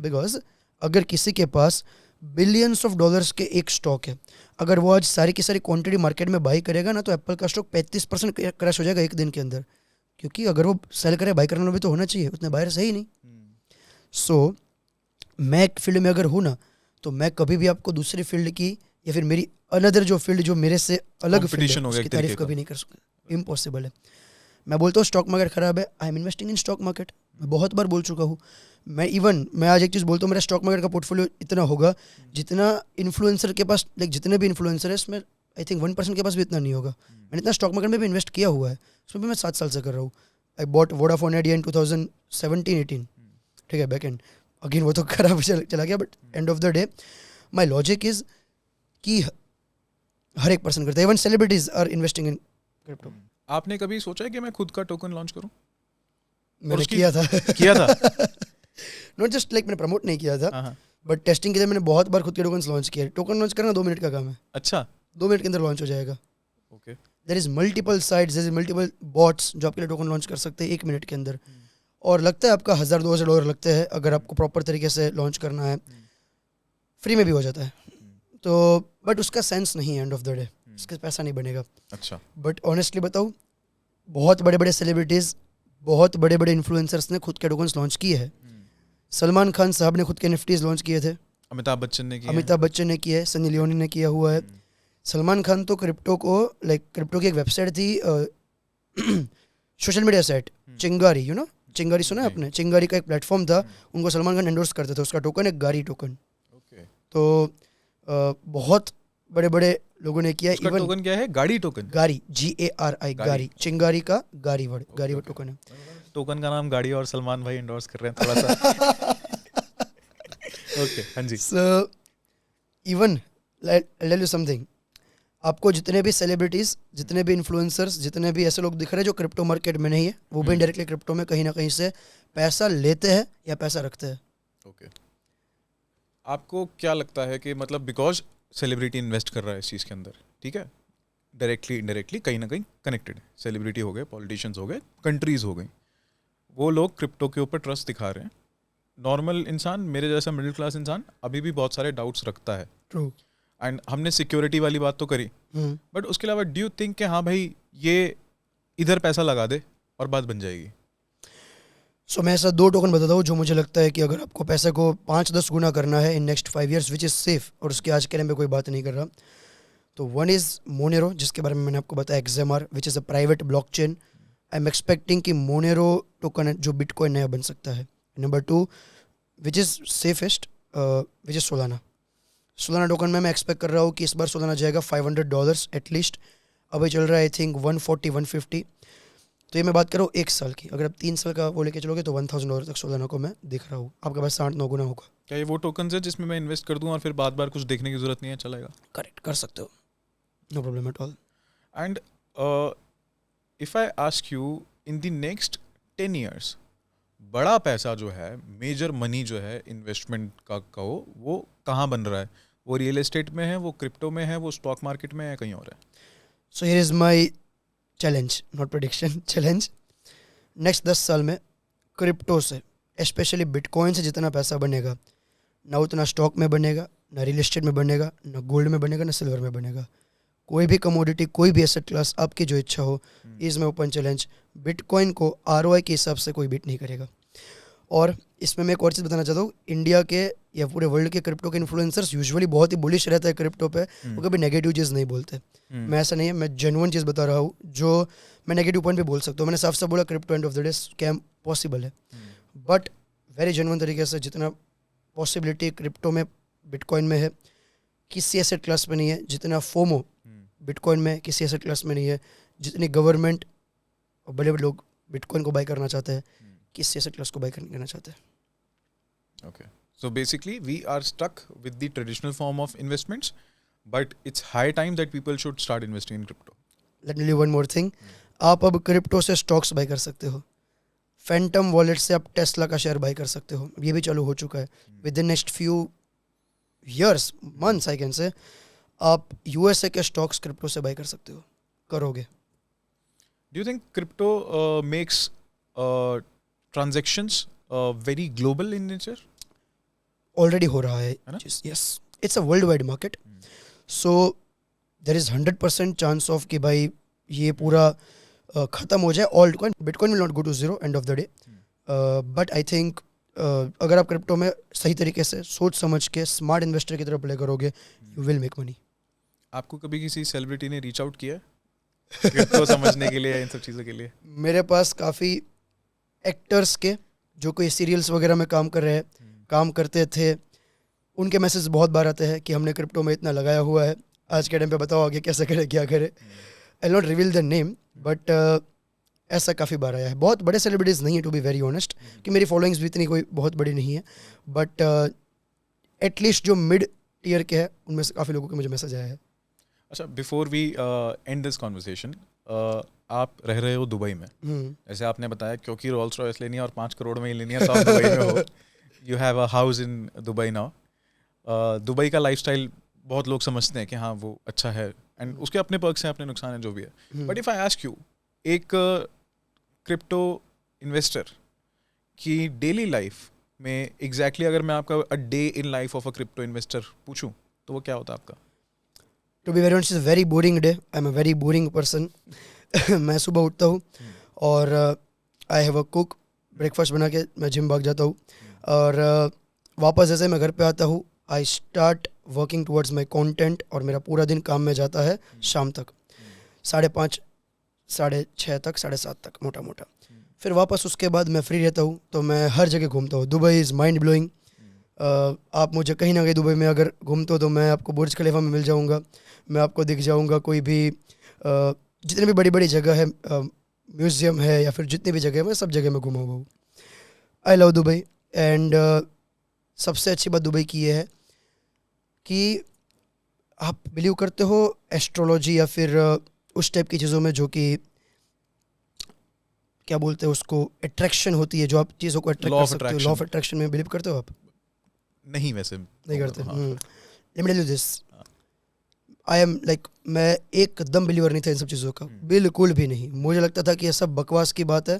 बिकॉज अगर किसी के पास बिलियंस ऑफ डॉलर्स के एक स्टॉक है, अगर वो आज सारी की सारी क्वांटिटी मार्केट में बाई करेगा ना, तो एप्पल का स्टॉक 35% क्रैश हो जाएगा एक दिन के अंदर. क्योंकि अगर वो सेल करे, बाई करने भी तो होना चाहिए, उतने बायर सही नहीं. सो मैं एक फील्ड में अगर हूँ ना, तो मैं कभी भी आपको दूसरी फील्ड की या फिर मेरी अनदर जो फील्ड जो मेरे से अलग फील्ड है उसकी तारीफ कभी नहीं कर सकता. इम्पॉसिबल है. मैं बोलता हूँ स्टॉक मार्केट खराब है, I am investing in stock market. मैं बहुत बार बोल चुका हूँ. मैं आज एक चीज़ बोलता हूँ, मेरा स्टॉक मार्केट का पोर्टफोलियो इतना होगा जितना इन्फ्लुएंसर के पास, लाइक जितने भी इन्फ्लुएंसर है इसमें आई थिंक 1% के पास भी इतना नहीं होगा. मैंने इतना स्टॉक मार्केट में भी इन्वेस्ट किया हुआ है, उसमें भी मैं 7 साल से कर रहा हूँ. I bought Vodafone idea in 2017-18. ठीक है, बैक एंड अगेन वो तो खराब चला गया. But end of the day my logic is कि हर एक पर्सन करता है, even celebrities are investing in crypto. आपने कभी सोचा है कि मैं खुद का टोकन लॉन्च करूं? मैंने किया था. नॉट जस्ट लाइक मैंने प्रमोट नहीं किया था, बट टेस्टिंग के लिए मैंने बहुत बार खुद के टोकन्स लॉन्च किए. टोकन लॉन्च करना 2 मिनट का काम है. अच्छा. 2 मिनट के अंदर लॉन्च हो जाएगा. Okay. There is multiple sites, there is multiple bots जो आपके लिए टोकन लॉन्च कर सकते हैं 1 मिनट के अंदर. और लगता है आपका $1000-2000 लगते हैं अगर आपको प्रॉपर तरीके से लॉन्च करना है. फ्री में भी हो जाता है. तो बट उसका सेंस नहीं है एंड ऑफ द डे, उसका पैसा नहीं बनेगा. अच्छा. बट ऑनेस्टली बताऊँ, बहुत बड़े बड़े सेलिब्रिटीज़, बहुत बड़े बड़े इन्फ्लुएंसर्स ने खुद के टोकन्स लॉन्च किए हैं. सलमान खान साहब ने खुद के निफ्टीज लॉन्च किए थे. अमिताभ बच्चन ने किया है. सनी लियोनी ने किया हुआ है. सलमान खान तो क्रिप्टो को, लाइक क्रिप्टो की एक वेबसाइट थी, सोशल मीडिया साइट चिंगारी, चिंगारी सुना है आपने? चिंगारी का एक प्लेटफॉर्म था, उनको सलमान खान एंडोर्स करते थे. उसका टोकन है गारी टोकन. तो बहुत बड़े बड़े लोगों ने किया. इवन टोकन क्या है? गाड़ी टोकन. गारी, GARI, गारी. चिंगारी का गारी वर्ड टोकन है. टोकन का नाम गाड़ी और सलमान भाई एंडोर्स कर रहे हैं थोड़ा सा. ओके, हाँ जी. So even tell you something, आपको जितने भी सेलिब्रिटीज, जितने भी इन्फ्लुएंसर्स, जितने भी ऐसे लोग दिख रहे हैं जो क्रिप्टो मार्केट में नहीं है, वो भी डायरेक्टली क्रिप्टो में कहीं ना कहीं से पैसा लेते हैं या पैसा रखते हैं. ओके. आपको क्या लगता है कि मतलब बिकॉज सेलिब्रिटी इन्वेस्ट कर रहा है इस चीज़ के अंदर, ठीक है, डायरेक्टली इनडायरेक्टली कहीं ना कहीं कनेक्टेड है. सेलिब्रिटी हो गए, पॉलिटिशियंस हो गए, कंट्रीज हो गई, वो लोग क्रिप्टो के ऊपर ट्रस्ट दिखा रहे हैं. नॉर्मल इंसान, मेरे जैसा मिडिल क्लास इंसान अभी भी बहुत सारे डाउट्स रखता है. ट्रू. एंड हमने सिक्योरिटी वाली बात तो करी, बट उसके अलावा डू यू थिंक कि हाँ भाई ये इधर पैसा लगा दे और बात बन जाएगी? सो मैं ऐसा 2 टोकन बताता हूँ जो मुझे लगता है कि अगर आपको पैसे को 5-10 गुना करना है in next 5 years, which is safe, और उसके आज के टाइम पे कोई बात नहीं कर रहा, तो 1 इज़ मोनेरो, जिसके बारे में मैंने आपको बताया, XMR, which is a private blockchain. I am expecting कि मोनेरो टोकन है जो बिटकॉइन नया बन सकता है. Number 2 which is safest, which is Solana. Solana token में मैं एक्सपेक्ट कर रहा हूँ कि इस बार सोलाना जाएगा $500 एटलीस्ट. अभी चल रहा है आई थिंक 140-150. तो ये मैं बात कर रहा हूँ 1 साल की. अगर आप 3 साल का वो लेके चलोगे तो $1,000 तक सोलाना को मैं दिख रहा हूँ. आपके पास 8-9 गुना होगा. क्या ये वो टोकन है जिसमें मैं इन्वेस्ट कर दूं और फिर बार बार कुछ देखने की जरूरत नहीं है, चलेगा? करेक्ट, कर सकते हो, no problem at all. And if I ask you, in the next 10 years बड़ा पैसा जो है, मेजर मनी जो है इन्वेस्टमेंट का कहो, वो कहाँ बन रहा है? वो रियल एस्टेट में है, वो क्रिप्टो में है, वो स्टॉक मार्केट में है, कहीं और है? So here is my challenge, not prediction, challenge. Next 10 साल में क्रिप्टो से, स्पेशली बिटकॉइन से जितना पैसा बनेगा, ना उतना स्टॉक में बनेगा, ना रियल एस्टेट में बनेगा, ना गोल्ड में बनेगा, ना सिल्वर में बनेगा. कोई भी कमोडिटी, कोई भी एसेट क्लास, आपकी जो इच्छा हो, इज़ में ओपन चैलेंज. बिटकॉइन को ROI के हिसाब से कोई बीट नहीं करेगा. और इसमें मैं एक और चीज़ बताना चाहता हूँ, इंडिया के या पूरे वर्ल्ड के क्रिप्टो के इन्फ्लुएंसर्स यूजुअली बहुत ही बुलिश रहता है क्रिप्टो पे. वो कभी नेगेटिव चीज़ नहीं बोलते. मैं ऐसा नहीं है, मैं जेन्युइन चीज़ बता रहा हूँ जो मैं नेगेटिव पॉइंट भी बोल सकता हूँ. मैंने साफ साफ बोला crypto and of the day scam possible है, बट वेरी जेन्युइन तरीके से जितना पॉसिबिलिटी क्रिप्टो में, बिटकॉइन में है, किसी एसेट क्लास में नहीं है. जितना फोमो बिटकॉइन में किसी एसेट क्लास में नहीं है. जितनी गवर्नमेंट और बड़े बड़े लोग बिटकॉइन को बाय करना चाहते हैं, किसी एसेट क्लास को बाय करना चाहते हैं. Okay. So basically, we are stuck with the traditional form of investments, but it's high time that people should start investing in crypto. Let me tell you one more thing. आप अब crypto से stocks bye कर सकते हो. Phantom wallet से आप Tesla का share bye कर सकते हो. ये भी चालू हो चुका है. With in next few years, months I can say, आप USA के स्टॉक्स क्रिप्टो से बाय कर सकते हो. करोगे? Do you think crypto makes transactions very global in nature? Already हो रहा है. ना? Yes, it's a world wide market. So there is 100% chance of कि भाई ये पूरा ख़त्म हो जाए. Alt coin, bitcoin will not go to zero end of the day. But I think अगर आप क्रिप्टो में सही तरीके से सोच समझ के स्मार्ट इन्वेस्टर की तरफ प्ले करोगे, यू विल मेक मनी. आपको कभी किसी सेलिब्रिटी ने रीच आउट किया क्रिप्टो समझने के लिए, इन सब चीज़ों के लिए? मेरे पास काफ़ी एक्टर्स के जो कोई सीरियल्स वगैरह में काम कर रहे हैं, काम करते थे, उनके मैसेज बहुत बार आते हैं कि हमने क्रिप्टो में इतना लगाया हुआ है, आज के टाइम पे बताओ आगे कैसे करें, क्या करें. I not reveal the name, but ऐसा काफ़ी बार आया है. बहुत बड़े सेलिब्रिटीज़ नहीं है टू बी वेरी ऑनेस्ट, कि मेरी फॉलोइंग्स भी इतनी कोई बहुत बड़ी नहीं है, बट एटलीस्ट जो मिड टियर के हैं उनमें से काफ़ी लोगों के मुझे मैसेज आया है. अच्छा, before we end this conversation, आप रह रहे हो दुबई में, जैसे आपने बताया, क्योंकि रोल्स रॉयस लेनी है और 5 करोड़ में ही लेनी है तो आप दुबई में हो. You have a house in Dubai now. Dubai का लाइफस्टाइल बहुत लोग समझते हैं कि हाँ वो अच्छा है, एंड उसके अपने पर्क्स हैं, अपने नुकसान हैं, जो भी है. But if I ask you, एक क्रिप्टो इन्वेस्टर की डेली लाइफ में एग्जैक्टली अगर मैं आपका a day in life of a crypto investor पूछूं, तो वो क्या होता है आपका? To be very honest, it's a very boring day. I am a very boring person. मैं सुबह उठता हूँ और I have a cook, breakfast बना के मैं जिम भाग जाता हूँ, और वापस जैसे मैं घर पे आता हूँ, I start working towards my content, और मेरा पूरा दिन काम में जाता है शाम तक 5:30, 6:30 तक, 7:30 तक मोटा मोटा. फिर वापस उसके बाद मैं फ्री रहता हूँ, तो मैं हर जगह घूमता हूँ. Dubai is mind blowing. आप मुझे कहीं ना कहीं दुबई में अगर घूमते हो तो मैं आपको बुर्ज खलीफा में मिल जाऊँगा, मैं आपको दिख जाऊँगा. कोई भी जितनी भी बड़ी बड़ी जगह है, म्यूज़ियम है या फिर जितनी भी जगह है, मैं सब जगह में घूमा हुआ हूँ. I love Dubai. एंड सबसे अच्छी बात दुबई की ये है कि आप बिलीव करते हो एस्ट्रोलॉजी या फिर उस टाइप की चीज़ों में, जो कि क्या बोलते हैं उसको, अट्रैक्शन होती है, जो आप चीज़ों को अट्रैक्ट कर सकते हो. लॉ ऑफ अट्रैक्शन में बिलीव करते हो आप? नहीं, वैसे नहीं करते. Let me tell you this, I am like, मैं एकदम बिलीवर नहीं था इन सब चीज़ों का, बिल्कुल भी नहीं. मुझे लगता था कि ये सब बकवास की बात है.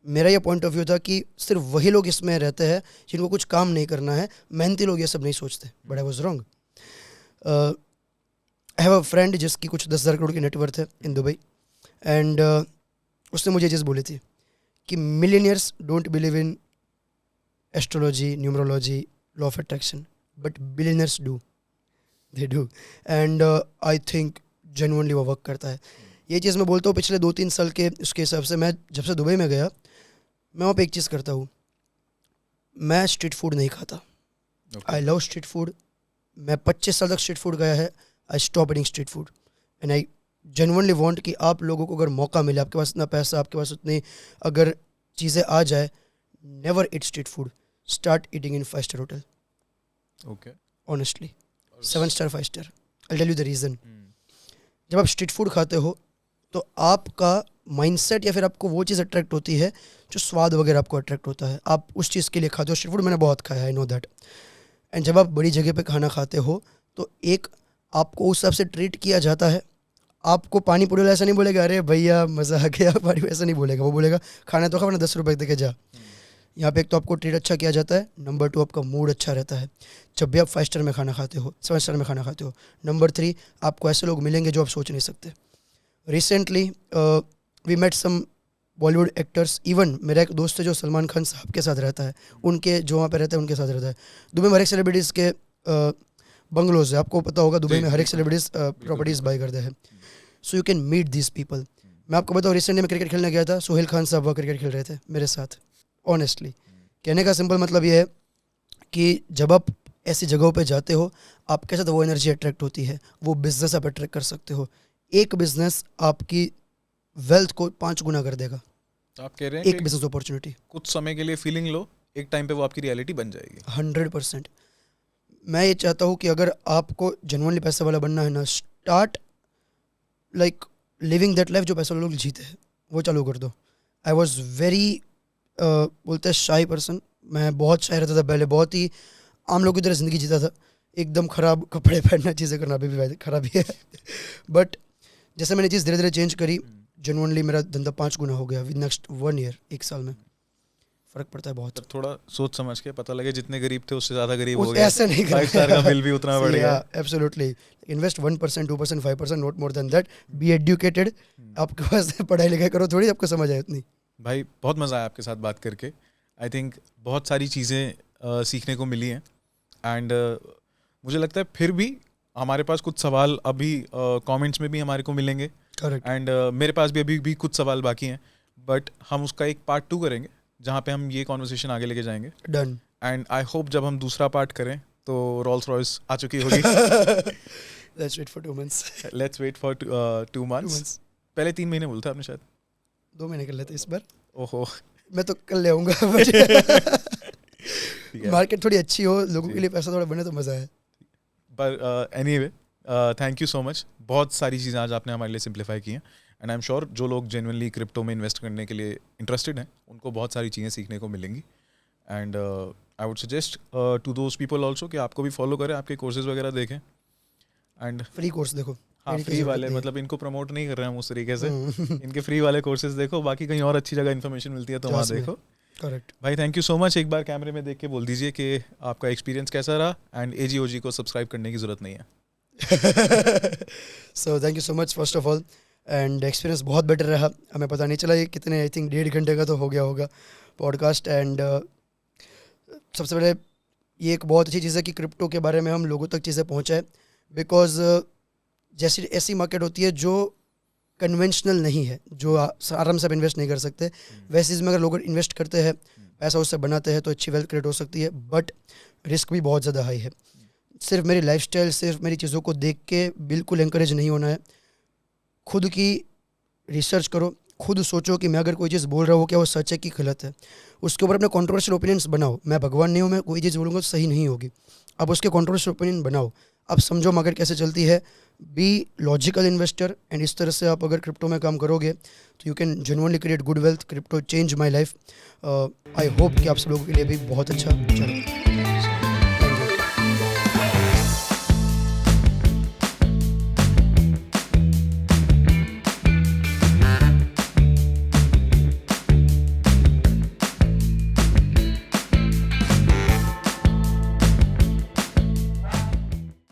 मेरा ये पॉइंट ऑफ व्यू था कि सिर्फ वही लोग इसमें रहते हैं जिनको कुछ काम नहीं करना है. मेहनती लोग ये सब नहीं सोचते. But I was wrong. I have a friend जिसकी कुछ 10,000 करोड़ की नेटवर्थ है इन दुबई, एंड उसने मुझे चीज़ बोली थी कि millionaires don't believe in astrology, numerology, law of attraction, but billionaires do. They do. And I think genuinely वो वर्क करता है. ये चीज़ मैं बोलता हूँ पिछले 2-3 साल के उसके हिसाब से. मैं जब से दुबई में गया, मैं वहाँ पे एक चीज़ करता हूँ, मैं स्ट्रीट फूड नहीं खाता. I love street food. मैं 25 साल तक स्ट्रीट फूड गया है. I stop eating street food and I genuinely want कि आप लोगों को अगर मौका मिले, आपके पास इतना पैसा, आपके पास उतनी अगर चीज़ें आ जाए, never eat street food, start eating in 5 star hotel. Okay. Honestly 7 star 5 star. I tell you the reason. जब आप स्ट्रीट फूड खाते हो तो आपका माइंडसेट या फिर आपको वो चीज़ अट्रैक्ट होती है जो स्वाद वगैरह आपको अट्रैक्ट होता है. आप उस चीज़ के लिए खाते हो. स्ट्रीट फूड मैंने बहुत खाया है, आई नो दैट. एंड जब आप बड़ी जगह पे खाना खाते हो तो एक आपको उस हिसाब से ट्रीट किया जाता है. आपको पानी पूरी वाला ऐसा नहीं बोलेगा अरे भैया मज़ा आ गया पानी, ऐसा नहीं बोलेगा. वो बोलेगा खाना तो खा, वरना 10 रुपये दे के जा. यहाँ पे एक तो आपको ट्रीट अच्छा किया जाता है. नंबर 2 आपका मूड अच्छा रहता है जब भी आप 5 स्टार में खाना खाते हो, 7 स्टार में खाना खाते हो. नंबर 3 आपको ऐसे लोग मिलेंगे जो आप सोच नहीं सकते. Recently we met some Bollywood actors. इवन मेरा एक दोस्त है जो सलमान खान साहब के साथ रहता है, उनके जो वहाँ पे रहता है उनके साथ रहता है. दुबई में हर एक सेलिब्रिटीज़ के बंगलोज है. आपको पता होगा दुबई में हर एक सेलिब्रिटीज़ प्रॉपर्टीज़ बाई करते हैं. So you can meet this people. मैं आपको बताऊँ, रिसेंटली मैं क्रिकेट खेलने गया था. सोहेल खान साहब वह क्रिकेट खेल रहे थे मेरे साथ. ऑनेस्टली कहने का सिंपल मतलब ये है कि जब आप ऐसी जगहों पे जाते हो, आपके साथ वो एनर्जी अट्रैक्ट होती है. वो बिजनेस आप अट्रैक्ट कर सकते हो. एक बिजनेस आपकी वेल्थ को 5 गुना कर देगा. आप कह रहे हैं एक बिजनेस अपॉर्चुनिटी. कुछ समय के लिए फीलिंग लो, एक टाइम पे वो आपकी रियलिटी बन जाएगी. 100%. मैं ये चाहता हूँ कि अगर आपको जेन्युइनली पैसे वाला बनना है ना, start like living that life जो पैसे वाले लोग जीते हैं, वो चालू कर दो. आई वॉज वेरी बोलते हैं शाई पर्सन. मैं बहुत शाय रहता था पहले, बहुत ही आम लोगों की तरह ज़िंदगी जीता था. एकदम ख़राब कपड़े पहनना, चीज़ें करना अभी भी ख़राब ही है. बट जैसे मैंने चीज़ धीरे धीरे चेंज करी, जेन्युइनली मेरा धंधा 5 गुना हो गया विद नेक्स्ट 1 ईयर. 1 साल में फ़र्क पड़ता है बहुत. तब थोड़ा सोच समझ के पता लगे जितने गरीब थे उससे ज़्यादा गरीब हो उस गए. ऐसे नहीं 5 स्टार का बिल भी उतना बढ़ गया. Absolutely. Invest 1%, 2%, 5%, not more than that. Be educated. आपके पास पढ़ाई लिखाई करो थोड़ी, आपको समझ आए उतनी. भाई बहुत मज़ा आया आपके साथ बात करके. आई थिंक बहुत सारी चीज़ें सीखने को मिली हैं. एंड मुझे लगता है फिर भी हमारे पास कुछ सवाल अभी कमेंट्स में भी हमारे को मिलेंगे. करेक्ट. एंड मेरे पास भी अभी भी कुछ सवाल बाकी हैं, बट हम उसका एक पार्ट 2 करेंगे जहाँ पे हम ये कॉन्वर्सेशन आगे लेके जाएंगे. डन. एंड आई होप जब हम दूसरा पार्ट करें तो रोल्स रॉयस आ चुकी होगी. Let's wait for 2 months. Let's wait for 2 months. पहले 3 महीने बोलता आपने शायद. 2 महीने कर लेते इस बार. ओहो. मैं तो कल ले आऊँगा. मार्केट थोड़ी अच्छी हो, लोगों के लिए पैसा थोड़ा बने तो मज़ा है. पर anyway thank you so much. बहुत सारी चीज़ें आज आपने हमारे लिए सिंप्लीफाई की हैं. एंड आई एम श्योर जो लोग जेन्युइनली क्रिप्टो में इन्वेस्ट करने के लिए इंटरेस्टेड हैं उनको बहुत सारी चीज़ें सीखने को मिलेंगी. And I would suggest to those people also कि आपको भी फॉलो करें, आपके कोर्सेज वगैरह देखें. एंड फ्री कोर्स देखो. हाँ, फ्री वाले मतलब इनको प्रमोट नहीं कर रहे हैं हम उस तरीके से. इनके फ्री वाले कोर्सेज देखो, बाकी कहीं और अच्छी जगह इन्फॉर्मेशन मिलती है तो वहाँ देखो. करेक्ट. भाई थैंक यू सो मच. एक बार कैमरे में देख के बोल दीजिए कि आपका एक्सपीरियंस कैसा रहा. एंड AGOG को सब्सक्राइब करने की ज़रूरत नहीं है. So thank you so much first of all. And experience बहुत बेटर रहा. हमें पता नहीं चला ये कितने, आई थिंक 1.5 घंटे का तो हो गया होगा पॉडकास्ट. एंड सबसे पहले ये एक बहुत अच्छी चीज़ है कि क्रिप्टो के बारे में हम लोगों तक चीज़ें पहुँचाएँ. बिकॉज जैसी ऐसी मार्केट होती है जो कन्वेंशनल नहीं है, जो आराम से आप इन्वेस्ट नहीं कर सकते, वैसे चीज़ में अगर लोग इन्वेस्ट करते हैं, पैसा उससे बनाते हैं तो अच्छी वेल्थ क्रिएट हो सकती है. बट रिस्क भी बहुत ज़्यादा हाई है. सिर्फ मेरी लाइफस्टाइल, सिर्फ मेरी चीज़ों को देख के बिल्कुल एंकरेज नहीं होना है. खुद की रिसर्च करो, खुद सोचो कि मैं अगर कोई चीज़ बोल रहा हूँ क्या वो सच है कि गलत है. उसके ऊपर अपने कंट्रोवर्शियल ओपिनियंस बनाओ. मैं भगवान नहीं हूँ, मैं कोई चीज़ बोलूँगा तो सही नहीं होगी. आप उसके कंट्रोवर्शियल ओपिनियन बनाओ, आप समझो मार्केट कैसे चलती है. Be logical investor. एंड इस तरह से आप अगर क्रिप्टो में काम करोगे तो you can genuinely create good wealth. Crypto change my life. I hope कि आप सब लोगों के लिए भी बहुत अच्छा चले.